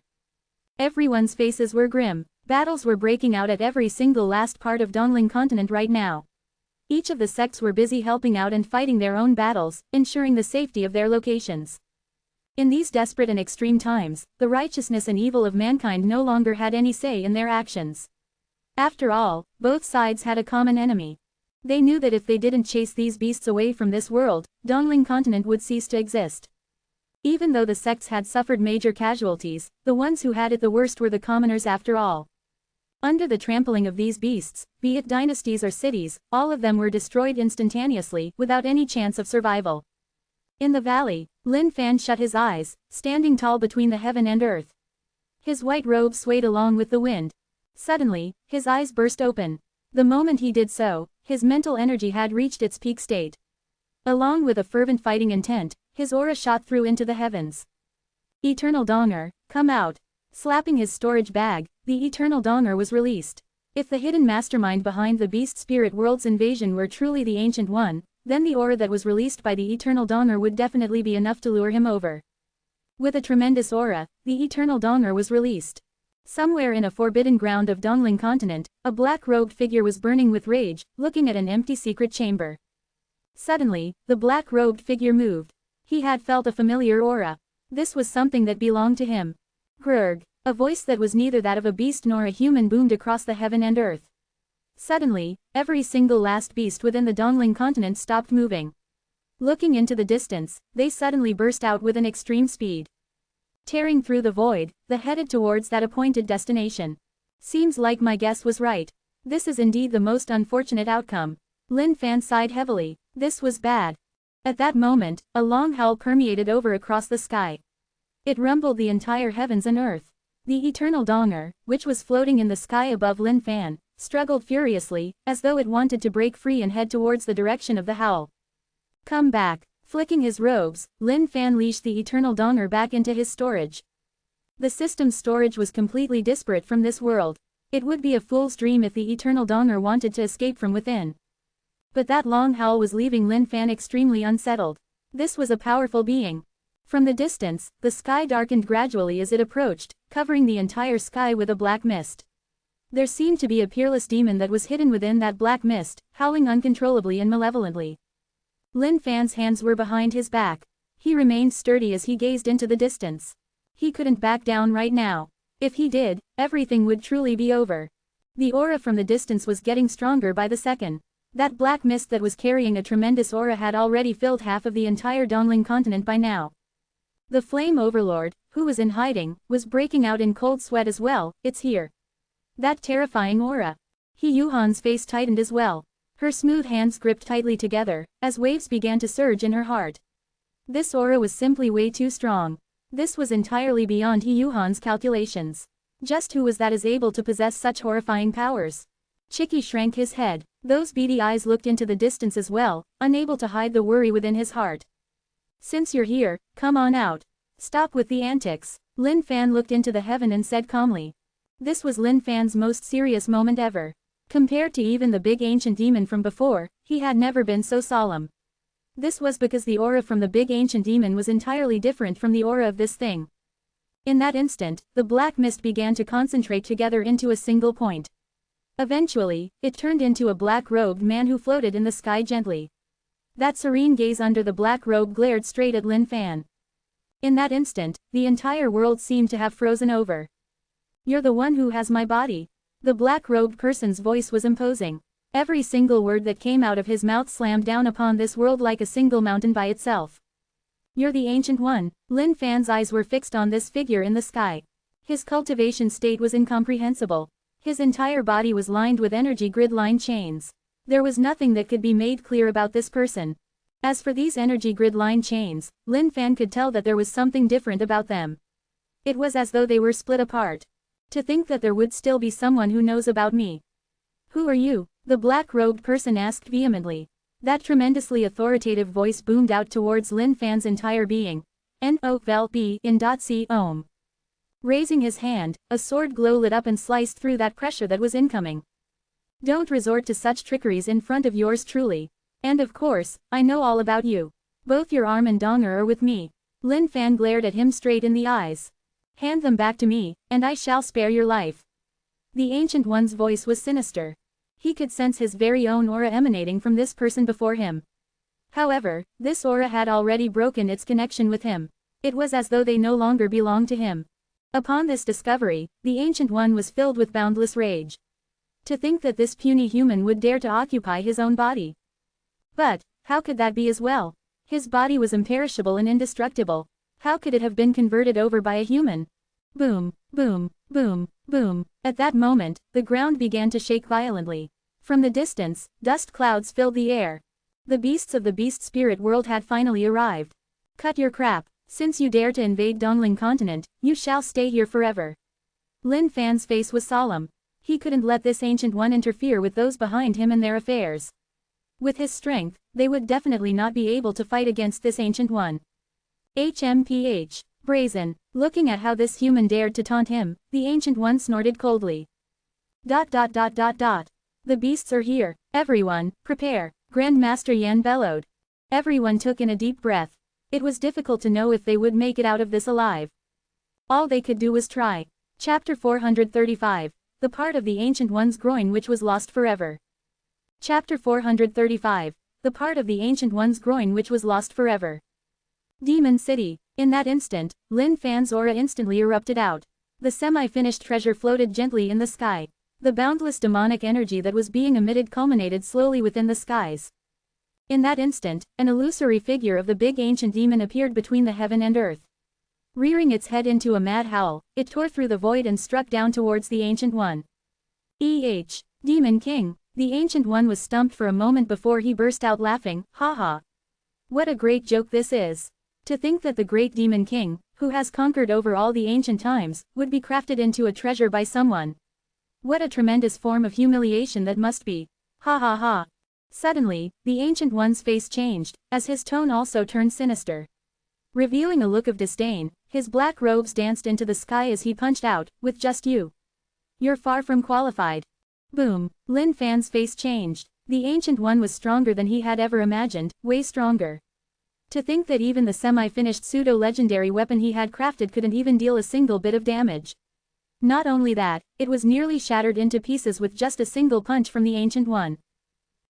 Everyone's faces were grim. Battles were breaking out at every single last part of Dongling continent right now. Each of the sects were busy helping out and fighting their own battles, ensuring the safety of their locations. In these desperate and extreme times, the righteousness and evil of mankind no longer had any say in their actions. After all, both sides had a common enemy. They knew that if they didn't chase these beasts away from this world, Dongling continent would cease to exist. Even though the sects had suffered major casualties, the ones who had it the worst were the commoners after all. Under the trampling of these beasts, be it dynasties or cities, all of them were destroyed instantaneously, without any chance of survival. In the valley, Lin Fan shut his eyes, standing tall between the heaven and earth. His white robe swayed along with the wind. Suddenly, his eyes burst open. The moment he did so, his mental energy had reached its peak state. Along with a fervent fighting intent, his aura shot through into the heavens. Eternal Donger, come out. Slapping his storage bag, the Eternal Donger was released. If the hidden mastermind behind the Beast Spirit World's invasion were truly the Ancient One, then the aura that was released by the Eternal Donger would definitely be enough to lure him over. With a tremendous aura, the Eternal Donger was released. Somewhere in a forbidden ground of Dongling continent, a black-robed figure was burning with rage, looking at an empty secret chamber. Suddenly, the black-robed figure moved. He had felt a familiar aura. This was something that belonged to him. Grrg. A voice that was neither that of a beast nor a human boomed across the heaven and earth. Suddenly, every single last beast within the Dongling continent stopped moving. Looking into the distance, they suddenly burst out with an extreme speed. Tearing through the void, they headed towards that appointed destination. Seems like my guess was right. This is indeed the most unfortunate outcome. Lin Fan sighed heavily. This was bad. At that moment, a long howl permeated over across the sky. It rumbled the entire heavens and earth. The Eternal Donger, which was floating in the sky above Lin Fan, struggled furiously, as though it wanted to break free and head towards the direction of the howl. Come back. Flicking his robes, Lin Fan leashed the Eternal Donger back into his storage. The system's storage was completely disparate from this world. It would be a fool's dream if the Eternal Donger wanted to escape from within. But that long howl was leaving Lin Fan extremely unsettled. This was a powerful being. From the distance, the sky darkened gradually as it approached, covering the entire sky with a black mist. There seemed to be a peerless demon that was hidden within that black mist, howling uncontrollably and malevolently. Lin Fan's hands were behind his back. He remained sturdy as he gazed into the distance. He couldn't back down right now. If he did, everything would truly be over. The aura from the distance was getting stronger by the second. That black mist that was carrying a tremendous aura had already filled half of the entire Dongling continent by now. The Flame Overlord, who was in hiding, was breaking out in cold sweat as well. It's here. That terrifying aura. He Yuhan's face tightened as well. Her smooth hands gripped tightly together, as waves began to surge in her heart. This aura was simply way too strong. This was entirely beyond He Yuhan's calculations. Just who was that is able to possess such horrifying powers? Chicky shrank his head. Those beady eyes looked into the distance as well, unable to hide the worry within his heart. Since you're here, come on out. Stop with the antics. Lin Fan looked into the heaven and said calmly. This was Lin Fan's most serious moment ever. Compared to even the big ancient demon from before, he had never been so solemn. This was because the aura from the big ancient demon was entirely different from the aura of this thing. In that instant, the black mist began to concentrate together into a single point. Eventually, it turned into a black-robed man who floated in the sky gently. That serene gaze under the black robe glared straight at Lin Fan. In that instant, the entire world seemed to have frozen over. You're the one who has my body. The black-robed person's voice was imposing. Every single word that came out of his mouth slammed down upon this world like a single mountain by itself. You're the Ancient One. Lin Fan's eyes were fixed on this figure in the sky. His cultivation state was incomprehensible. His entire body was lined with energy grid line chains. There was nothing that could be made clear about this person. As for these energy grid line chains, Lin Fan could tell that there was something different about them. It was as though they were split apart. To think that there would still be someone who knows about me. Who are you? The black-robed person asked vehemently. That tremendously authoritative voice boomed out towards Lin Fan's entire being. N-O-V-L-B in .C Ohm. Raising his hand, a sword glow lit up and sliced through that pressure that was incoming. Don't resort to such trickeries in front of yours truly. And of course, I know all about you. Both your arm and donger are with me. Lin Fan glared at him straight in the eyes. Hand them back to me, and I shall spare your life. The Ancient One's voice was sinister. He could sense his very own aura emanating from this person before him. However, this aura had already broken its connection with him. It was as though they no longer belonged to him. Upon this discovery, the Ancient One was filled with boundless rage. To think that this puny human would dare to occupy his own body. But, how could that be as well? His body was imperishable and indestructible. How could it have been converted over by a human? Boom, boom, boom, boom. At that moment, the ground began to shake violently. From the distance, dust clouds filled the air. The beasts of the beast spirit world had finally arrived. Cut your crap. Since you dare to invade Dongling continent, you shall stay here forever. Lin Fan's face was solemn. He couldn't let this Ancient One interfere with those behind him and their affairs. With his strength, they would definitely not be able to fight against this Ancient One. HMPH. Brazen. Looking at how this human dared to taunt him, the Ancient One snorted coldly. ... The beasts are here. Everyone, prepare. Grandmaster Yan bellowed. Everyone took in a deep breath. It was difficult to know if they would make it out of this alive. All they could do was try. Chapter 435. The part of the Ancient One's groin which was lost forever. Chapter 435. The part of the Ancient One's groin which was lost forever. Demon City. In that instant, Lin Fan's aura instantly erupted out. The semi-finished treasure floated gently in the sky. The boundless demonic energy that was being emitted culminated slowly within the skies. In that instant, an illusory figure of the big ancient demon appeared between the heaven and earth. Rearing its head into a mad howl, it tore through the void and struck down towards the Ancient One. Demon King. The Ancient One was stumped for a moment before he burst out laughing, ha ha. What a great joke this is. To think that the great Demon King, who has conquered over all the ancient times, would be crafted into a treasure by someone. What a tremendous form of humiliation that must be. Ha ha ha. Suddenly, the Ancient One's face changed, as his tone also turned sinister. Revealing a look of disdain, his black robes danced into the sky as he punched out, with just you. You're far from qualified. Boom. Lin Fan's face changed. The Ancient One was stronger than he had ever imagined, way stronger. To think that even the semi-finished pseudo-legendary weapon he had crafted couldn't even deal a single bit of damage. Not only that, it was nearly shattered into pieces with just a single punch from the Ancient One.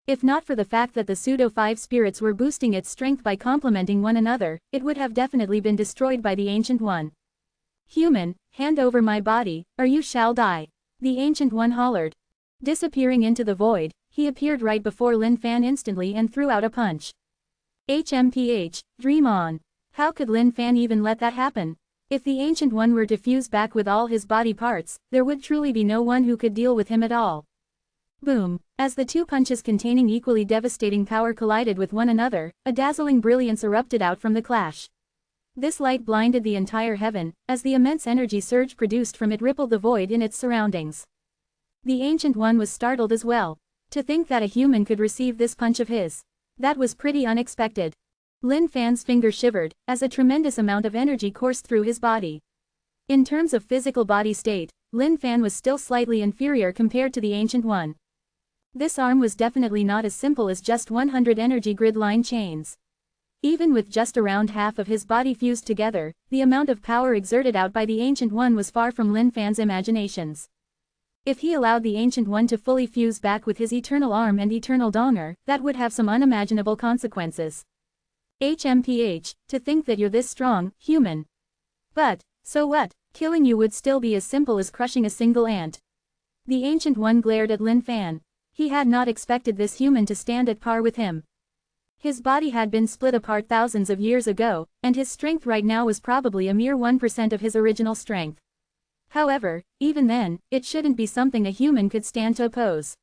If not for the fact that the pseudo-5 spirits were boosting its strength by complementing one another, it would have definitely been destroyed by the Ancient One. Human, hand over my body, or you shall die. The Ancient One hollered. Disappearing into the void, he appeared right before Lin Fan instantly and threw out a punch. HMPH, dream on. How could Lin Fan even let that happen? If the Ancient One were to fuse back with all his body parts, there would truly be no one who could deal with him at all. Boom. As the two punches containing equally devastating power collided with one another, a dazzling brilliance erupted out from the clash. This light blinded the entire heaven, as the immense energy surge produced from it rippled the void in its surroundings. The Ancient One was startled as well. To think that a human could receive this punch of his. That was pretty unexpected. Lin Fan's finger shivered, as a tremendous amount of energy coursed through his body. In terms of physical body state, Lin Fan was still slightly inferior compared to the Ancient One. This arm was definitely not as simple as just 100 energy grid line chains. Even with just around half of his body fused together, the amount of power exerted out by the Ancient One was far from Lin Fan's imaginations. If he allowed the Ancient One to fully fuse back with his eternal arm and eternal donger, that would have some unimaginable consequences. HMPH, to think that you're this strong, human. But, so what, killing you would still be as simple as crushing a single ant. The Ancient One glared at Lin Fan. He had not expected this human to stand at par with him. His body had been split apart thousands of years ago, and his strength right now was probably a mere 1% of his original strength. However, even then, it shouldn't be something a human could stand to oppose.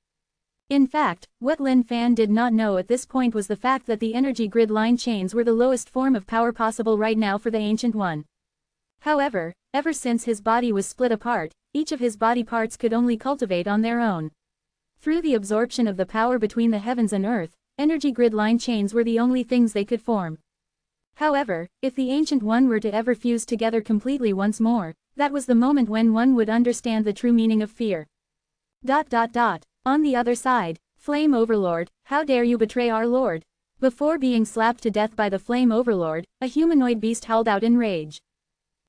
In fact, what Lin Fan did not know at this point was the fact that the energy grid line chains were the lowest form of power possible right now for the Ancient One. However, ever since his body was split apart, each of his body parts could only cultivate on their own. Through the absorption of the power between the heavens and earth, energy grid line chains were the only things they could form. However, if the Ancient One were to ever fuse together completely once more, that was the moment when one would understand the true meaning of fear. On the other side, Flame Overlord, how dare you betray our Lord? Before being slapped to death by the Flame Overlord, a humanoid beast howled out in rage.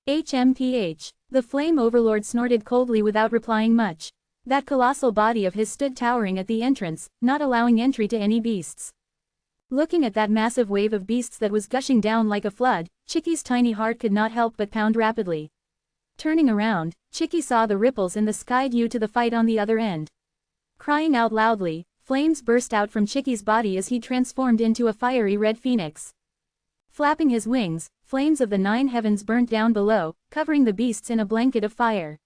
HMPH. The Flame Overlord snorted coldly without replying much. That colossal body of his stood towering at the entrance, not allowing entry to any beasts. Looking at that massive wave of beasts that was gushing down like a flood, Chicky's tiny heart could not help but pound rapidly. Turning around, Chicky saw the ripples in the sky due to the fight on the other end. Crying out loudly, flames burst out from Chicky's body as he transformed into a fiery red phoenix. Flapping his wings, flames of the 9 heavens burnt down below, covering the beasts in a blanket of fire.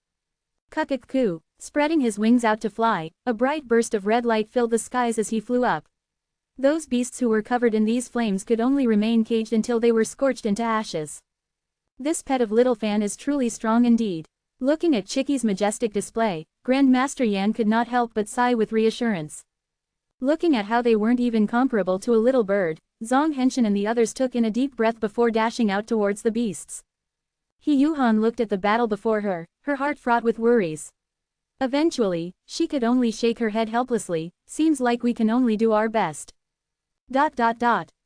Kukuk-ku, spreading his wings out to fly, a bright burst of red light filled the skies as he flew up. Those beasts who were covered in these flames could only remain caged until they were scorched into ashes. This pet of Little Fan is truly strong indeed. Looking at Chicky's majestic display, Grandmaster Yan could not help but sigh with reassurance. Looking at how they weren't even comparable to a little bird, Zhang Henshin and the others took in a deep breath before dashing out towards the beasts. He Yuhan looked at the battle before her, her heart fraught with worries. Eventually, she could only shake her head helplessly, seems like we can only do our best.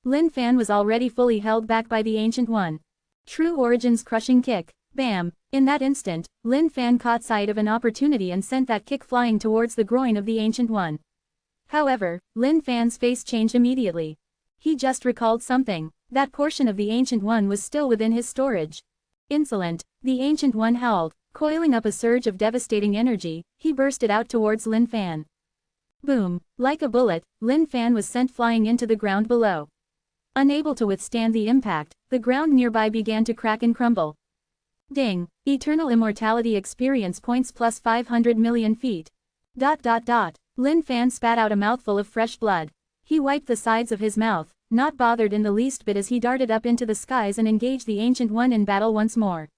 Lin Fan was already fully held back by the Ancient One. True Origin's crushing kick, bam! In that instant, Lin Fan caught sight of an opportunity and sent that kick flying towards the groin of the Ancient One. However, Lin Fan's face changed immediately. He just recalled something. That portion of the Ancient One was still within his storage. Insolent, the Ancient One howled, coiling up a surge of devastating energy, he burst it out towards Lin Fan. Boom! Like a bullet, Lin Fan was sent flying into the ground below. Unable to withstand the impact, the ground nearby began to crack and crumble. Ding! Eternal immortality experience points plus 500 million feet. Lin Fan spat out a mouthful of fresh blood. He wiped the sides of his mouth, not bothered in the least bit as he darted up into the skies and engaged the Ancient One in battle once more.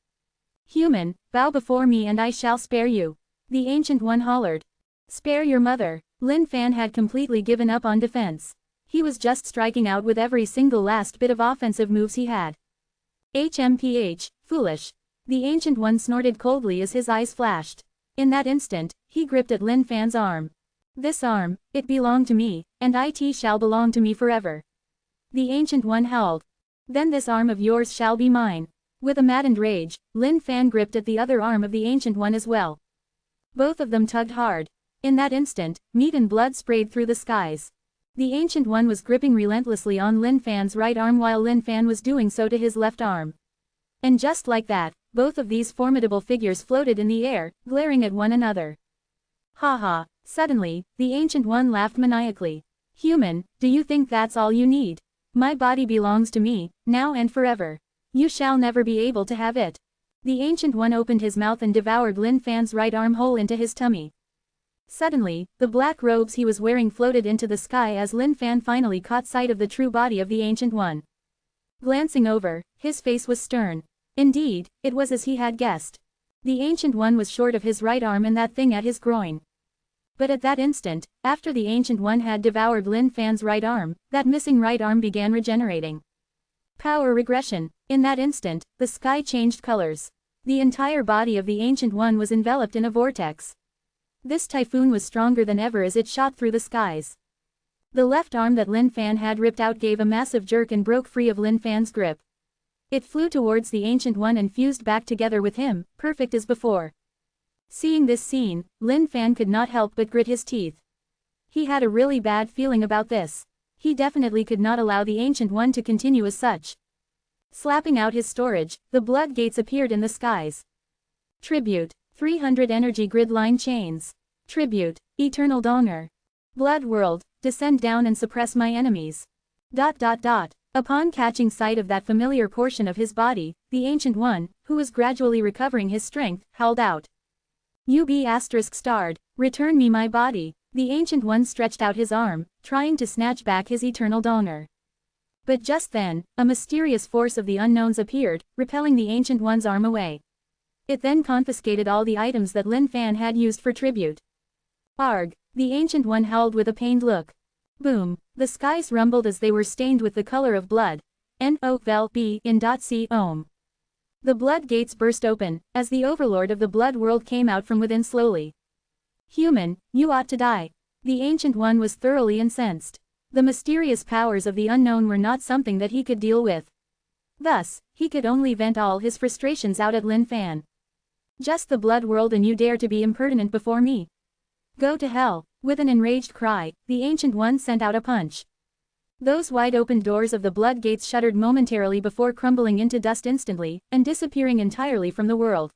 Human, bow before me and I shall spare you. The Ancient One hollered. Spare your mother. Lin Fan had completely given up on defense. He was just striking out with every single last bit of offensive moves he had. HMPH, foolish. The Ancient One snorted coldly as his eyes flashed. In that instant, he gripped at Lin Fan's arm. This arm, it belonged to me, and it shall belong to me forever. The Ancient One howled. Then this arm of yours shall be mine. With a maddened rage, Lin Fan gripped at the other arm of the Ancient One as well. Both of them tugged hard. In that instant, meat and blood sprayed through the skies. The Ancient One was gripping relentlessly on Lin Fan's right arm while Lin Fan was doing so to his left arm. And just like that, both of these formidable figures floated in the air, glaring at one another. Ha ha! Suddenly, the Ancient One laughed maniacally. Human, do you think that's all you need? My body belongs to me, now and forever. You shall never be able to have it. The Ancient One opened his mouth and devoured Lin Fan's right arm hole into his tummy. Suddenly, the black robes he was wearing floated into the sky as Lin Fan finally caught sight of the true body of the Ancient One. Glancing over, his face was stern. Indeed, it was as he had guessed. The Ancient One was short of his right arm and that thing at his groin. But at that instant, after the Ancient One had devoured Lin Fan's right arm, that missing right arm began regenerating. Power regression. In that instant, the sky changed colors. The entire body of the Ancient One was enveloped in a vortex. This typhoon was stronger than ever as it shot through the skies. The left arm that Lin Fan had ripped out gave a massive jerk and broke free of Lin Fan's grip. It flew towards the Ancient One and fused back together with him, perfect as before. Seeing this scene, Lin Fan could not help but grit his teeth. He had a really bad feeling about this. He He definitely could not allow the Ancient One to continue as such. Slapping out his storage, the blood gates appeared in the skies. Tribute. 300 energy grid line chains. Tribute. Eternal Donger. Blood world, descend down and suppress my enemies. ... Upon catching sight of that familiar portion of his body, the Ancient One, who was gradually recovering his strength, howled out. You be ****, return me my body. The Ancient One stretched out his arm, trying to snatch back his eternal Donger. But just then, a mysterious force of the unknowns appeared, repelling the Ancient One's arm away. It then confiscated all the items that Lin Fan had used for tribute. Arg! The Ancient One howled with a pained look. Boom! The skies rumbled as they were stained with the color of blood. N-O-V-E-N.C Ohm. The blood gates burst open, as the overlord of the blood world came out from within slowly. Human, you ought to die. The Ancient One was thoroughly incensed. The mysterious powers of the unknown were not something that he could deal with. Thus, he could only vent all his frustrations out at Lin Fan. Just the blood world and you dare to be impertinent before me? Go to hell! With an enraged cry, the Ancient One sent out a punch. Those wide-open doors of the blood gates shuddered momentarily before crumbling into dust instantly, and disappearing entirely from the world.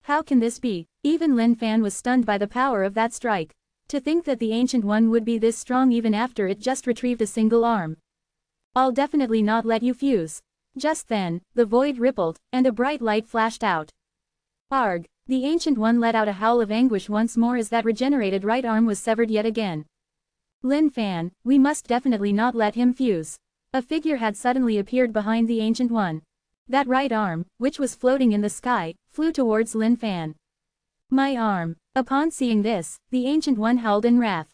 How can this be? Even Lin Fan was stunned by the power of that strike. To think that the Ancient One would be this strong even after it just retrieved a single arm. I'll definitely not let you fuse. Just then, the void rippled, and a bright light flashed out. Arg! The Ancient One let out a howl of anguish once more as that regenerated right arm was severed yet again. Lin Fan, we must definitely not let him fuse. A figure had suddenly appeared behind the Ancient One. That right arm, which was floating in the sky, flew towards Lin Fan. My arm. Upon seeing this, the Ancient One howled in wrath.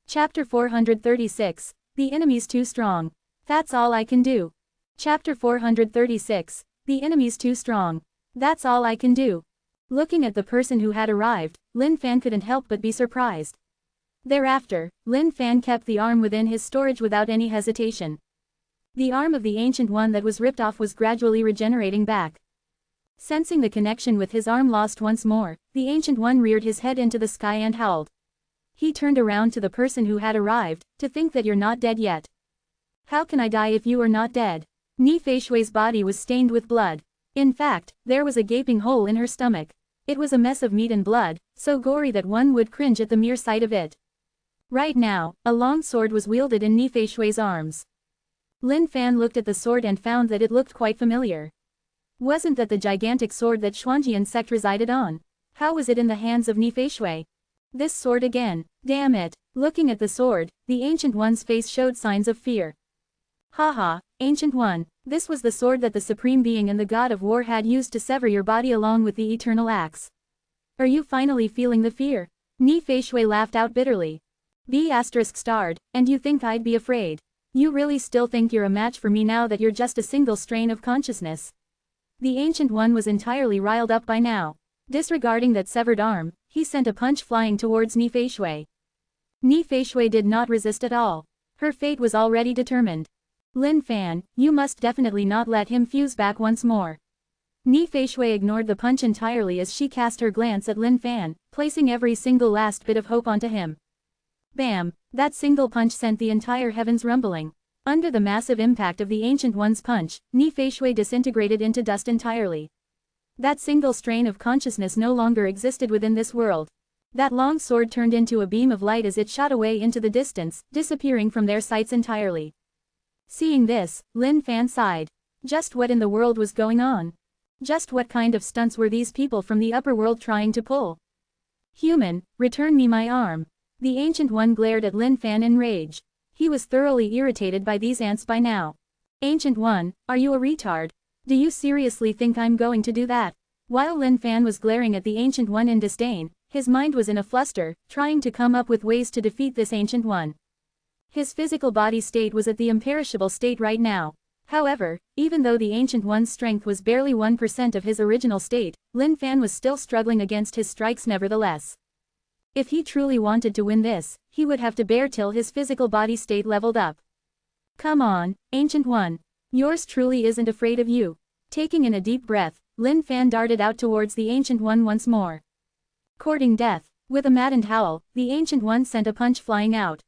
Chapter 436, The enemy's too strong. That's all I can do. Chapter 436, The enemy's too strong. That's all I can do. Looking at the person who had arrived, Lin Fan couldn't help but be surprised. Thereafter, Lin Fan kept the arm within his storage without any hesitation. The arm of the Ancient One that was ripped off was gradually regenerating back. Sensing the connection with his arm lost once more, the Ancient One reared his head into the sky and howled. He turned around to the person who had arrived, to think that you're not dead yet. How can I die if you are not dead? Ni Feishui's body was stained with blood. In fact, there was a gaping hole in her stomach. It was a mess of meat and blood, so gory that one would cringe at the mere sight of it. Right now, a long sword was wielded in Ni Feishui's arms. Lin Fan looked at the sword and found that it looked quite familiar. Wasn't that the gigantic sword that Xuanjian sect resided on? How was it in the hands of Ni Feishui? This sword again, damn it. Looking at the sword, the Ancient One's face showed signs of fear. Haha, Ancient One, this was the sword that the Supreme Being and the God of War had used to sever your body along with the eternal axe. Are you finally feeling the fear? Ni Feishui laughed out bitterly. ****, and you think I'd be afraid? You really still think you're a match for me now that you're just a single strain of consciousness? The Ancient One was entirely riled up by now. Disregarding that severed arm, he sent a punch flying towards Ni Feishui. Ni Feishui did not resist at all. Her fate was already determined. Lin Fan, you must definitely not let him fuse back once more. Ni Feishui ignored the punch entirely as she cast her glance at Lin Fan, placing every single last bit of hope onto him. Bam! That single punch sent the entire heavens rumbling. Under the massive impact of the Ancient One's punch, Ni Feishui disintegrated into dust entirely. That single strain of consciousness no longer existed within this world. That long sword turned into a beam of light as it shot away into the distance, disappearing from their sights entirely. Seeing this, Lin Fan sighed. Just what in the world was going on? Just what kind of stunts were these people from the upper world trying to pull? Human, return me my arm. The Ancient One glared at Lin Fan in rage. He was thoroughly irritated by these ants by now. Ancient One, are you a retard? Do you seriously think I'm going to do that? While Lin Fan was glaring at the Ancient One in disdain, his mind was in a fluster, trying to come up with ways to defeat this Ancient One. His physical body state was at the imperishable state right now. However, even though the Ancient One's strength was barely 1% of his original state, Lin Fan was still struggling against his strikes nevertheless. If he truly wanted to win this, he would have to bear till his physical body state leveled up. Come on, Ancient One. Yours truly isn't afraid of you. Taking in a deep breath, Lin Fan darted out towards the Ancient One once more. Courting death. With a maddened howl, the Ancient One sent a punch flying out.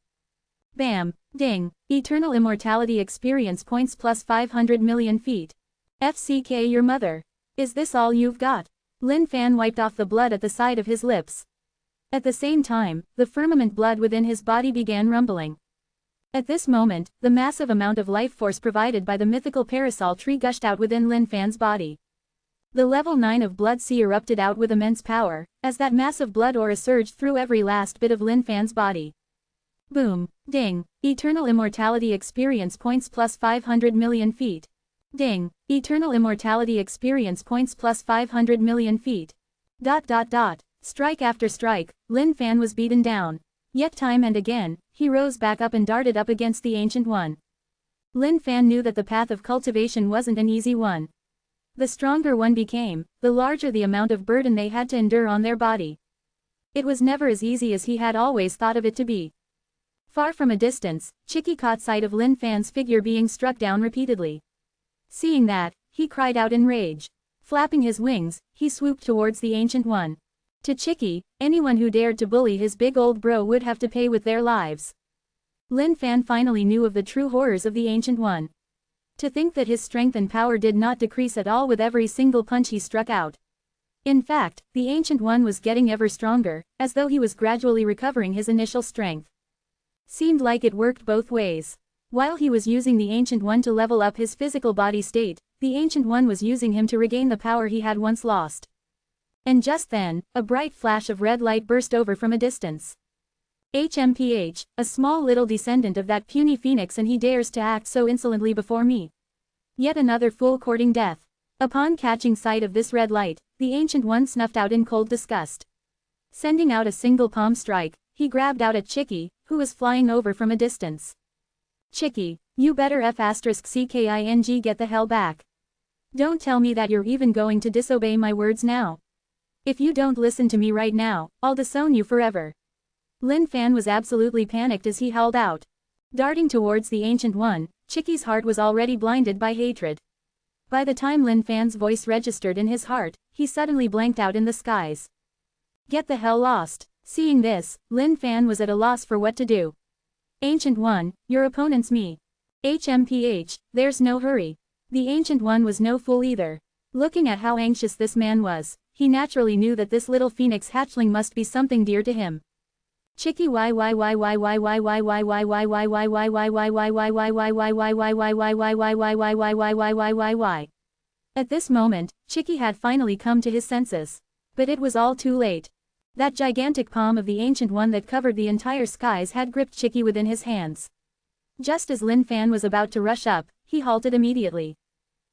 Bam, ding, eternal immortality experience points plus 500 million feet. FCK your mother. Is this all you've got? Lin Fan wiped off the blood at the side of his lips. At the same time, the firmament blood within his body began rumbling. At this moment, the massive amount of life force provided by the mythical parasol tree gushed out within Lin Fan's body. The level 9 of Blood Sea erupted out with immense power, as that massive blood aura surged through every last bit of Lin Fan's body. Boom, ding, eternal immortality experience points plus 500 million feet. Ding, eternal immortality experience points plus 500 million feet. ... Strike after strike, Lin Fan was beaten down. Yet time and again, he rose back up and darted up against the Ancient One. Lin Fan knew that the path of cultivation wasn't an easy one. The stronger one became, the larger the amount of burden they had to endure on their body. It was never as easy as he had always thought of it to be. Far from a distance, Chicky caught sight of Lin Fan's figure being struck down repeatedly. Seeing that, he cried out in rage. Flapping his wings, he swooped towards the Ancient One. To Chicky, anyone who dared to bully his big old bro would have to pay with their lives. Lin Fan finally knew of the true horrors of the Ancient One. To think that his strength and power did not decrease at all with every single punch he struck out. In fact, the Ancient One was getting ever stronger, as though he was gradually recovering his initial strength. Seemed like it worked both ways. While he was using the Ancient One to level up his physical body state, the Ancient One was using him to regain the power he had once lost. And just then, a bright flash of red light burst over from a distance. HMPH, a small little descendant of that puny phoenix, and he dares to act so insolently before me. Yet another fool courting death. Upon catching sight of this red light, the Ancient One snuffed out in cold disgust. Sending out a single palm strike, he grabbed out at Chicky, who was flying over from a distance. Chicky, you better **CKING get the hell back. Don't tell me that you're even going to disobey my words now. If you don't listen to me right now, I'll disown you forever. Lin Fan was absolutely panicked as he held out. Darting towards the Ancient One, Chicky's heart was already blinded by hatred. By the time Lin Fan's voice registered in his heart, he suddenly blanked out in the skies. Get the hell lost. Seeing this, Lin Fan was at a loss for what to do. Ancient One, your opponent's me. HMPH, there's no hurry. The Ancient One was no fool either. Looking at how anxious this man was, he naturally knew that this little phoenix hatchling must be something dear to him. Chicky why. At this moment, Chicky had finally come to his senses. But it was all too late. That gigantic palm of the Ancient One that covered the entire skies had gripped Chicky within his hands. Just as Lin Fan was about to rush up, he halted immediately.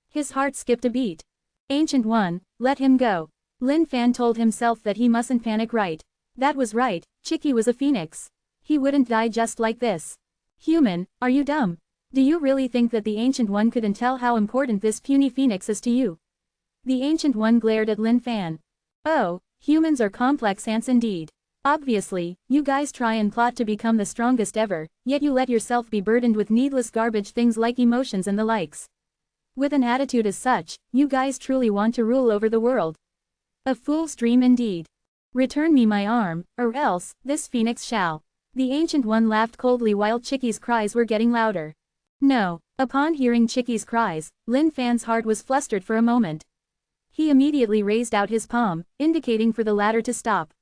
His heart skipped a beat. Ancient One, let him go. Lin Fan told himself that he mustn't panic right. That was right, Chicky was a phoenix. He wouldn't die just like this. Human, are you dumb? Do you really think that the Ancient One couldn't tell how important this puny phoenix is to you? The Ancient One glared at Lin Fan. Oh, humans are complex ants indeed. Obviously, you guys try and plot to become the strongest ever, yet you let yourself be burdened with needless garbage things like emotions and the likes. With an attitude as such, you guys truly want to rule over the world. A fool's dream indeed. Return me my arm, or else, this phoenix shall. The Ancient One laughed coldly while Chicky's cries were getting louder. No. Upon hearing Chicky's cries, Lin Fan's heart was flustered for a moment. He immediately raised out his palm, indicating for the latter to stop.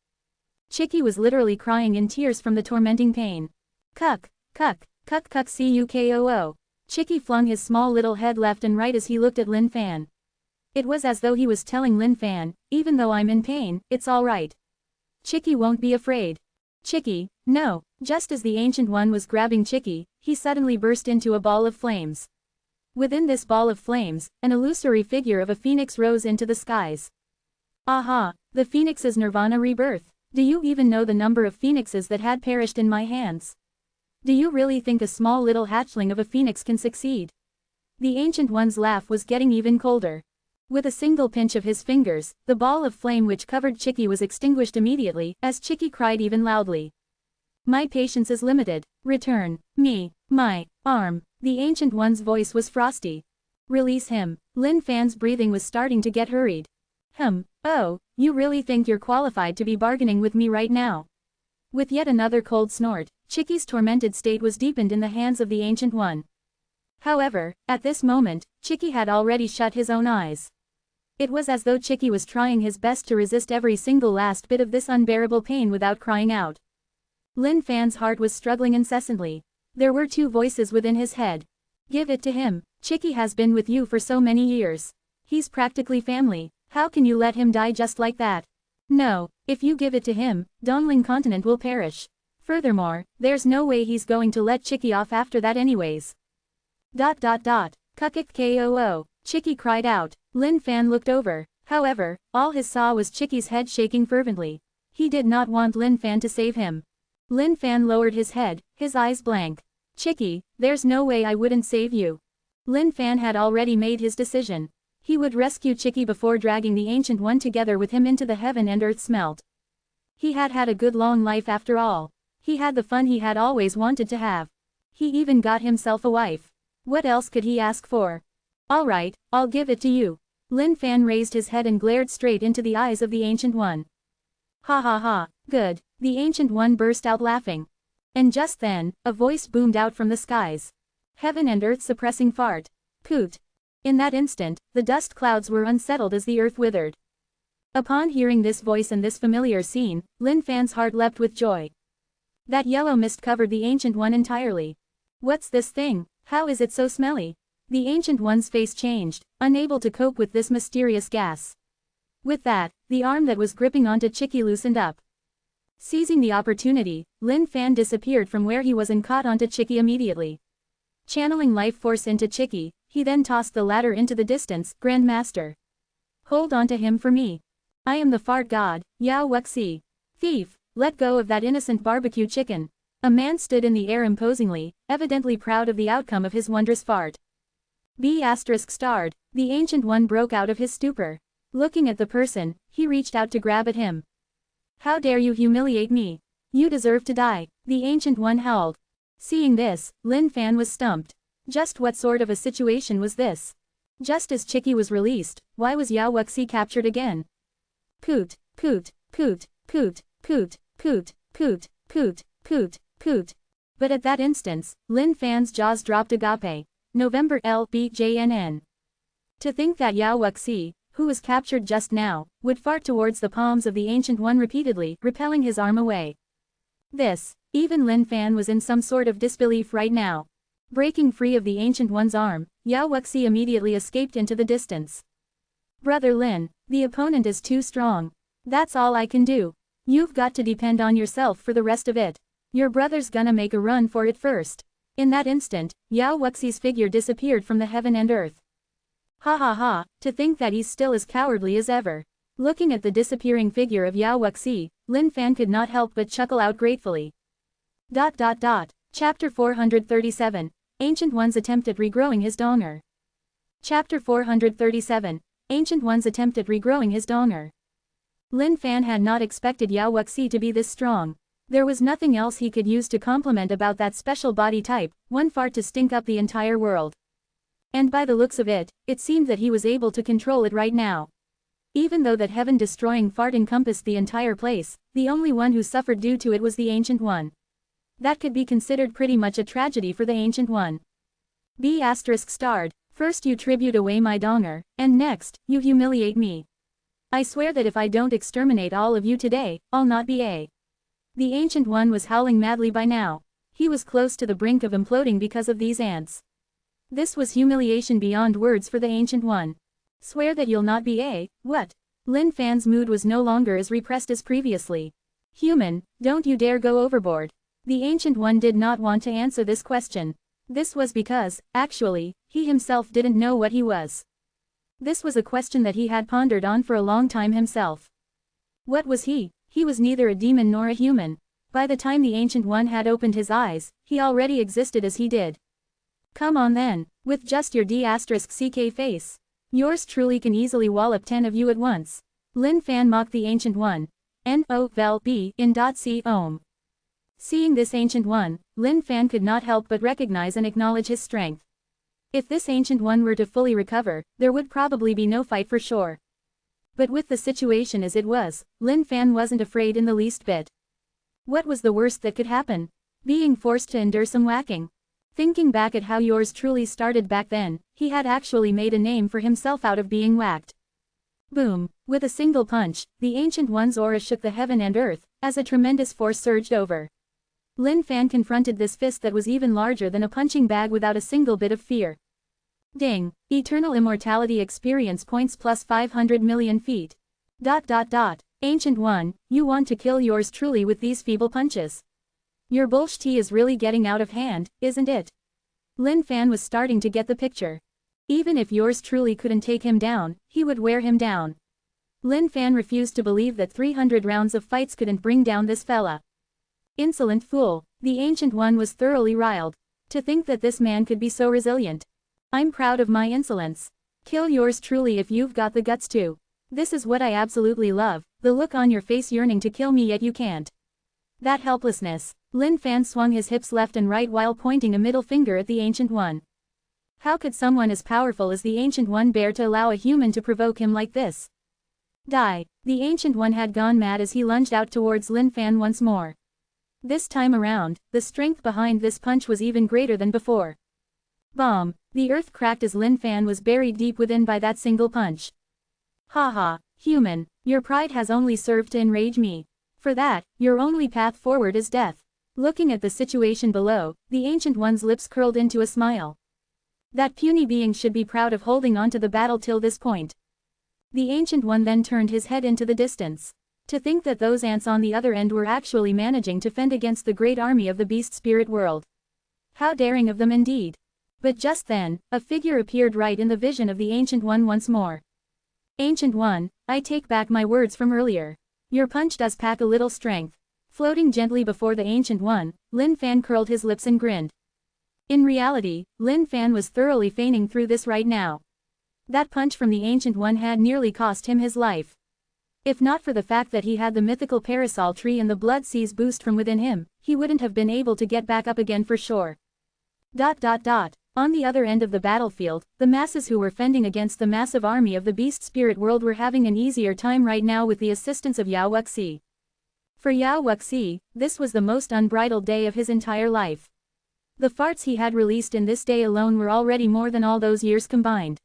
Chicky was literally crying in tears from the tormenting pain. Cuck, cuck, cuck cuck cuckoo. Chicky flung his small little head left and right as he looked at Lin Fan. It was as though he was telling Lin Fan, even though I'm in pain, it's alright. Chicky won't be afraid. Chicky, no. Just as the Ancient One was grabbing Chicky, he suddenly burst into a ball of flames. Within this ball of flames, an illusory figure of a phoenix rose into the skies. Aha, the phoenix's nirvana rebirth. Do you even know the number of phoenixes that had perished in my hands? Do you really think a small little hatchling of a phoenix can succeed? The Ancient One's laugh was getting even colder. With a single pinch of his fingers, the ball of flame which covered Chicky was extinguished immediately, as Chicky cried even loudly. My patience is limited. Return me my arm. The Ancient One's voice was frosty. Release him. Lin Fan's breathing was starting to get hurried. Oh, you really think you're qualified to be bargaining with me right now? With yet another cold snort, Chicky's tormented state was deepened in the hands of the Ancient One. However, at this moment, Chicky had already shut his own eyes. It was as though Chicky was trying his best to resist every single last bit of this unbearable pain without crying out. Lin Fan's heart was struggling incessantly. There were two voices within his head. Give it to him. Chicky has been with you for so many years. He's practically family. How can you let him die just like that? No, if you give it to him, Dongling continent will perish. Furthermore, there's no way he's going to let Chicky off after that anyways. ... Kukik koo, Chicky cried out. Lin Fan looked over. However, all he saw was Chicky's head shaking fervently. He did not want Lin Fan to save him. Lin Fan lowered his head, his eyes blank. Chicky, there's no way I wouldn't save you. Lin Fan had already made his decision. He would rescue Chicky before dragging the Ancient One together with him into the heaven and earth smelt. He had had a good long life after all. He had the fun he had always wanted to have. He even got himself a wife. What else could he ask for? Alright, I'll give it to you. Lin Fan raised his head and glared straight into the eyes of the Ancient One. Ha ha ha, good, the Ancient One burst out laughing. And just then, a voice boomed out from the skies. Heaven and earth suppressing fart. Poot. In that instant, the dust clouds were unsettled as the earth withered. Upon hearing this voice and this familiar scene, Lin Fan's heart leapt with joy. That yellow mist covered the Ancient One entirely. What's this thing? How is it so smelly? The Ancient One's face changed, unable to cope with this mysterious gas. With that, the arm that was gripping onto Chicky loosened up. Seizing the opportunity, Lin Fan disappeared from where he was and caught onto Chicky immediately. Channeling life force into Chicky, he then tossed the latter into the distance. Grandmaster. Hold on to him for me. I am the fart god, Yao Wuxi. Thief, let go of that innocent barbecue chicken. A man stood in the air imposingly, evidently proud of the outcome of his wondrous fart. B*****, the Ancient One broke out of his stupor. Looking at the person, he reached out to grab at him. How dare you humiliate me? You deserve to die, the Ancient One howled. Seeing this, Lin Fan was stumped. Just what sort of a situation was this? Just as Chicky was released, why was Yao Wuxi captured again? Poot, poot, poot, poot, poot, poot, poot, poot, poot, poot. But at that instance, Lin Fan's jaws dropped. Agape. November LBJNN. To think that Yao Wuxi, who was captured just now, would fart towards the palms of the Ancient One repeatedly, repelling his arm away. Even Lin Fan was in some sort of disbelief right now. Breaking free of the Ancient One's arm, Yao Wuxi immediately escaped into the distance. Brother Lin, the opponent is too strong. That's all I can do. You've got to depend on yourself for the rest of it. Your brother's gonna make a run for it first. In that instant, Yao Wuxi's figure disappeared from the heaven and earth. Ha ha ha, to think that he's still as cowardly as ever. Looking at the disappearing figure of Yao Wuxi, Lin Fan could not help but chuckle out gratefully. Chapter 437, Ancient One's Attempt at Regrowing His Donger. Chapter 437, Ancient One's Attempt at Regrowing His Donger. Lin Fan had not expected Yao Wuxi to be this strong. There was nothing else he could use to compliment about that special body type, one fart to stink up the entire world. And by the looks of it, it seemed that he was able to control it right now. Even though that heaven-destroying fart encompassed the entire place, the only one who suffered due to it was the Ancient One. That could be considered pretty much a tragedy for the Ancient One. B*****, first you tribute away my donger, and next, you humiliate me. I swear that if I don't exterminate all of you today, I'll not be a. The Ancient One was howling madly by now. He was close to the brink of imploding because of these ants. This was humiliation beyond words for the Ancient One. Swear that you'll not be a, what? Lin Fan's mood was no longer as repressed as previously. Human, don't you dare go overboard. The Ancient One did not want to answer this question. This was because, actually, he himself didn't know what he was. This was a question that he had pondered on for a long time himself. What was he? He was neither a demon nor a human. By the time the Ancient One had opened his eyes, he already existed as he did. Come on then, with just your D***ck face. Yours truly can easily wallop 10 of you at once. Lin Fan mocked the Ancient One. N-O-V-E in .c ohm. Seeing this Ancient One, Lin Fan could not help but recognize and acknowledge his strength. If this Ancient One were to fully recover, there would probably be no fight for sure. But with the situation as it was, Lin Fan wasn't afraid in the least bit. What was the worst that could happen? being forced to endure some whacking. Thinking back at how yours truly started back then, he had actually made a name for himself out of being whacked. Boom! With a single punch, the Ancient One's aura shook the heaven and earth, as a tremendous force surged over. Lin Fan confronted this fist that was even larger than a punching bag without a single bit of fear. Ding! Eternal immortality experience points plus 500 million feet. ... Ancient One, you want to kill yours truly with these feeble punches. Your bullshit is really getting out of hand, isn't it? Lin Fan was starting to get the picture. Even if yours truly couldn't take him down, he would wear him down. Lin Fan refused to believe that 300 rounds of fights couldn't bring down this fella. Insolent fool, the Ancient One was thoroughly riled. To think that this man could be so resilient. I'm proud of my insolence. Kill yours truly if you've got the guts to. This is what I absolutely love, the look on your face yearning to kill me yet you can't. That helplessness. Lin Fan swung his hips left and right while pointing a middle finger at the Ancient One. How could someone as powerful as the Ancient One bear to allow a human to provoke him like this? Die! The Ancient One had gone mad as he lunged out towards Lin Fan once more. This time around, the strength behind this punch was even greater than before. Bomb! The earth cracked as Lin Fan was buried deep within by that single punch. Haha, human, your pride has only served to enrage me. For that, your only path forward is death. Looking at the situation below, the Ancient One's lips curled into a smile. That puny being should be proud of holding on to the battle till this point. The Ancient One then turned his head into the distance. To think that those ants on the other end were actually managing to fend against the great army of the beast spirit world. How daring of them indeed. But just then, a figure appeared right in the vision of the Ancient One once more. Ancient One, I take back my words from earlier. Your punch does pack a little strength. Floating gently before the Ancient One, Lin Fan curled his lips and grinned. In reality, Lin Fan was thoroughly feigning through this right now. That punch from the Ancient One had nearly cost him his life. If not for the fact that he had the mythical parasol tree and the blood seas boost from within him, he wouldn't have been able to get back up again for sure. On the other end of the battlefield, the masses who were fending against the massive army of the beast spirit world were having an easier time right now with the assistance of Yao Wuxi. For Yao Wuxi, this was the most unbridled day of his entire life. The farts he had released in this day alone were already more than all those years combined.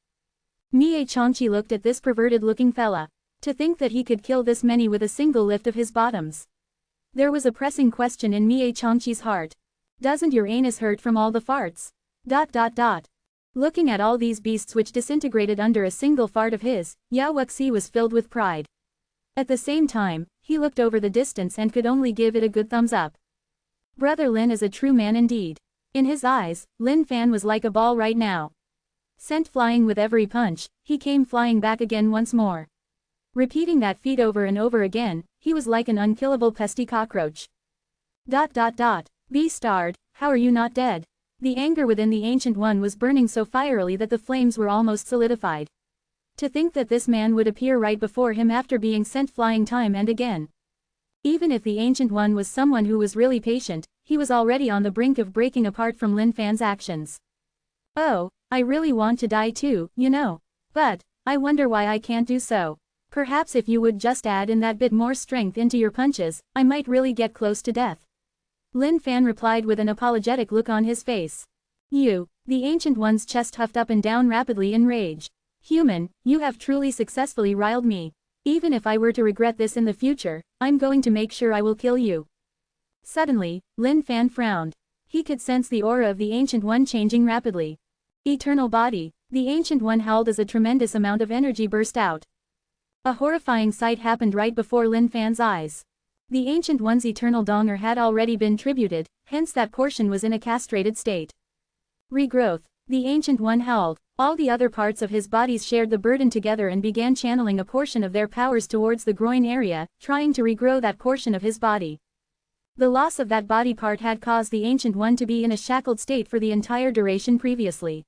Mie Changqi looked at this perverted-looking fella. To think that he could kill this many with a single lift of his bottoms. There was a pressing question in Mie Changqi's heart. Doesn't your anus hurt from all the farts? Looking at all these beasts which disintegrated under a single fart of his, Yao Wuxi was filled with pride. At the same time, he looked over the distance and could only give it a good thumbs up. Brother Lin is a true man indeed. In his eyes, Lin Fan was like a ball right now. Sent flying with every punch, he came flying back again once more. Repeating that feat over and over again, he was like an unkillable pesky cockroach. Beastard, how are you not dead? The anger within the Ancient One was burning so fierily that the flames were almost solidified. To think that this man would appear right before him after being sent flying time and again. Even if the Ancient One was someone who was really patient, he was already on the brink of breaking apart from Lin Fan's actions. Oh, I really want to die too, you know. But, I wonder why I can't do so. Perhaps if you would just add in that bit more strength into your punches, I might really get close to death. Lin Fan replied with an apologetic look on his face. You, the Ancient One's chest huffed up and down rapidly in rage. Human, you have truly successfully riled me. Even if I were to regret this in the future, I'm going to make sure I will kill you. Suddenly, Lin Fan frowned. He could sense the aura of the Ancient One changing rapidly. Eternal body, the Ancient One howled as a tremendous amount of energy burst out. A horrifying sight happened right before Lin Fan's eyes. The Ancient One's eternal donger had already been tributed, hence that portion was in a castrated state. Regrowth, the Ancient One howled. All the other parts of his bodies shared the burden together and began channeling a portion of their powers towards the groin area, trying to regrow that portion of his body. The loss of that body part had caused the Ancient One to be in a shackled state for the entire duration previously.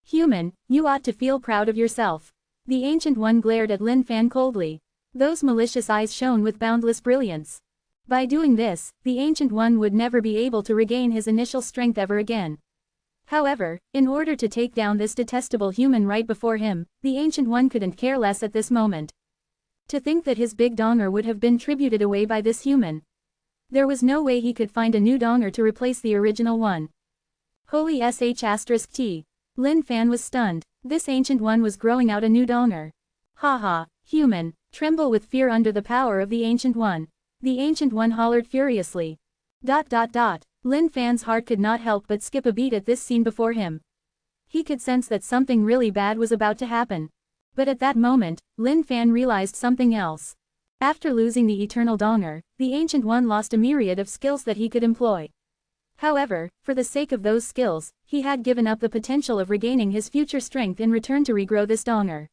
Human, you ought to feel proud of yourself. The Ancient One glared at Lin Fan coldly. Those malicious eyes shone with boundless brilliance. By doing this, the Ancient One would never be able to regain his initial strength ever again. However, in order to take down this detestable human right before him, the Ancient One couldn't care less at this moment. To think that his big donger would have been tributed away by this human. There was no way he could find a new donger to replace the original one. Holy sh*t. Lin Fan was stunned. This ancient one was growing out a new donger. Haha, human, tremble with fear under the power of the ancient one. The ancient one hollered furiously. Lin Fan's heart could not help but skip a beat at this scene before him. He could sense that something really bad was about to happen. But at that moment, Lin Fan realized something else. After losing the eternal donger, the ancient one lost a myriad of skills that he could employ. However, for the sake of those skills, he had given up the potential of regaining his future strength in return to regrow this donger.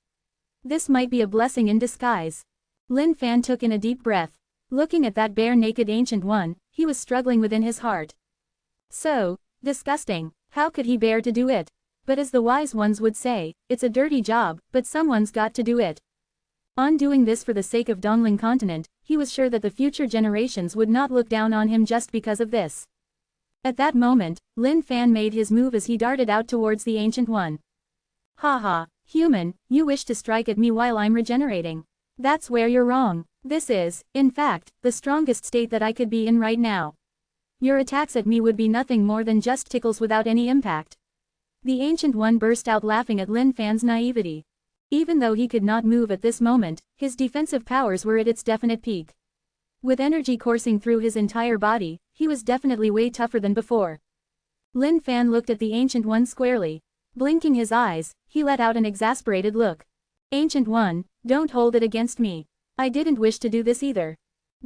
This might be a blessing in disguise. Lin Fan took in a deep breath. Looking at that bare-naked ancient one, he was struggling within his heart. So disgusting. How could he bear to do it? But as the wise ones would say, it's a dirty job, but someone's got to do it. On doing this for the sake of Dongling continent, he was sure that the future generations would not look down on him just because of this. At that moment, Lin Fan made his move as he darted out towards the ancient one. Haha, human, you wish to strike at me while I'm regenerating. That's where you're wrong. This is, in fact, the strongest state that I could be in right now. Your attacks at me would be nothing more than just tickles without any impact. The ancient one burst out laughing at Lin Fan's naivety. Even though he could not move at this moment, his defensive powers were at its definite peak. With energy coursing through his entire body, he was definitely way tougher than before. Lin Fan looked at the ancient one squarely. Blinking his eyes, he let out an exasperated look. Ancient one, don't hold it against me. I didn't wish to do this either.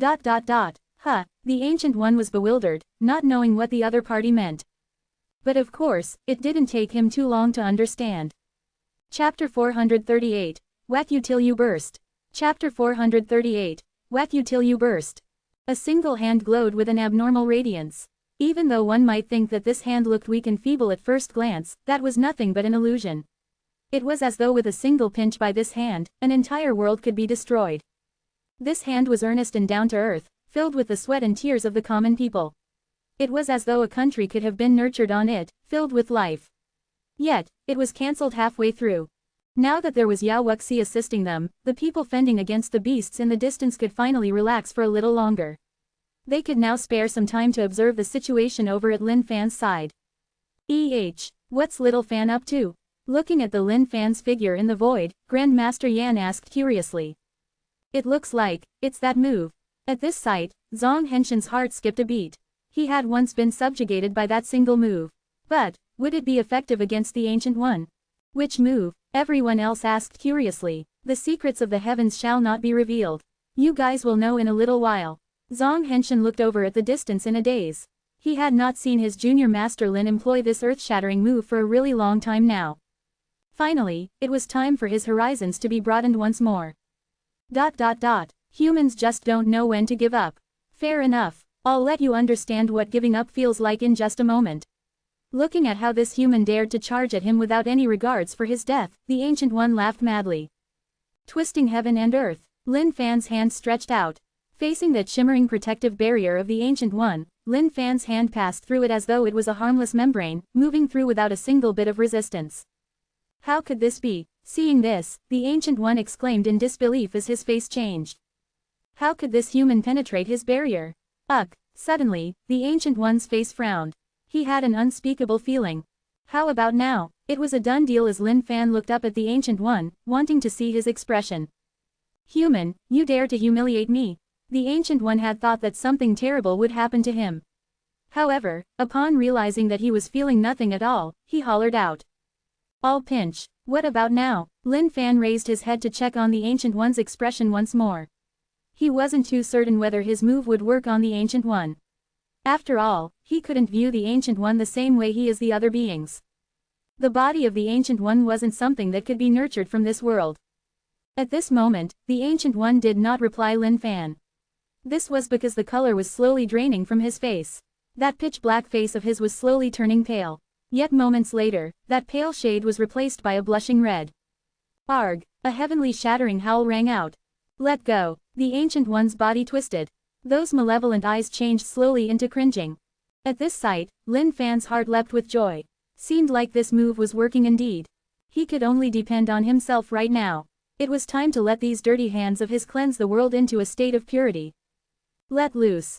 Huh, the ancient one was bewildered, not knowing what the other party meant. But of course, it didn't take him too long to understand. Chapter 438, Whack You Till You Burst. Chapter 438, Whack You Till You Burst. A single hand glowed with an abnormal radiance. Even though one might think that this hand looked weak and feeble at first glance, that was nothing but an illusion. It was as though with a single pinch by this hand, an entire world could be destroyed. This hand was earnest and down to earth, filled with the sweat and tears of the common people. It was as though a country could have been nurtured on it, filled with life. Yet, it was cancelled halfway through. Now that there was Yao Wuxi assisting them, the people fending against the beasts in the distance could finally relax for a little longer. They could now spare some time to observe the situation over at Lin Fan's side. What's little Fan up to? Looking at the Lin Fan's figure in the void, Grandmaster Yan asked curiously. It looks like, it's that move. At this sight, Zhang Henshin's heart skipped a beat. He had once been subjugated by that single move. But, would it be effective against the Ancient One? Which move? Everyone else asked curiously. The secrets of the heavens shall not be revealed. You guys will know in a little while. Zhang Henshin looked over at the distance in a daze. He had not seen his junior master Lin employ this earth-shattering move for a really long time now. Finally, it was time for his horizons to be broadened once more. Humans just don't know when to give up. Fair enough. I'll let you understand what giving up feels like in just a moment. Looking at how this human dared to charge at him without any regards for his death, the Ancient One laughed madly. Twisting heaven and earth, Lin Fan's hand stretched out. Facing that shimmering protective barrier of the Ancient One, Lin Fan's hand passed through it as though it was a harmless membrane, moving through without a single bit of resistance. How could this be? Seeing this, the Ancient One exclaimed in disbelief as his face changed. How could this human penetrate his barrier? Suddenly, the Ancient One's face frowned. He had an unspeakable feeling. How about now? It was a done deal as Lin Fan looked up at the Ancient One, wanting to see his expression. Human, you dare to humiliate me. The Ancient One had thought that something terrible would happen to him. However, upon realizing that he was feeling nothing at all, he hollered out. I'll pinch. What about now? Lin Fan raised his head to check on the Ancient One's expression once more. He wasn't too certain whether his move would work on the Ancient One. After all, he couldn't view the Ancient One the same way he is the other beings. The body of the Ancient One wasn't something that could be nurtured from this world. At this moment, the Ancient One did not reply Lin Fan. This was because the color was slowly draining from his face. That pitch-black face of his was slowly turning pale. Yet moments later, that pale shade was replaced by a blushing red. Arg! A heavenly shattering howl rang out. Let go! The Ancient One's body twisted. Those malevolent eyes changed slowly into cringing. At this sight, Lin Fan's heart leapt with joy. Seemed like this move was working indeed. He could only depend on himself right now. It was time to let these dirty hands of his cleanse the world into a state of purity. Let loose.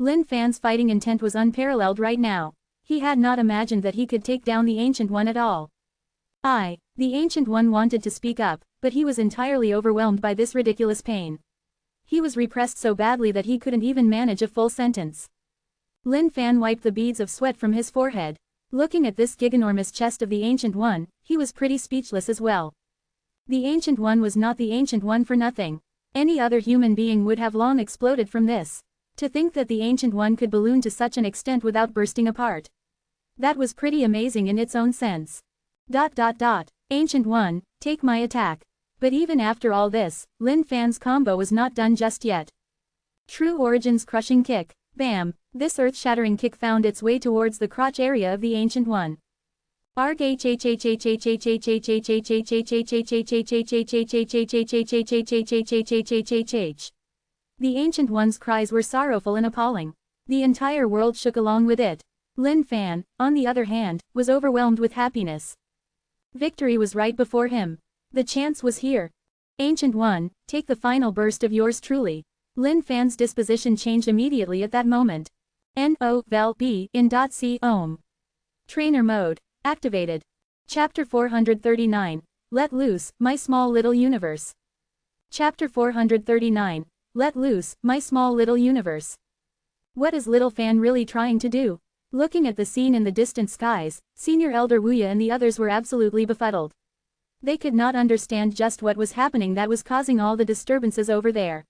Lin Fan's fighting intent was unparalleled right now. He had not imagined that he could take down the Ancient One at all. The Ancient One wanted to speak up, but he was entirely overwhelmed by this ridiculous pain. He was repressed so badly that he couldn't even manage a full sentence. Lin Fan wiped the beads of sweat from his forehead. Looking at this giganormous chest of the Ancient One, he was pretty speechless as well. The Ancient One was not the Ancient One for nothing. Any other human being would have long exploded from this. To think that the Ancient One could balloon to such an extent without bursting apart. That was pretty amazing in its own sense. Ancient One, take my attack. But even after all this, Lin Fan's combo was not done just yet. True Origin's crushing kick. Bam! This earth-shattering kick found its way towards the crotch area of the Ancient One. The Ancient One's cries were sorrowful and appalling. The entire world shook along with it. Lin Fan, on the other hand, was overwhelmed with happiness. Victory was right before him. The chance was here. Ancient One, take the final burst of yours truly. Lin Fan's disposition changed immediately at that moment. N-O-V-E in.C Ohm. Trainer mode activated. Chapter 439. Let loose, my small little universe. Chapter 439. Let loose, my small little universe. What is Little Fan really trying to do? Looking at the scene in the distant skies, Senior Elder Wuya and the others were absolutely befuddled. They could not understand just what was happening that was causing all the disturbances over there.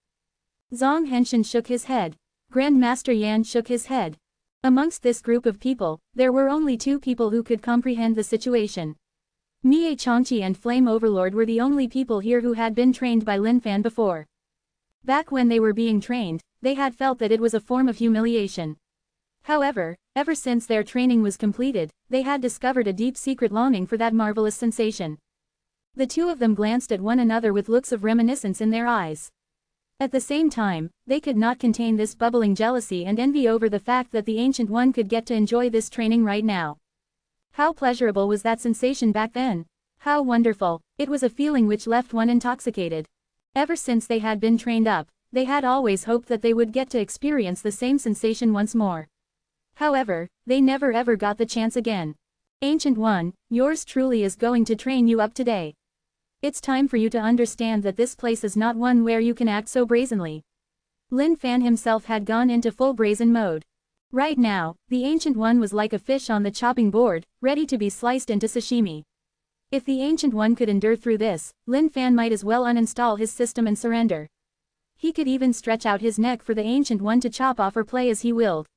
Zhang Henshin shook his head. Grandmaster Yan shook his head. Amongst this group of people, there were only two people who could comprehend the situation. Mie Changqi and Flame Overlord were the only people here who had been trained by Lin Fan before. Back when they were being trained, they had felt that it was a form of humiliation. However, ever since their training was completed, they had discovered a deep secret longing for that marvelous sensation. The two of them glanced at one another with looks of reminiscence in their eyes. At the same time, they could not contain this bubbling jealousy and envy over the fact that the Ancient One could get to enjoy this training right now. How pleasurable was that sensation back then? How wonderful! It was a feeling which left one intoxicated. Ever since they had been trained up, they had always hoped that they would get to experience the same sensation once more. However, they never ever got the chance again. Ancient One, yours truly is going to train you up today. It's time for you to understand that this place is not one where you can act so brazenly. Lin Fan himself had gone into full brazen mode. Right now, the Ancient One was like a fish on the chopping board, ready to be sliced into sashimi. If the Ancient One could endure through this, Lin Fan might as well uninstall his system and surrender. He could even stretch out his neck for the Ancient One to chop off or play as he willed.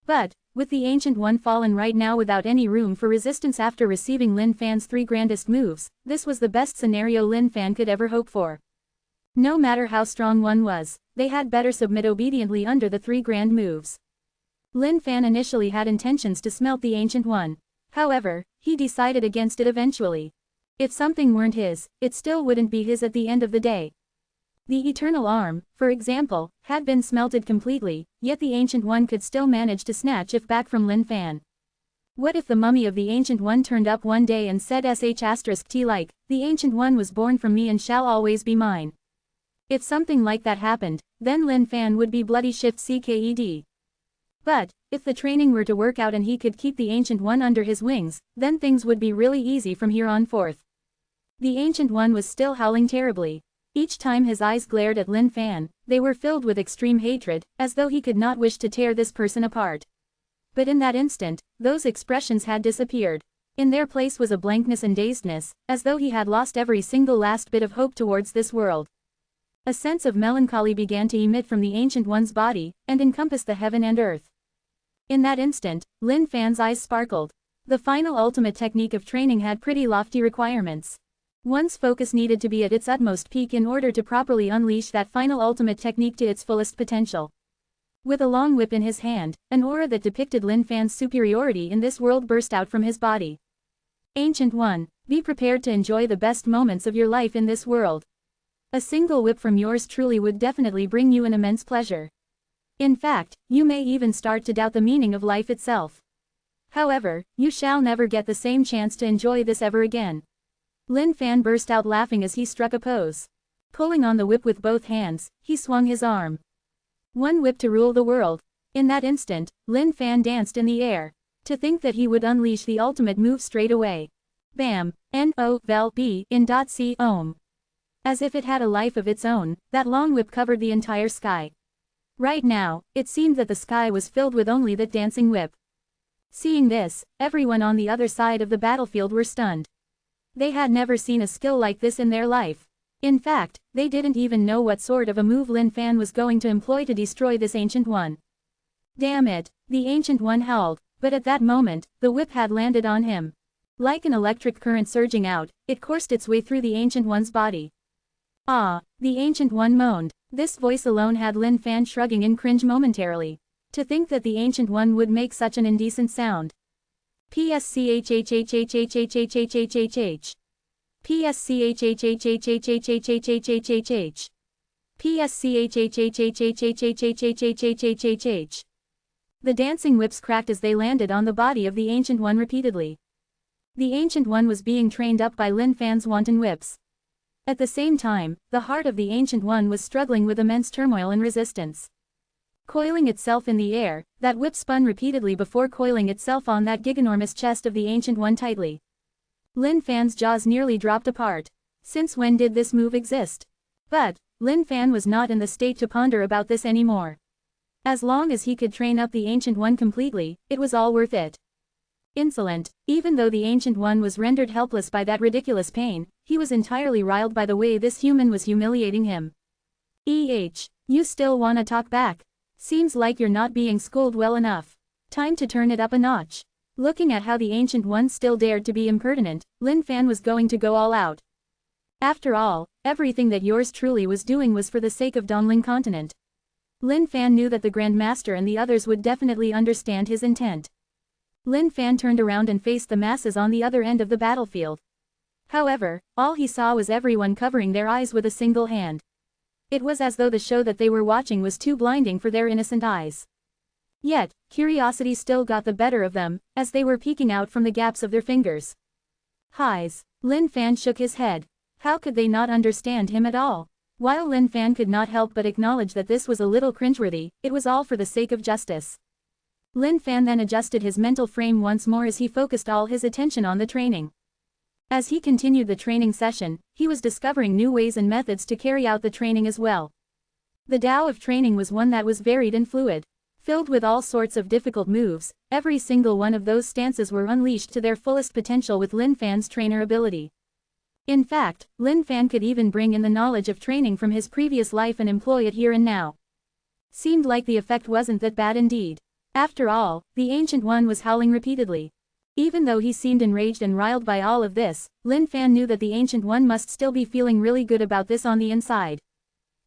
But, with the Ancient One fallen right now without any room for resistance after receiving Lin Fan's three grandest moves, this was the best scenario Lin Fan could ever hope for. No matter how strong one was, they had better submit obediently under the three grand moves. Lin Fan initially had intentions to smelt the Ancient One. However, he decided against it eventually. If something weren't his, it still wouldn't be his at the end of the day. The Eternal Arm, for example, had been smelted completely, yet the Ancient One could still manage to snatch it back from Lin Fan. What if the mummy of the Ancient One turned up one day and said sh*t like, the Ancient One was born from me and shall always be mine? If something like that happened, then Lin Fan would be bloody shift CKED. But, if the training were to work out and he could keep the Ancient One under his wings, then things would be really easy from here on forth. The Ancient One was still howling terribly. Each time his eyes glared at Lin Fan, they were filled with extreme hatred, as though he could not wish to tear this person apart. But in that instant, those expressions had disappeared. In their place was a blankness and dazedness, as though he had lost every single last bit of hope towards this world. A sense of melancholy began to emit from the Ancient One's body, and encompass the heaven and earth. In that instant, Lin Fan's eyes sparkled. The final ultimate technique of training had pretty lofty requirements. One's focus needed to be at its utmost peak in order to properly unleash that final ultimate technique to its fullest potential. With a long whip in his hand, an aura that depicted Lin Fan's superiority in this world burst out from his body. Ancient One, be prepared to enjoy the best moments of your life in this world. A single whip from yours truly would definitely bring you an immense pleasure. In fact, you may even start to doubt the meaning of life itself. However, you shall never get the same chance to enjoy this ever again. Lin Fan burst out laughing as he struck a pose. Pulling on the whip with both hands, he swung his arm. One whip to rule the world. In that instant, Lin Fan danced in the air. To think that he would unleash the ultimate move straight away. Bam, N-O-V-E in .c ohm. As if it had a life of its own, that long whip covered the entire sky. Right now, it seemed that the sky was filled with only that dancing whip. Seeing this, everyone on the other side of the battlefield were stunned. They had never seen a skill like this in their life. In fact, they didn't even know what sort of a move Lin Fan was going to employ to destroy this Ancient One. Damn it, the Ancient One howled, but at that moment, the whip had landed on him. Like an electric current surging out, it coursed its way through the Ancient One's body. Ah, the Ancient One moaned. This voice alone had Lin Fan shrugging in cringe momentarily. To think that the Ancient One would make such an indecent sound. PSCHHHHHHHHHHHH. PSCHHHHHHHHHHHH. PSCHHHHHHHHHHHHH. The dancing whips cracked as they landed on the body of the Ancient One repeatedly. The Ancient One was being trained up by Lin Fan's wanton whips. At the same time, the heart of the Ancient One was struggling with immense turmoil and resistance. Coiling itself in the air, that whip spun repeatedly before coiling itself on that giganormous chest of the Ancient One tightly. Lin Fan's jaws nearly dropped apart. Since when did this move exist? But, Lin Fan was not in the state to ponder about this anymore. As long as he could train up the Ancient One completely, it was all worth it. Insolent, even though the Ancient One was rendered helpless by that ridiculous pain, he was entirely riled by the way this human was humiliating him. You still wanna talk back? Seems like you're not being schooled well enough. Time to turn it up a notch. Looking at how the Ancient One still dared to be impertinent, Lin Fan was going to go all out. After all, everything that yours truly was doing was for the sake of Dongling Continent. Lin Fan knew that the Grand Master and the others would definitely understand his intent. Lin Fan turned around and faced the masses on the other end of the battlefield. However, all he saw was everyone covering their eyes with a single hand. It was as though the show that they were watching was too blinding for their innocent eyes. Yet, curiosity still got the better of them, as they were peeking out from the gaps of their fingers. Highs. Lin Fan shook his head. How could they not understand him at all? While Lin Fan could not help but acknowledge that this was a little cringeworthy, it was all for the sake of justice. Lin Fan then adjusted his mental frame once more as he focused all his attention on the training. As he continued the training session, he was discovering new ways and methods to carry out the training as well. The Tao of training was one that was varied and fluid. Filled with all sorts of difficult moves, every single one of those stances were unleashed to their fullest potential with Lin Fan's trainer ability. In fact, Lin Fan could even bring in the knowledge of training from his previous life and employ it here and now. Seemed like the effect wasn't that bad indeed. After all, the Ancient One was howling repeatedly. Even though he seemed enraged and riled by all of this, Lin Fan knew that the Ancient One must still be feeling really good about this on the inside.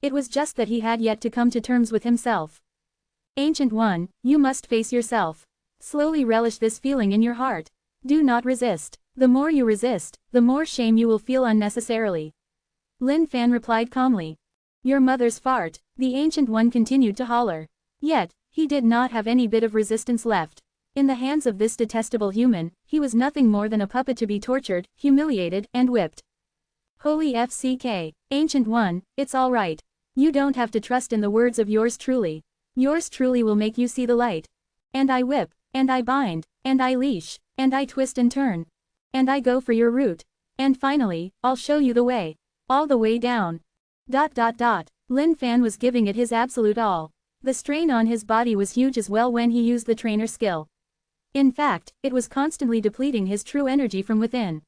It was just that he had yet to come to terms with himself. Ancient One, you must face yourself. Slowly relish this feeling in your heart. Do not resist. The more you resist, the more shame you will feel unnecessarily. Lin Fan replied calmly. Your mother's fart, the Ancient One continued to holler. Yet, he did not have any bit of resistance left. In the hands of this detestable human, he was nothing more than a puppet to be tortured, humiliated, and whipped. Holy FCK, Ancient One, it's all right. You don't have to trust in the words of yours truly. Yours truly will make you see the light. And I whip, and I bind, and I leash, and I twist and turn. And I go for your root. And finally, I'll show you the way. All the way down. ... Lin Fan was giving it his absolute all. The strain on his body was huge as well when he used the trainer skill. In fact, it was constantly depleting his true energy from within.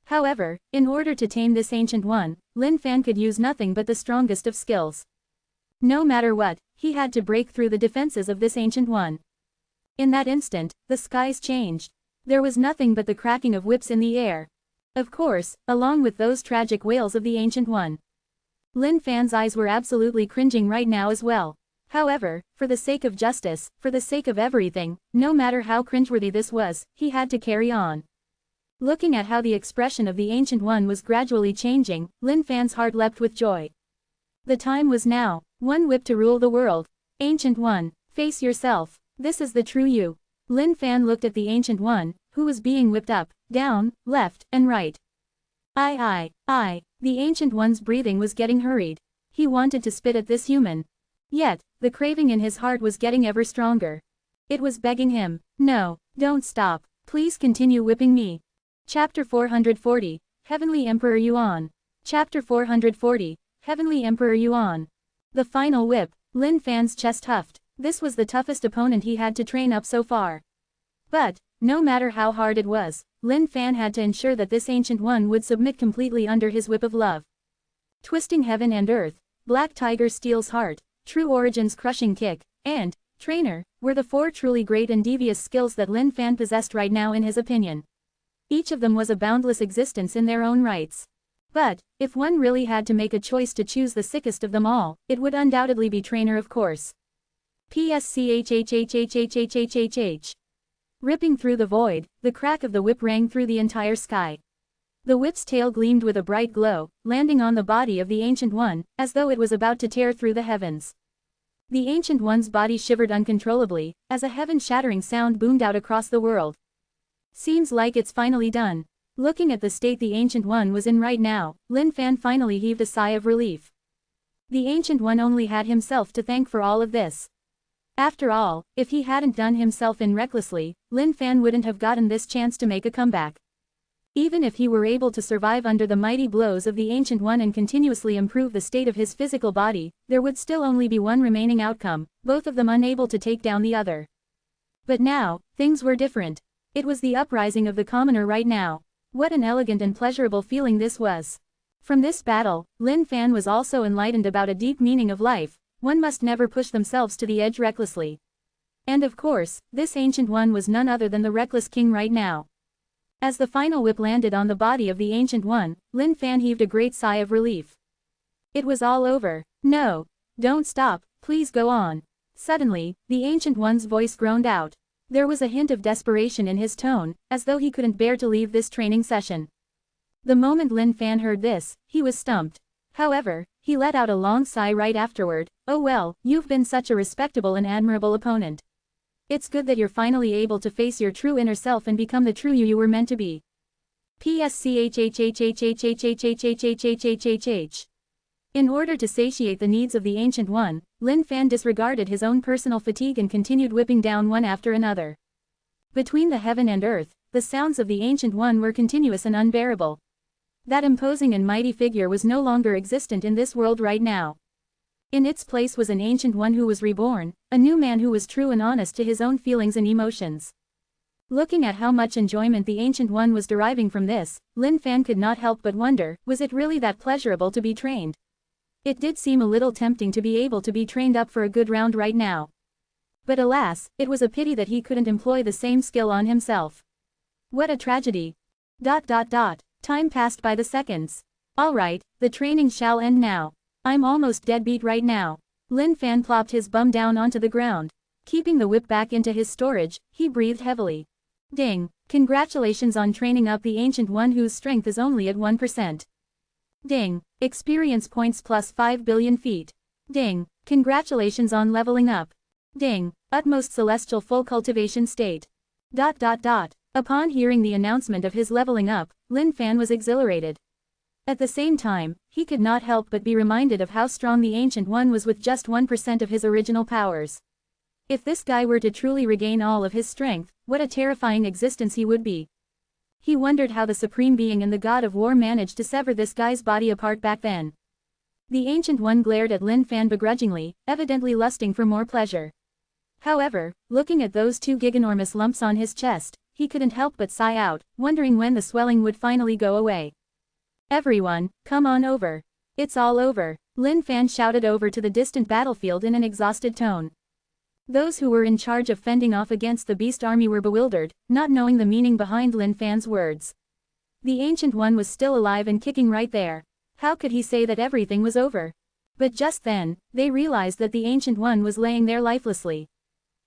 However, in order to tame this Ancient One, Lin Fan could use nothing but the strongest of skills. No matter what, he had to break through the defenses of this Ancient One. In that instant, the skies changed. There was nothing but the cracking of whips in the air. Of course, along with those tragic wails of the Ancient One. Lin Fan's eyes were absolutely cringing right now as well. However, for the sake of justice, for the sake of everything, no matter how cringeworthy this was, he had to carry on. Looking at how the expression of the Ancient One was gradually changing, Lin Fan's heart leapt with joy. The time was now. One whip to rule the world. Ancient One, face yourself. This is the true you. Lin Fan looked at the Ancient One, who was being whipped up, down, left, and right. I. The Ancient One's breathing was getting hurried. He wanted to spit at this human. Yet, the craving in his heart was getting ever stronger. It was begging him, "No, don't stop, please continue whipping me." Chapter 440, Heavenly Emperor Yuan. Chapter 440, Heavenly Emperor Yuan. The final whip. Lin Fan's chest huffed. This was the toughest opponent he had to train up so far. But, no matter how hard it was, Lin Fan had to ensure that this ancient one would submit completely under his whip of love. Twisting heaven and earth, Black Tiger Steel's heart, True Origin's crushing kick, and Trainer, were the four truly great and devious skills that Lin Fan possessed right now in his opinion. Each of them was a boundless existence in their own rights. But, if one really had to make a choice to choose the sickest of them all, it would undoubtedly be Trainer, of course. PSCHHHHHHHHH. Ripping through the void, the crack of the whip rang through the entire sky. The whip's tail gleamed with a bright glow, landing on the body of the Ancient One, as though it was about to tear through the heavens. The Ancient One's body shivered uncontrollably, as a heaven-shattering sound boomed out across the world. Seems like it's finally done. Looking at the state the Ancient One was in right now, Lin Fan finally heaved a sigh of relief. The Ancient One only had himself to thank for all of this. After all, if he hadn't done himself in recklessly, Lin Fan wouldn't have gotten this chance to make a comeback. Even if he were able to survive under the mighty blows of the Ancient One and continuously improve the state of his physical body, there would still only be one remaining outcome, both of them unable to take down the other. But now, things were different. It was the uprising of the commoner right now. What an elegant and pleasurable feeling this was. From this battle, Lin Fan was also enlightened about a deep meaning of life. One must never push themselves to the edge recklessly. And of course, this Ancient One was none other than the Reckless King right now. As the final whip landed on the body of the Ancient One, Lin Fan heaved a great sigh of relief. It was all over. "No. Don't stop, please go on." Suddenly, the Ancient One's voice groaned out. There was a hint of desperation in his tone, as though he couldn't bear to leave this training session. The moment Lin Fan heard this, he was stumped. However, he let out a long sigh right afterward. "Oh well, you've been such a respectable and admirable opponent. It's good that you're finally able to face your true inner self and become the true you were meant to be." PSCHHHHHHHHHHHHHHH. In order to satiate the needs of the Ancient One, Lin Fan disregarded his own personal fatigue and continued whipping down one after another. Between the heaven and earth, the sounds of the Ancient One were continuous and unbearable. That imposing and mighty figure was no longer existent in this world right now. In its place was an Ancient One who was reborn, a new man who was true and honest to his own feelings and emotions. Looking at how much enjoyment the Ancient One was deriving from this, Lin Fan could not help but wonder, was it really that pleasurable to be trained? It did seem a little tempting to be able to be trained up for a good round right now. But alas, it was a pity that he couldn't employ the same skill on himself. What a tragedy. Time passed by the seconds. Alright, the training shall end now. I'm almost dead beat right now. Lin Fan plopped his bum down onto the ground. Keeping the whip back into his storage, he breathed heavily. Ding, congratulations on training up the Ancient One whose strength is only at 1%. Ding, experience points plus 5 billion feet. Ding, congratulations on leveling up. Ding, utmost celestial full cultivation state. Upon hearing the announcement of his leveling up, Lin Fan was exhilarated. At the same time, he could not help but be reminded of how strong the Ancient One was with just 1% of his original powers. If this guy were to truly regain all of his strength, what a terrifying existence he would be. He wondered how the Supreme Being and the God of War managed to sever this guy's body apart back then. The Ancient One glared at Lin Fan begrudgingly, evidently lusting for more pleasure. However, looking at those two giganormous lumps on his chest, he couldn't help but sigh out, wondering when the swelling would finally go away. "Everyone, come on over. It's all over," Lin Fan shouted over to the distant battlefield in an exhausted tone. Those who were in charge of fending off against the beast army were bewildered, not knowing the meaning behind Lin Fan's words. The Ancient One was still alive and kicking right there. How could he say that everything was over? But just then, they realized that the Ancient One was laying there lifelessly.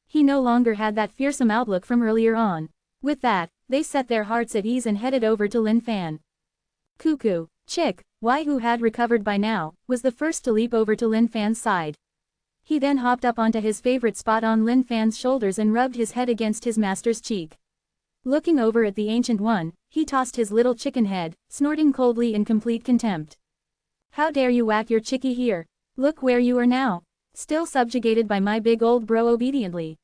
He no longer had that fearsome outlook from earlier on. With that, they set their hearts at ease and headed over to Lin Fan. Cuckoo, Chick, who had recovered by now, was the first to leap over to Lin Fan's side. He then hopped up onto his favorite spot on Lin Fan's shoulders and rubbed his head against his master's cheek. Looking over at the Ancient One, he tossed his little chicken head, snorting coldly in complete contempt. "How dare you whack your chickie here? Look where you are now. Still subjugated by my big old bro obediently. ...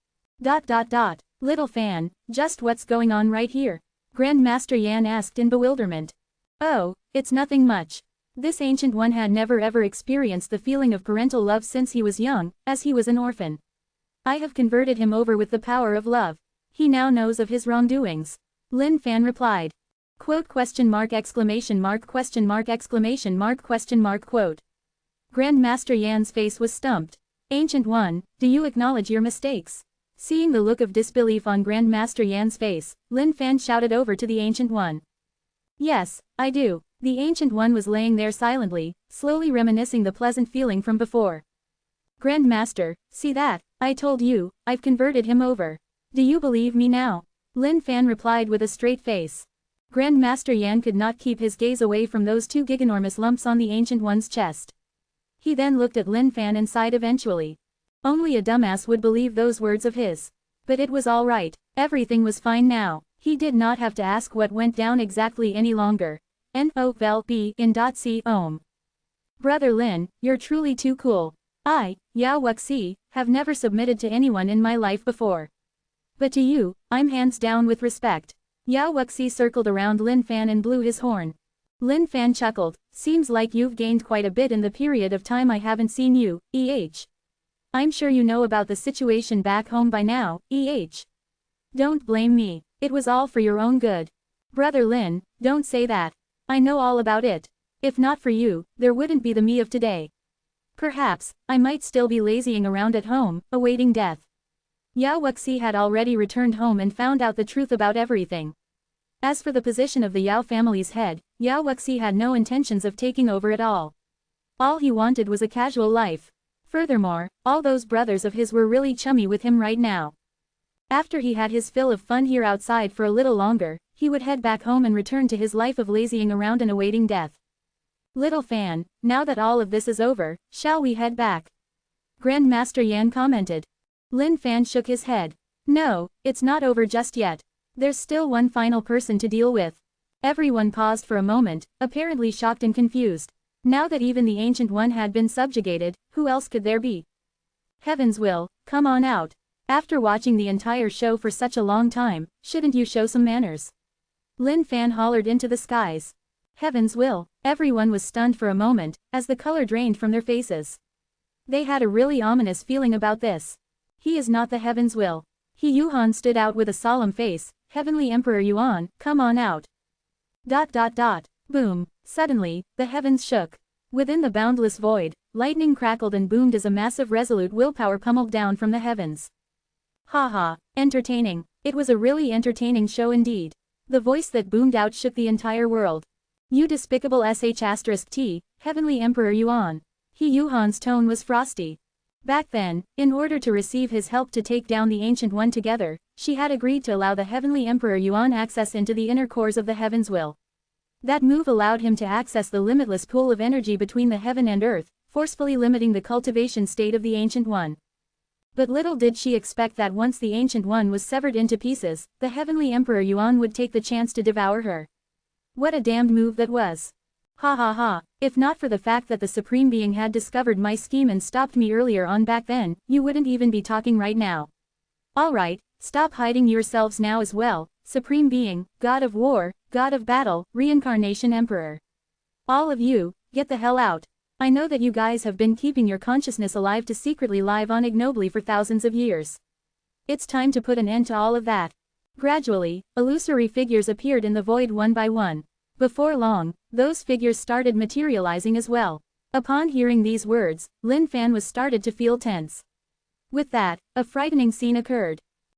Little fan, just what's going on right here? Grandmaster Yan asked in bewilderment. Oh, it's nothing much. This ancient one had never ever experienced the feeling of parental love since he was young, as he was an orphan. I have converted him over with the power of love. He now knows of his wrongdoings. Lin Fan replied. Quote question mark exclamation mark question mark exclamation mark question mark quote. Grandmaster Yan's face was stumped. Ancient One, do you acknowledge your mistakes? Seeing the look of disbelief on Grandmaster Yan's face, Lin Fan shouted over to the Ancient One. Yes, I do. The Ancient One was laying there silently, slowly reminiscing the pleasant feeling from before. Grandmaster, see that? I told you, I've converted him over. Do you believe me now? Lin Fan replied with a straight face. Grandmaster Yan could not keep his gaze away from those two giganormous lumps on the Ancient One's chest. He then looked at Lin Fan and sighed eventually. Only a dumbass would believe those words of his. But it was all right. Everything was fine now. He did not have to ask what went down exactly any longer. Brother Lin, you're truly too cool. I, Yao Wuxi, have never submitted to anyone in my life before. But to you, I'm hands down with respect. Yao Wuxi circled around Lin Fan and blew his horn. Lin Fan chuckled, seems like you've gained quite a bit in the period of time I haven't seen you, I'm sure you know about the situation back home by now, Don't blame me, it was all for your own good. Brother Lin, don't say that. I know all about it. If not for you, there wouldn't be the me of today. Perhaps, I might still be lazying around at home, awaiting death. Yao Wuxi had already returned home and found out the truth about everything. As for the position of the Yao family's head, Yao Wuxi had no intentions of taking over at all. All he wanted was a casual life. Furthermore, all those brothers of his were really chummy with him right now. After he had his fill of fun here outside for a little longer, he would head back home and return to his life of lazying around and awaiting death. Little fan, now that all of this is over, shall we head back? Grandmaster Yan commented. Lin Fan shook his head. No, it's not over just yet. There's still one final person to deal with. Everyone paused for a moment, apparently shocked and confused. Now that even the Ancient One had been subjugated, who else could there be? Heavens will, come on out. After watching the entire show for such a long time, shouldn't you show some manners? Lin Fan hollered into the skies. Heavens will, everyone was stunned for a moment, as the color drained from their faces. They had a really ominous feeling about this. He is not the Heavens will. He Yuhan stood out with a solemn face, Heavenly Emperor Yuan, come on out. Boom, suddenly, the heavens shook. Within the boundless void, lightning crackled and boomed as a massive resolute willpower pummeled down from the heavens. Haha, entertaining. It was a really entertaining show indeed. The voice that boomed out shook the entire world. You despicable sh*t, Heavenly Emperor Yuan. He Yuhan's tone was frosty. Back then, in order to receive his help to take down the Ancient One together, she had agreed to allow the Heavenly Emperor Yuan access into the inner cores of the Heavens will. That move allowed him to access the limitless pool of energy between the heaven and earth, forcefully limiting the cultivation state of the Ancient One. But little did she expect that once the Ancient One was severed into pieces, the Heavenly Emperor Yuan would take the chance to devour her. What a damned move that was. Ha ha ha, if not for the fact that the Supreme Being had discovered my scheme and stopped me earlier on back then, you wouldn't even be talking right now. Alright, stop hiding yourselves now as well, Supreme Being, God of War, God of Battle, Reincarnation Emperor. All of you, get the hell out. I know that you guys have been keeping your consciousness alive to secretly live on ignobly for thousands of years. It's time to put an end to all of that. Gradually, illusory figures appeared in the void one by one. Before long, those figures started materializing as well. Upon hearing these words, Lin Fan was started to feel tense. With that, a frightening scene occurred.